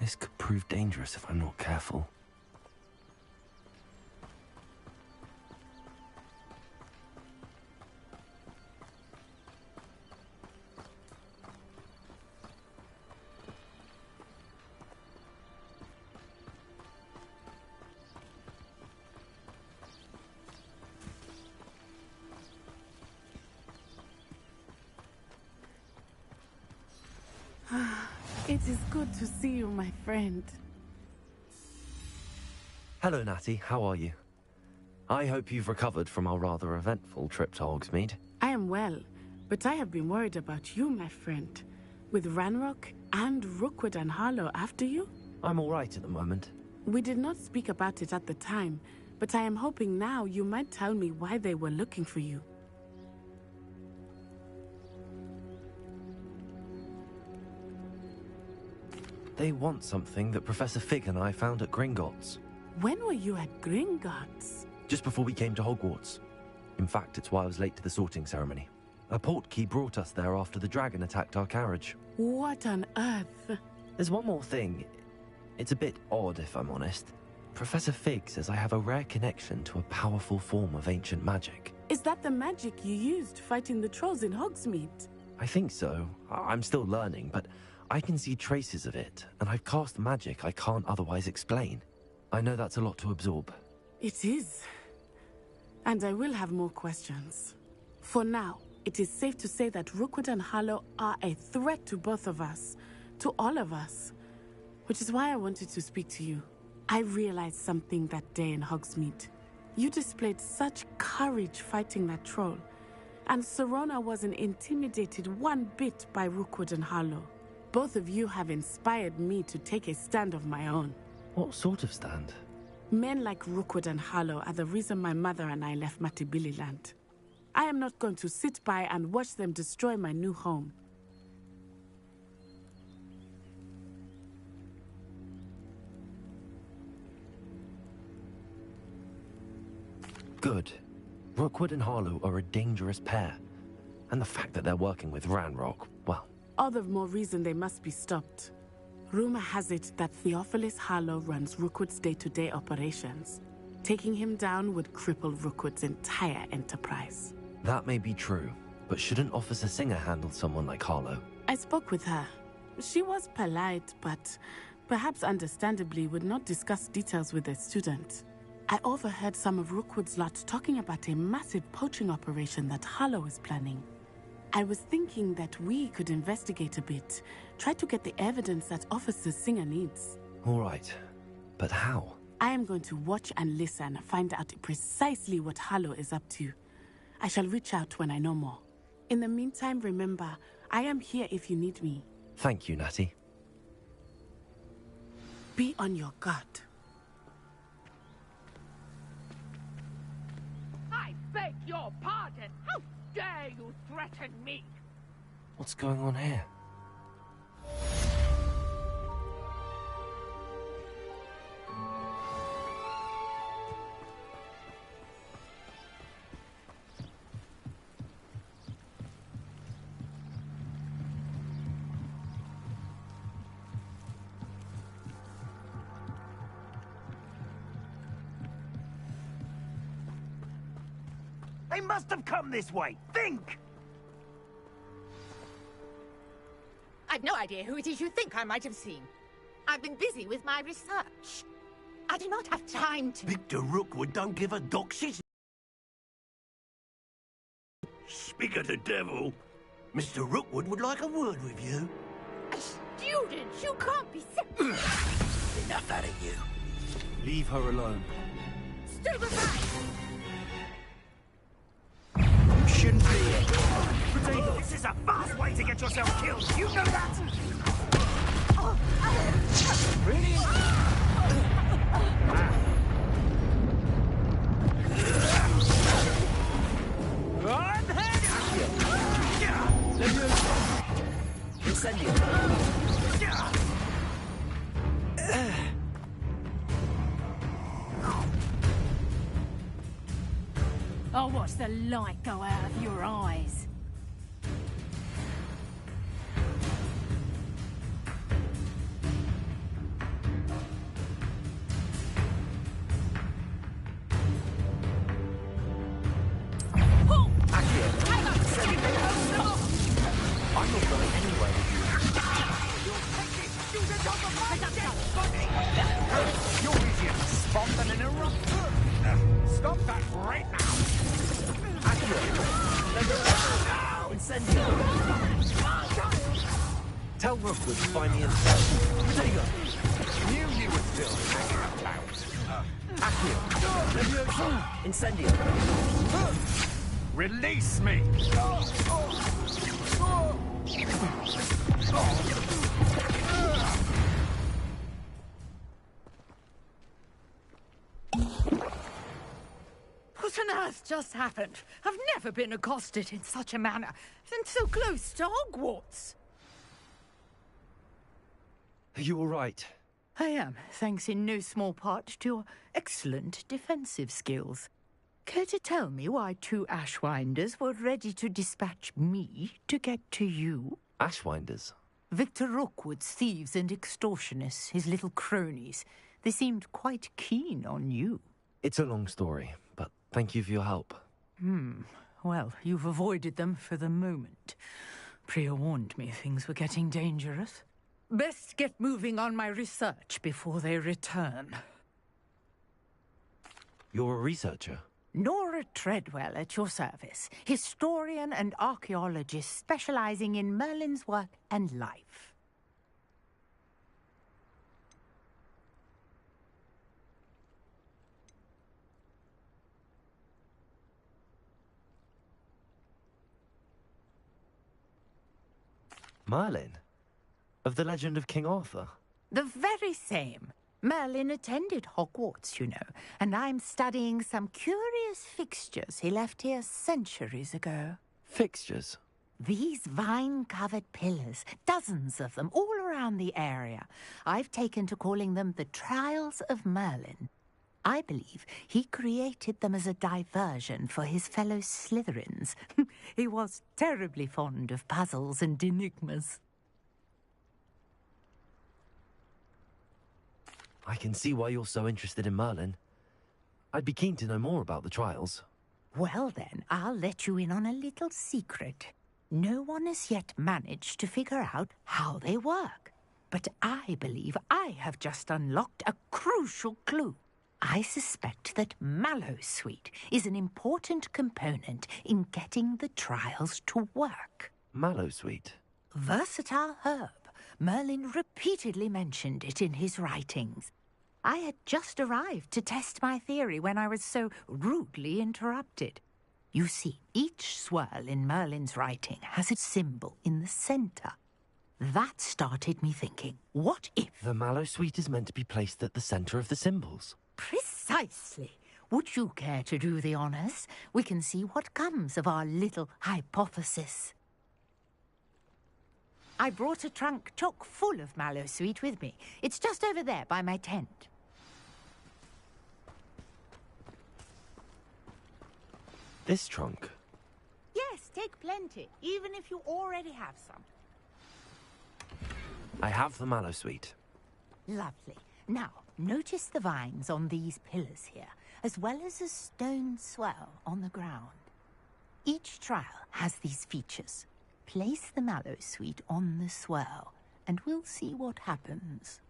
This could prove dangerous if I'm not careful. It is good to see you, my friend. Hello, Natty. How are you? I hope you've recovered from our rather eventful trip to Hogsmeade. I am well, but I have been worried about you, my friend. With Ranrock and Rookwood and Harlow after you? I'm all right at the moment. We did not speak about it at the time, but I am hoping now you might tell me why they were looking for you. They want something that Professor Fig and I found at Gringotts. When were you at Gringotts? Just before we came to Hogwarts. In fact, it's why I was late to the sorting ceremony. A portkey brought us there after the dragon attacked our carriage. What on earth? There's one more thing. It's a bit odd, if I'm honest. Professor Fig says I have a rare connection to a powerful form of ancient magic. Is that the magic you used fighting the trolls in Hogsmeade? I think so. I'm still learning, but I can see traces of it, and I've cast magic I can't otherwise explain. I know that's a lot to absorb. It is. And I will have more questions. For now, it is safe to say that Rookwood and Harlow are a threat to both of us. To all of us. Which is why I wanted to speak to you. I realized something that day in Hogsmeade. You displayed such courage fighting that troll. And Serona wasn't intimidated one bit by Rookwood and Harlow. Both of you have inspired me to take a stand of my own. What sort of stand? Men like Rookwood and Harlow are the reason my mother and I left Matabeleland. I am not going to sit by and watch them destroy my new home. Good. Rookwood and Harlow are a dangerous pair. And the fact that they're working with Ranrock, well... All the more reason they must be stopped. Rumor has it that Theophilus Harlow runs Rookwood's day-to-day operations. Taking him down would cripple Rookwood's entire enterprise. That may be true, but shouldn't Officer Singer handle someone like Harlow? I spoke with her. She was polite, but perhaps understandably would not discuss details with a student. I overheard some of Rookwood's lot talking about a massive poaching operation that Harlow is planning. I was thinking that we could investigate a bit, try to get the evidence that Officer Singer needs. All right, but how? I am going to watch and listen, find out precisely what Harlow is up to. I shall reach out when I know more. In the meantime, remember, I am here if you need me. Thank you, Natty. Be on your guard. I beg your pardon. How dare you threaten me? What's going on here? They must have come this way. Think! I've no idea who it is you think I might have seen. I've been busy with my research. I do not have time to... Victor Rookwood don't give a dock shit. Speak of the devil. Mr. Rookwood would like a word with you. A student? You can't be sick. Enough out of you. Leave her alone. Stupefy! Shouldn't be here. Potato, this is a fast way to get yourself killed. You know that? Really? I'll watch the light go out of your eyes. I'm not going anywhere with you. You're easier to spot than an eruptor. Stop that right now. Tell Rookwood to find me inside. Potato. Knew you were still hanging about. Accio. Incendio. Release me. What on earth just happened? I've never been accosted in such a manner, and so close to Hogwarts. Are you all right? I am, thanks in no small part to your excellent defensive skills. Care to tell me why 2 Ashwinders were ready to dispatch me to get to you? Ashwinders? Victor Rookwood's thieves and extortionists, his little cronies. They seemed quite keen on you. It's a long story, but thank you for your help. Well, you've avoided them for the moment. Priya warned me things were getting dangerous. Best get moving on my research before they return. You're a researcher? Nora Treadwell at your service, historian and archaeologist specializing in Merlin's work and life. Merlin? Of the legend of King Arthur? The very same. Merlin attended Hogwarts, you know, and I'm studying some curious fixtures he left here centuries ago. Fixtures? These vine-covered pillars, dozens of them, all around the area. I've taken to calling them the Trials of Merlin. I believe he created them as a diversion for his fellow Slytherins. He was terribly fond of puzzles and enigmas. I can see why you're so interested in Merlin. I'd be keen to know more about the trials. Well then, I'll let you in on a little secret. No one has yet managed to figure out how they work. But I believe I have just unlocked a crucial clue. I suspect that Mallowsweet is an important component in getting the trials to work. Mallowsweet? Versatile herb. Merlin repeatedly mentioned it in his writings. I had just arrived to test my theory when I was so rudely interrupted. You see, each swirl in Merlin's writing has its symbol in the center. That started me thinking, what if... The Mallowsweet is meant to be placed at the center of the symbols. Precisely. Would you care to do the honors? We can see what comes of our little hypothesis. I brought a trunk chock full of Mallowsweet with me. It's just over there by my tent. This trunk? Yes, take plenty, even if you already have some. I have the Mallowsweet. Lovely. Now, notice the vines on these pillars here, as well as a stone swell on the ground. Each trial has these features. Place the Mallowsweet on the swirl, and we'll see what happens.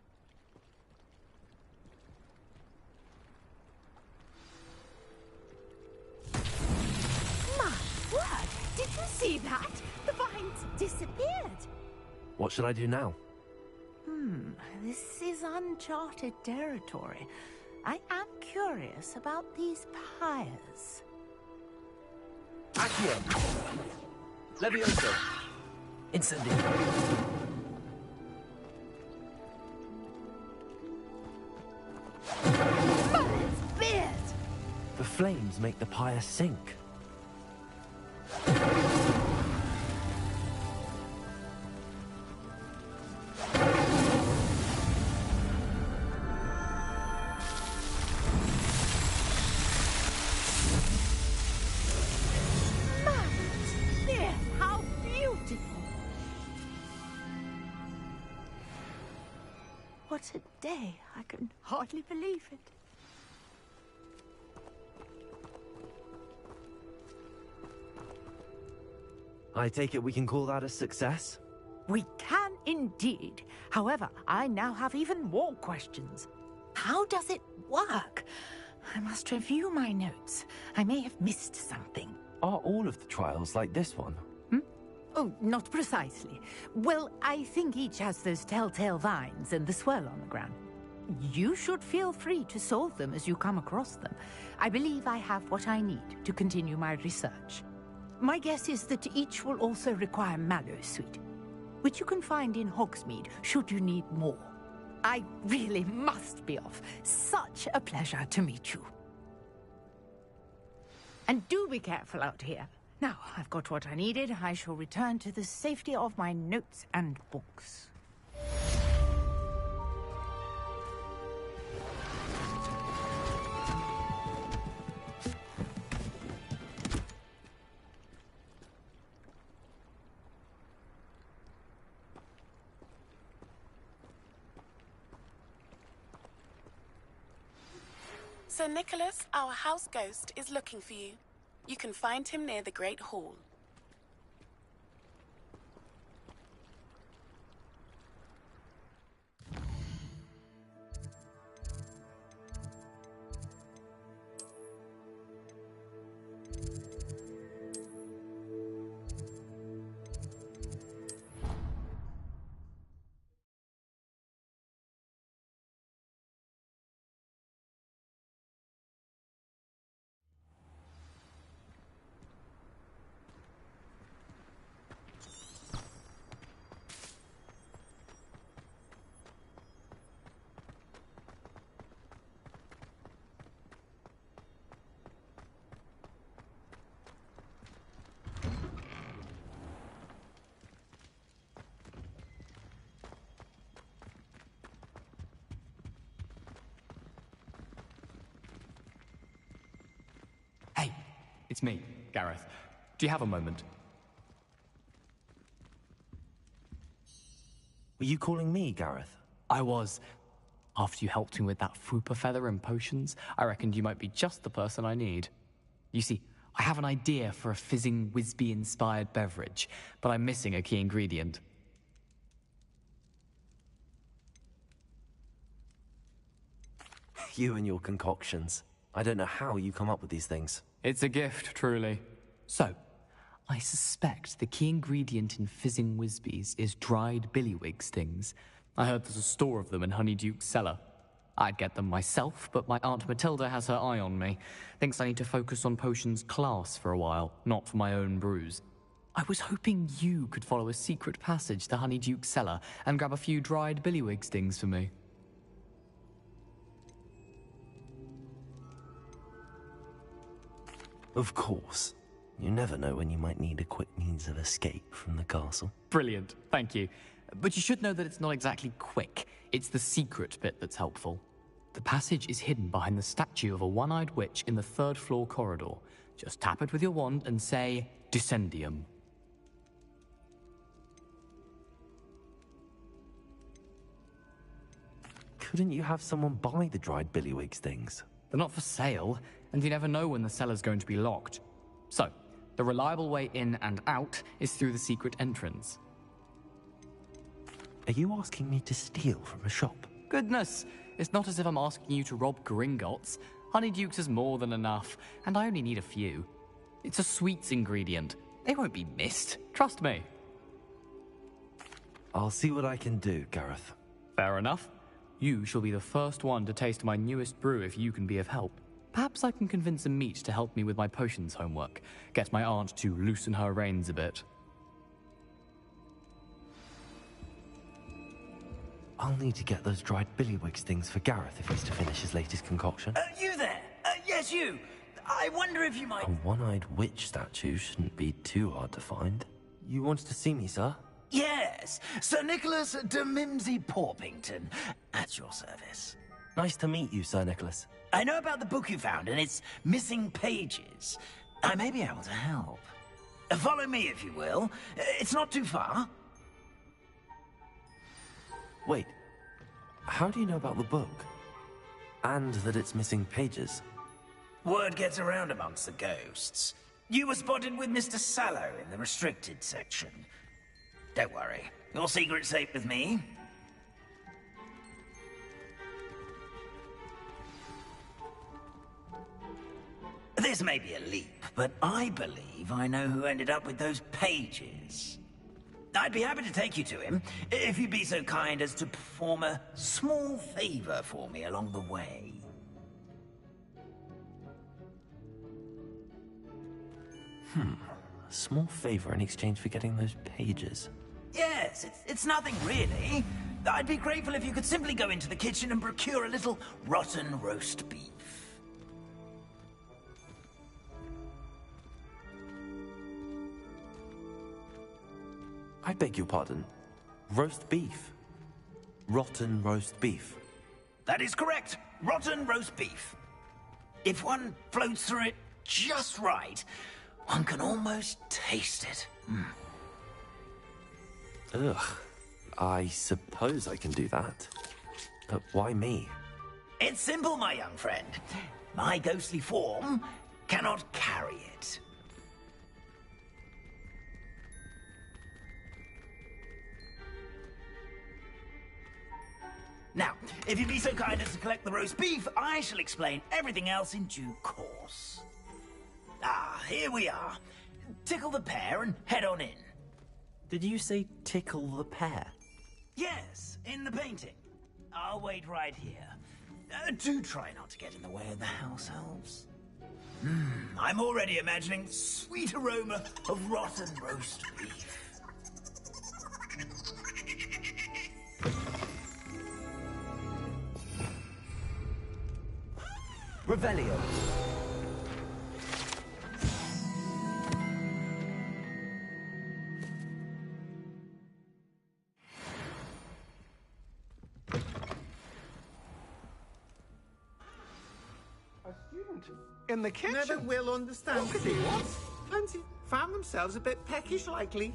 My word! Did you see that? The vines disappeared! What should I do now? This is uncharted territory. I am curious about these pyres. Accio! Levioso! Incendio! Merlin's beard! The flames make the pyre sink. What a day. I can hardly believe it. I take it we can call that a success? We can indeed. However, I now have even more questions. How does it work? I must review my notes. I may have missed something. Are all of the trials like this one? Oh, not precisely. Well, I think each has those telltale vines and the swirl on the ground. You should feel free to solve them as you come across them. I believe I have what I need to continue my research. My guess is that each will also require Mallowsweet, which you can find in Hogsmeade should you need more. I really must be off. Such a pleasure to meet you. And do be careful out here. Now, I've got what I needed. I shall return to the safety of my notes and books. Sir Nicholas, our house ghost, is looking for you. You can find him near the Great Hall. Hey, it's me, Gareth. Do you have a moment? Were you calling me, Gareth? I was. After you helped me with that Fupa feather and potions, I reckoned you might be just the person I need. You see, I have an idea for a fizzing Whizbee-inspired beverage, but I'm missing a key ingredient. You and your concoctions. I don't know how you come up with these things. It's a gift, truly. So, I suspect the key ingredient in fizzing Whizbees is dried billywig stings. I heard there's a store of them in Honeyduke's cellar. I'd get them myself, but my Aunt Matilda has her eye on me. Thinks I need to focus on potions class for a while, not for my own brews. I was hoping you could follow a secret passage to Honeyduke's cellar and grab a few dried billywig stings for me. Of course. You never know when you might need a quick means of escape from the castle. Brilliant, thank you. But you should know that it's not exactly quick. It's the secret bit that's helpful. The passage is hidden behind the statue of a one-eyed witch in the third-floor corridor. Just tap it with your wand and say, Descendium. Couldn't you have someone buy the dried billywig stings? They're not for sale, and you never know when the cellar's going to be locked. So, the reliable way in and out is through the secret entrance. Are you asking me to steal from a shop? Goodness, it's not as if I'm asking you to rob Gringotts. Honeyduke's is more than enough, and I only need a few. It's a sweets ingredient. They won't be missed, trust me. I'll see what I can do, Gareth. Fair enough. You shall be the first one to taste my newest brew if you can be of help. Perhaps I can convince a meat to help me with my potions homework. Get my aunt to loosen her reins a bit. I'll need to get those dried billywig stings for Gareth if he's to finish his latest concoction. You there? Yes, you. I wonder if you might... A one-eyed witch statue shouldn't be too hard to find. You wanted to see me, sir? Yes, Sir Nicholas de Mimsy Porpington, at your service. Nice to meet you, Sir Nicholas. I know about the book you found and its missing pages. I may be able to help. Follow me, if you will. It's not too far. Wait, how do you know about the book? And that it's missing pages? Word gets around amongst the ghosts. You were spotted with Mr. Sallow in the restricted section. Don't worry, your secret's safe with me. This may be a leap, but I believe I know who ended up with those pages. I'd be happy to take you to him, if you'd be so kind as to perform a small favor for me along the way. A small favor in exchange for getting those pages. Yes, it's nothing really. I'd be grateful if you could simply go into the kitchen and procure a little rotten roast beef. I beg your pardon. Roast beef. Rotten roast beef. That is correct. Rotten roast beef. If one floats through it just right, one can almost taste it. Ugh. I suppose I can do that. But why me? It's simple, my young friend. My ghostly form cannot carry it. Now, if you'd be so kind as to collect the roast beef, I shall explain everything else in due course. Ah, here we are. Tickle the pear and head on in. Did you say tickle the pear? Yes, in the painting. I'll wait right here. Do try not to get in the way of the house elves. I'm already imagining the sweet aroma of rotten roast beef. Revelio. In the kitchen? Never will understand things. Found themselves a bit peckish likely.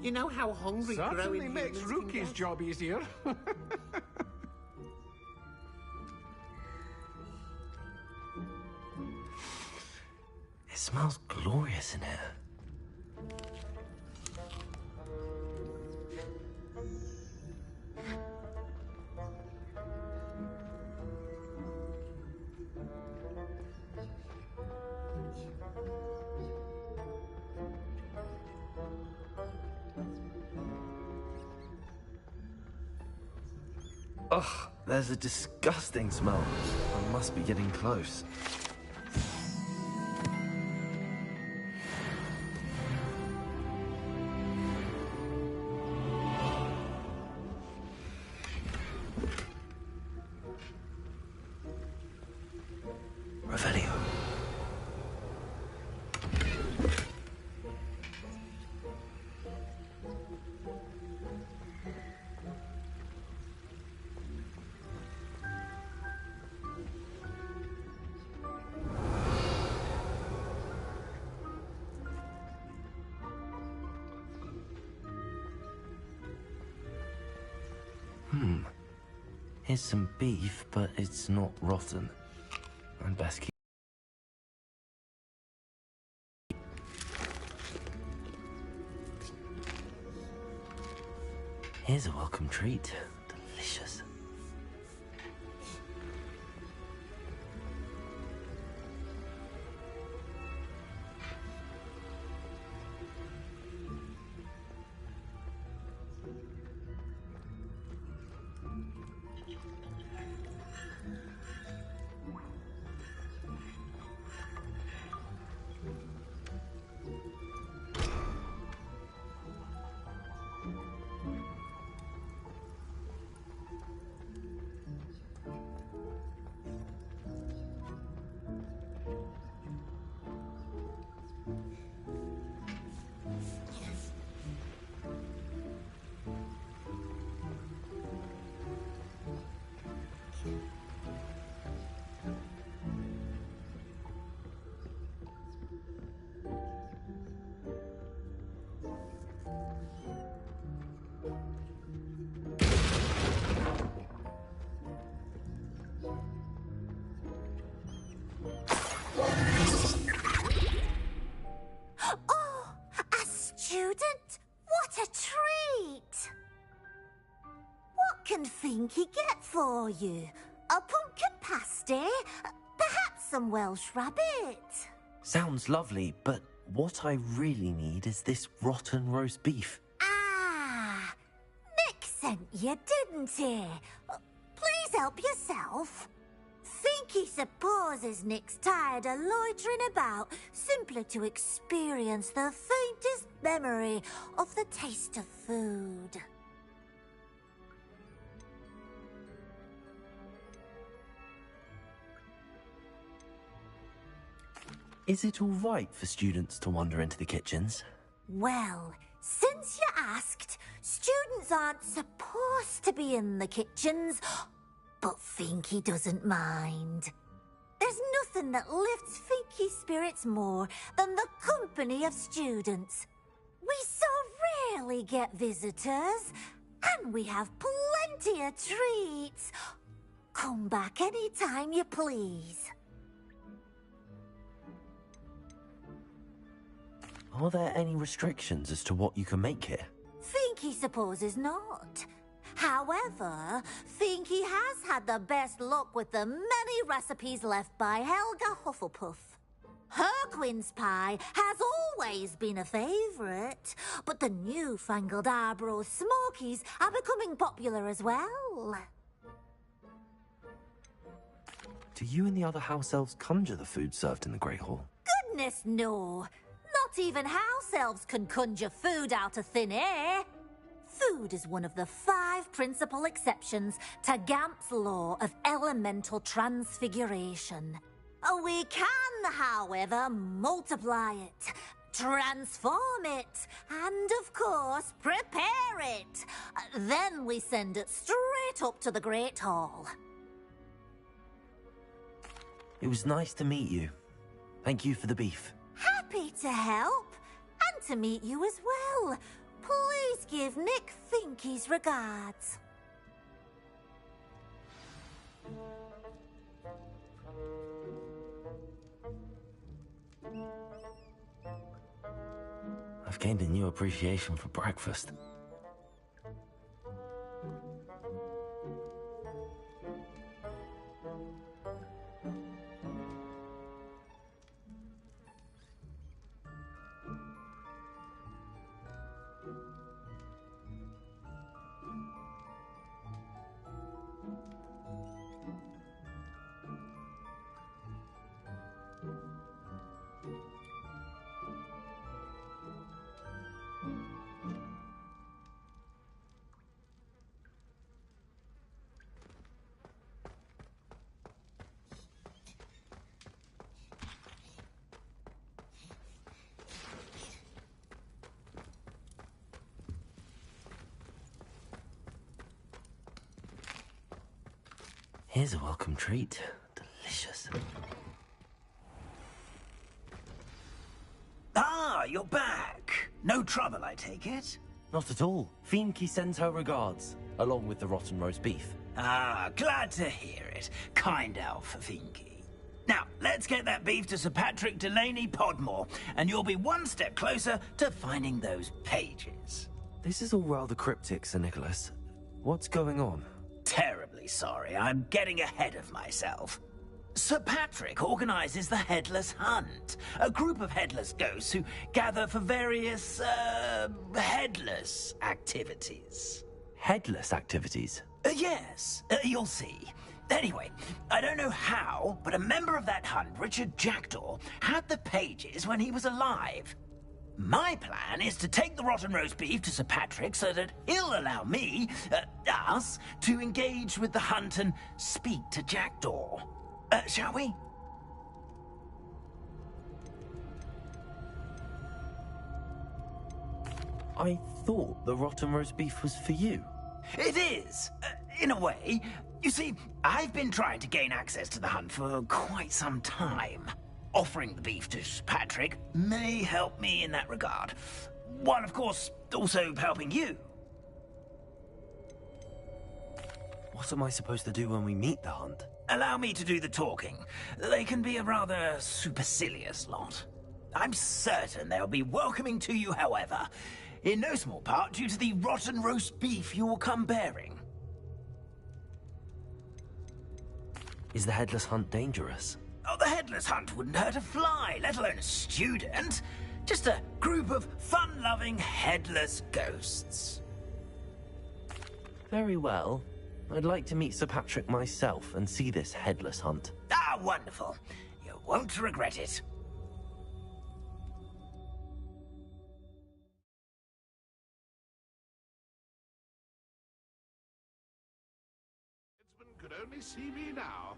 You know how hungry Certainly growing makes humans can Rookie's get. job easier. It smells glorious in here. Ugh, there's a disgusting smell. I must be getting close. Revelio. Here's some beef, but it's not rotten. I'd best keep... Here's a welcome treat. Delicious. Oh, a student? What a treat! What can Finky get for you? A pumpkin pasty? Perhaps some Welsh rabbit? Sounds lovely, but what I really need is this rotten roast beef. Ah, Nick sent you, didn't he? Please help yourself. Finky supposes Nick's tired of loitering about, simply to experience the faintest memory of the taste of food. Is it all right for students to wander into the kitchens? Well, Since you asked, students aren't supposed to be in the kitchens, but Finky doesn't mind. There's nothing that lifts Finky's spirits more than the company of students. We so rarely get visitors, and we have plenty of treats. Come back any time you please. Are there any restrictions as to what you can make here? Finky supposes not. However, Finky has had the best luck with the many recipes left by Helga Hufflepuff. Her quince pie has always been a favourite, but the newfangled Arborough Smokies are becoming popular as well. Do you and the other house elves conjure the food served in the Great Hall? Goodness no! Not even house elves can conjure food out of thin air. Food is one of the 5 principal exceptions to Gamp's law of elemental transfiguration. We can, however, multiply it, transform it, and, of course, prepare it. Then we send it straight up to the Great Hall. It was nice to meet you. Thank you for the beef. Happy to help, and to meet you as well. Please give Nick Finky's regards. I've gained a new appreciation for breakfast. Here's a welcome treat. Delicious. Ah, you're back. No trouble, I take it? Not at all. Finky sends her regards, along with the rotten roast beef. Ah, glad to hear it. Kind elf, Finky. Now, let's get that beef to Sir Patrick Delaney Podmore, and you'll be one step closer to finding those pages. This is all rather cryptic, Sir Nicholas. What's going on? Terribly sorry, I'm getting ahead of myself. Sir Patrick organizes the Headless Hunt, a group of headless ghosts who gather for various, headless activities. Headless activities? Yes, you'll see. Anyway, I don't know how, but a member of that hunt, Richard Jackdaw, had the pages when he was alive. My plan is to take the rotten roast beef to Sir Patrick so that he'll allow me, us, to engage with the hunt and speak to Jackdaw. Shall we? I thought the rotten roast beef was for you. It is, in a way. You see, I've been trying to gain access to the hunt for quite some time. Offering the beef to Sir Patrick may help me in that regard. While, of course, also helping you. What am I supposed to do when we meet the hunt? Allow me to do the talking. They can be a rather supercilious lot. I'm certain they'll be welcoming to you, however, in no small part due to the rotten roast beef you will come bearing. Is the Headless Hunt dangerous? Oh, the Headless Hunt wouldn't hurt a fly, let alone a student. Just a group of fun-loving headless ghosts. Very well. I'd like to meet Sir Patrick myself and see this Headless Hunt. Ah, wonderful. You won't regret it. Could only see me now.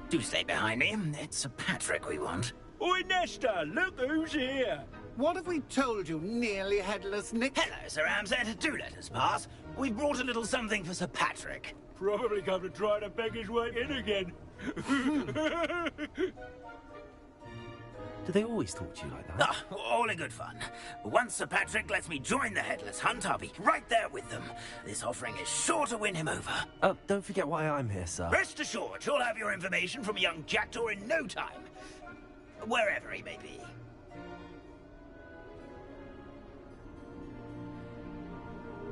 Do stay behind me. It's Sir Patrick we want. Oi, Nesta, look who's here. What have we told you, nearly headless Nick? Hello, Sir Ramsay. Do let us pass. We've brought a little something for Sir Patrick. Probably come to try to beg his way in again. Do they always talk to you like that? Ah, all in good fun. Once Sir Patrick lets me join the Headless Hunt, I'll be right there with them. This offering is sure to win him over. Don't forget why I'm here, sir. Rest assured, you'll have your information from young Jackdaw in no time. Wherever he may be.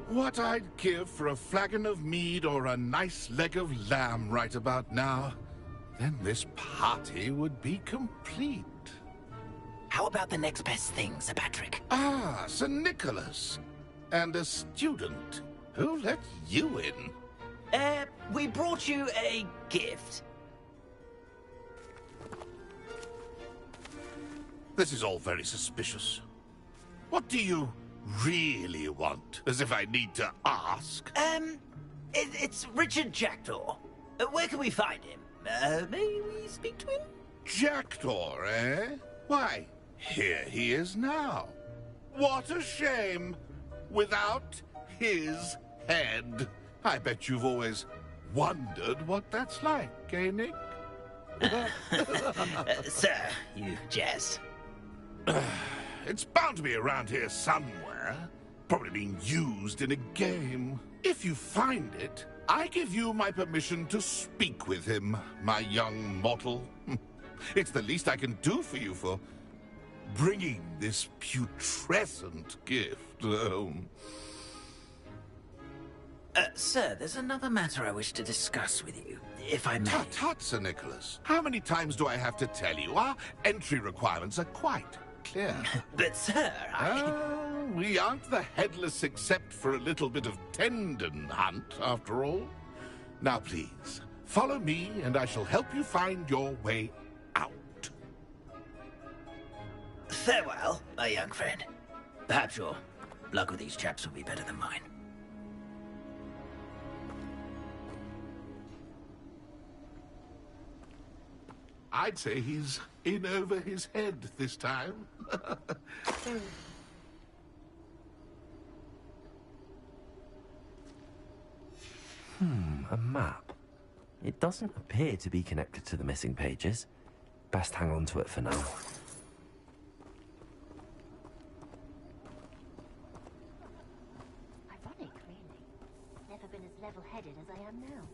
What I'd give for a flagon of mead or a nice leg of lamb right about now. Then this party would be complete. How about the next best thing, Sir Patrick? Ah, Sir Nicholas. And a student. Who let you in? We brought you a gift. This is all very suspicious. What do you really want? As if I need to ask. It's Richard Jackdaw. Where can we find him? May we speak to him? Jackdaw, eh? Why, here he is now. What a shame. Without his head. I bet you've always wondered what that's like, eh, Nick? Sir, you jest. It's bound to be around here somewhere. Probably being used in a game. If you find it, I give you my permission to speak with him, my young mortal. It's the least I can do for you for bringing this putrescent gift home. Sir, there's another matter I wish to discuss with you, if I may. Tut, tut, Sir Nicholas. How many times do I have to tell you? Our entry requirements are quite clear. But, sir, we aren't the headless except for a little bit of tendon hunt, after all. Now, please, follow me, and I shall help you find your way out. Farewell, my young friend. Perhaps your luck with these chaps will be better than mine. I'd say he's in over his head this time. A map. It doesn't appear to be connected to the missing pages. Best hang on to it for now. Ironic, really. Never been as level-headed as I am now.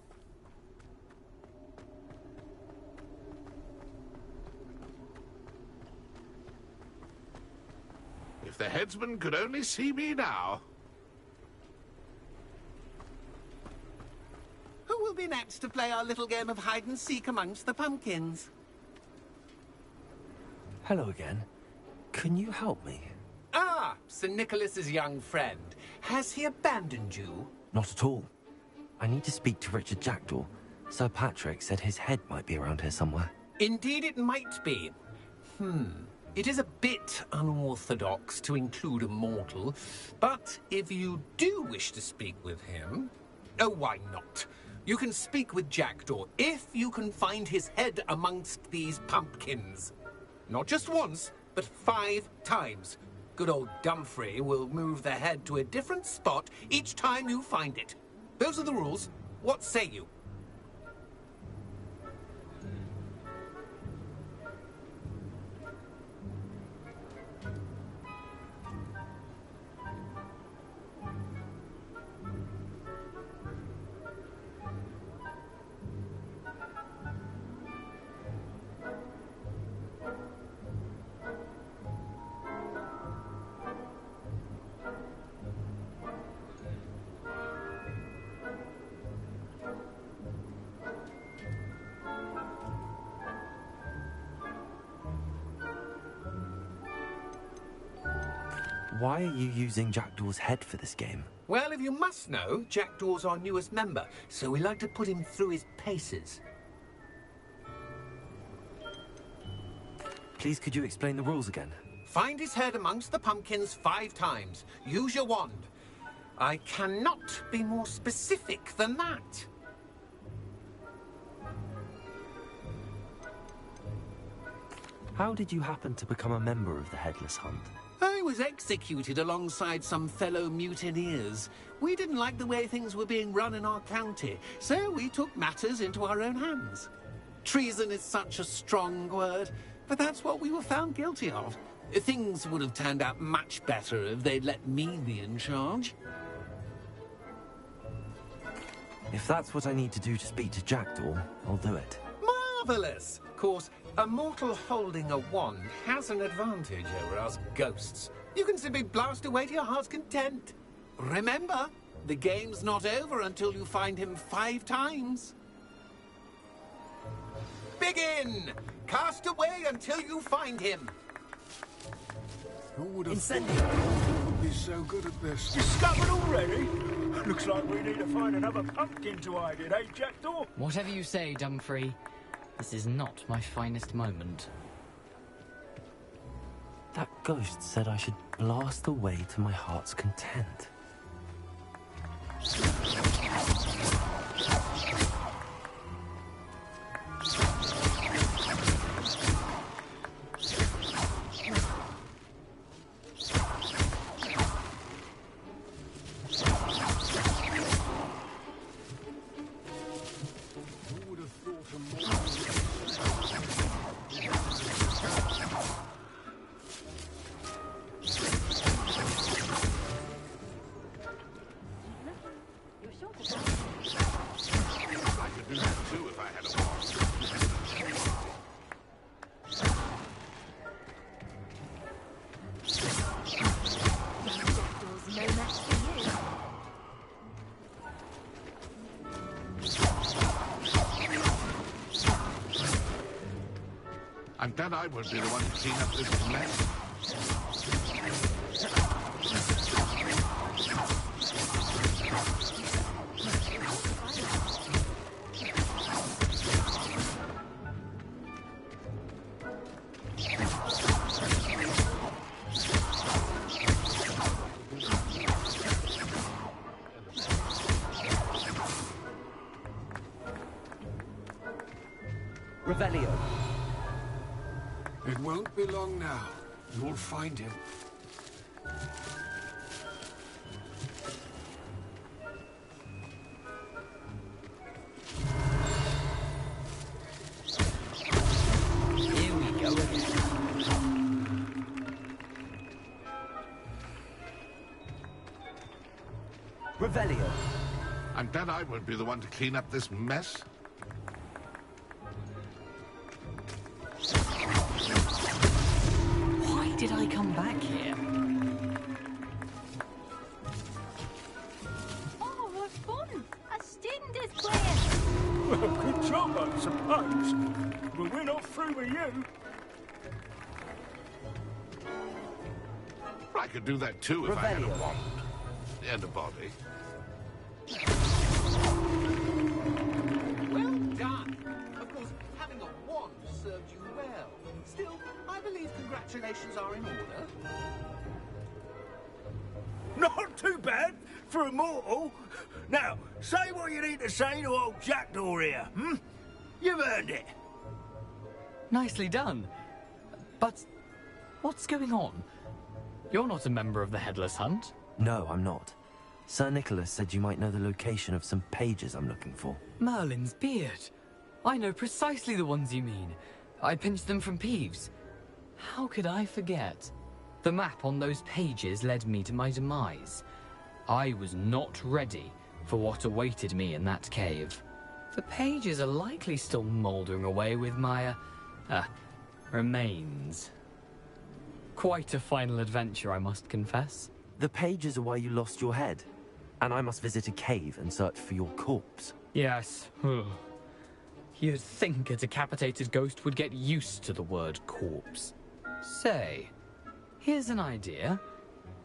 If the headsman could only see me now. Who will be next to play our little game of hide-and-seek amongst the pumpkins? Hello again. Can you help me? Ah, Sir Nicholas's young friend. Has he abandoned you? Not at all. I need to speak to Richard Jackdaw. Sir Patrick said his head might be around here somewhere. Indeed it might be. It is a bit unorthodox to include a mortal, but if you do wish to speak with him... Oh, why not? You can speak with Jackdaw if you can find his head amongst these pumpkins. Not just once, but 5 times. Good old Dumfrey will move the head to a different spot each time you find it. Those are the rules. What say you? Why are you using Jackdaw's head for this game? Well, if you must know, Jackdaw's our newest member, so we like to put him through his paces. Please, could you explain the rules again? Find his head amongst the pumpkins 5 times. Use your wand. I cannot be more specific than that. How did you happen to become a member of the Headless Hunt? I was executed alongside some fellow mutineers. We didn't like the way things were being run in our county, so we took matters into our own hands. Treason is such a strong word, but that's what we were found guilty of. Things would have turned out much better if they'd let me be in charge. If that's what I need to do to speak to Jackdaw, I'll do it. Marvellous! Of course, a mortal holding a wand has an advantage over us ghosts. You can simply blast away to your heart's content. Remember, the game's not over until you find him 5 times. Begin! Cast away until you find him. Who would have thought we'd be so good at this? Discovered already? Looks like we need to find another pumpkin to hide in, eh, Jackdaw? Whatever you say, Dumfrey. This is not my finest moment. That ghost said I should blast away to my heart's content. I'm glad I won't be the one to clean up this mess. Revelio. It won't be long now. You'll find him. Here we go again. Revelio. I'm glad I won't be the one to clean up this mess. Why did I come back here? Oh, what fun! A student is playing! Well, good job, I suppose. But we're not through with you. I could do that too if I had a wand. And a body. Well done! Of course, having a wand served you well. Still, I believe congratulations are in order. Not too bad for a mortal. Now, say what you need to say to old Jackdaw here, hmm? You've earned it. Nicely done. But what's going on? You're not a member of the Headless Hunt. No, I'm not. Sir Nicholas said you might know the location of some pages I'm looking for. Merlin's beard. I know precisely the ones you mean. I pinched them from Peeves. How could I forget? The map on those pages led me to my demise. I was not ready for what awaited me in that cave. The pages are likely still mouldering away with my, remains. Quite a final adventure, I must confess. The pages are why you lost your head, and I must visit a cave and search for your corpse. Yes. You'd think a decapitated ghost would get used to the word corpse. Say, here's an idea.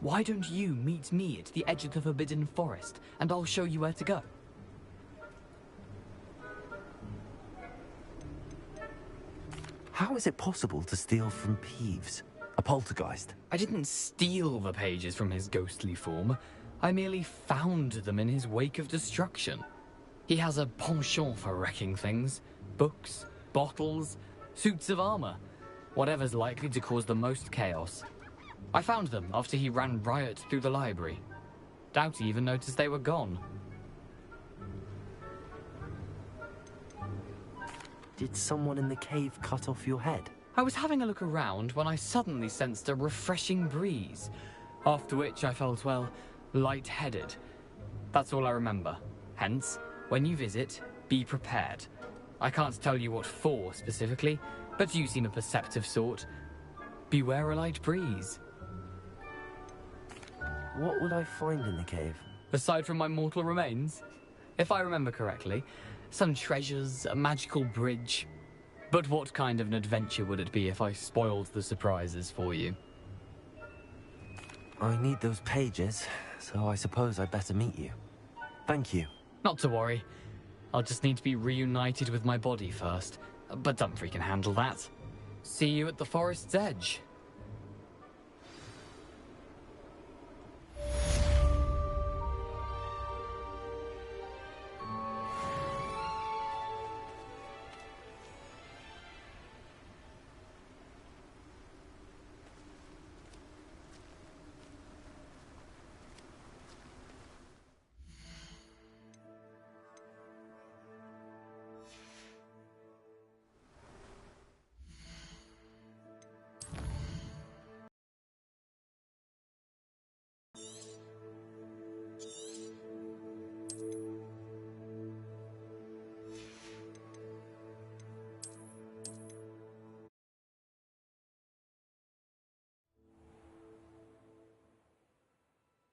Why don't you meet me at the edge of the Forbidden Forest, and I'll show you where to go? How is it possible to steal from Peeves? A poltergeist? I didn't steal the pages from his ghostly form. I merely found them in his wake of destruction. He has a penchant for wrecking things. Books, bottles, suits of armor. Whatever's likely to cause the most chaos. I found them after he ran riot through the library. Doubt he even noticed they were gone. Did someone in the cave cut off your head? I was having a look around when I suddenly sensed a refreshing breeze, after which I felt, well, lightheaded. That's all I remember. Hence, when you visit, be prepared. I can't tell you what for specifically, but you seem a perceptive sort. Beware a light breeze. What would I find in the cave? Aside from my mortal remains? If I remember correctly, some treasures, a magical bridge. But what kind of an adventure would it be if I spoiled the surprises for you? I need those pages, so I suppose I better meet you. Thank you. Not to worry. I'll just need to be reunited with my body first. But Dumfries can handle that. See you at the forest's edge.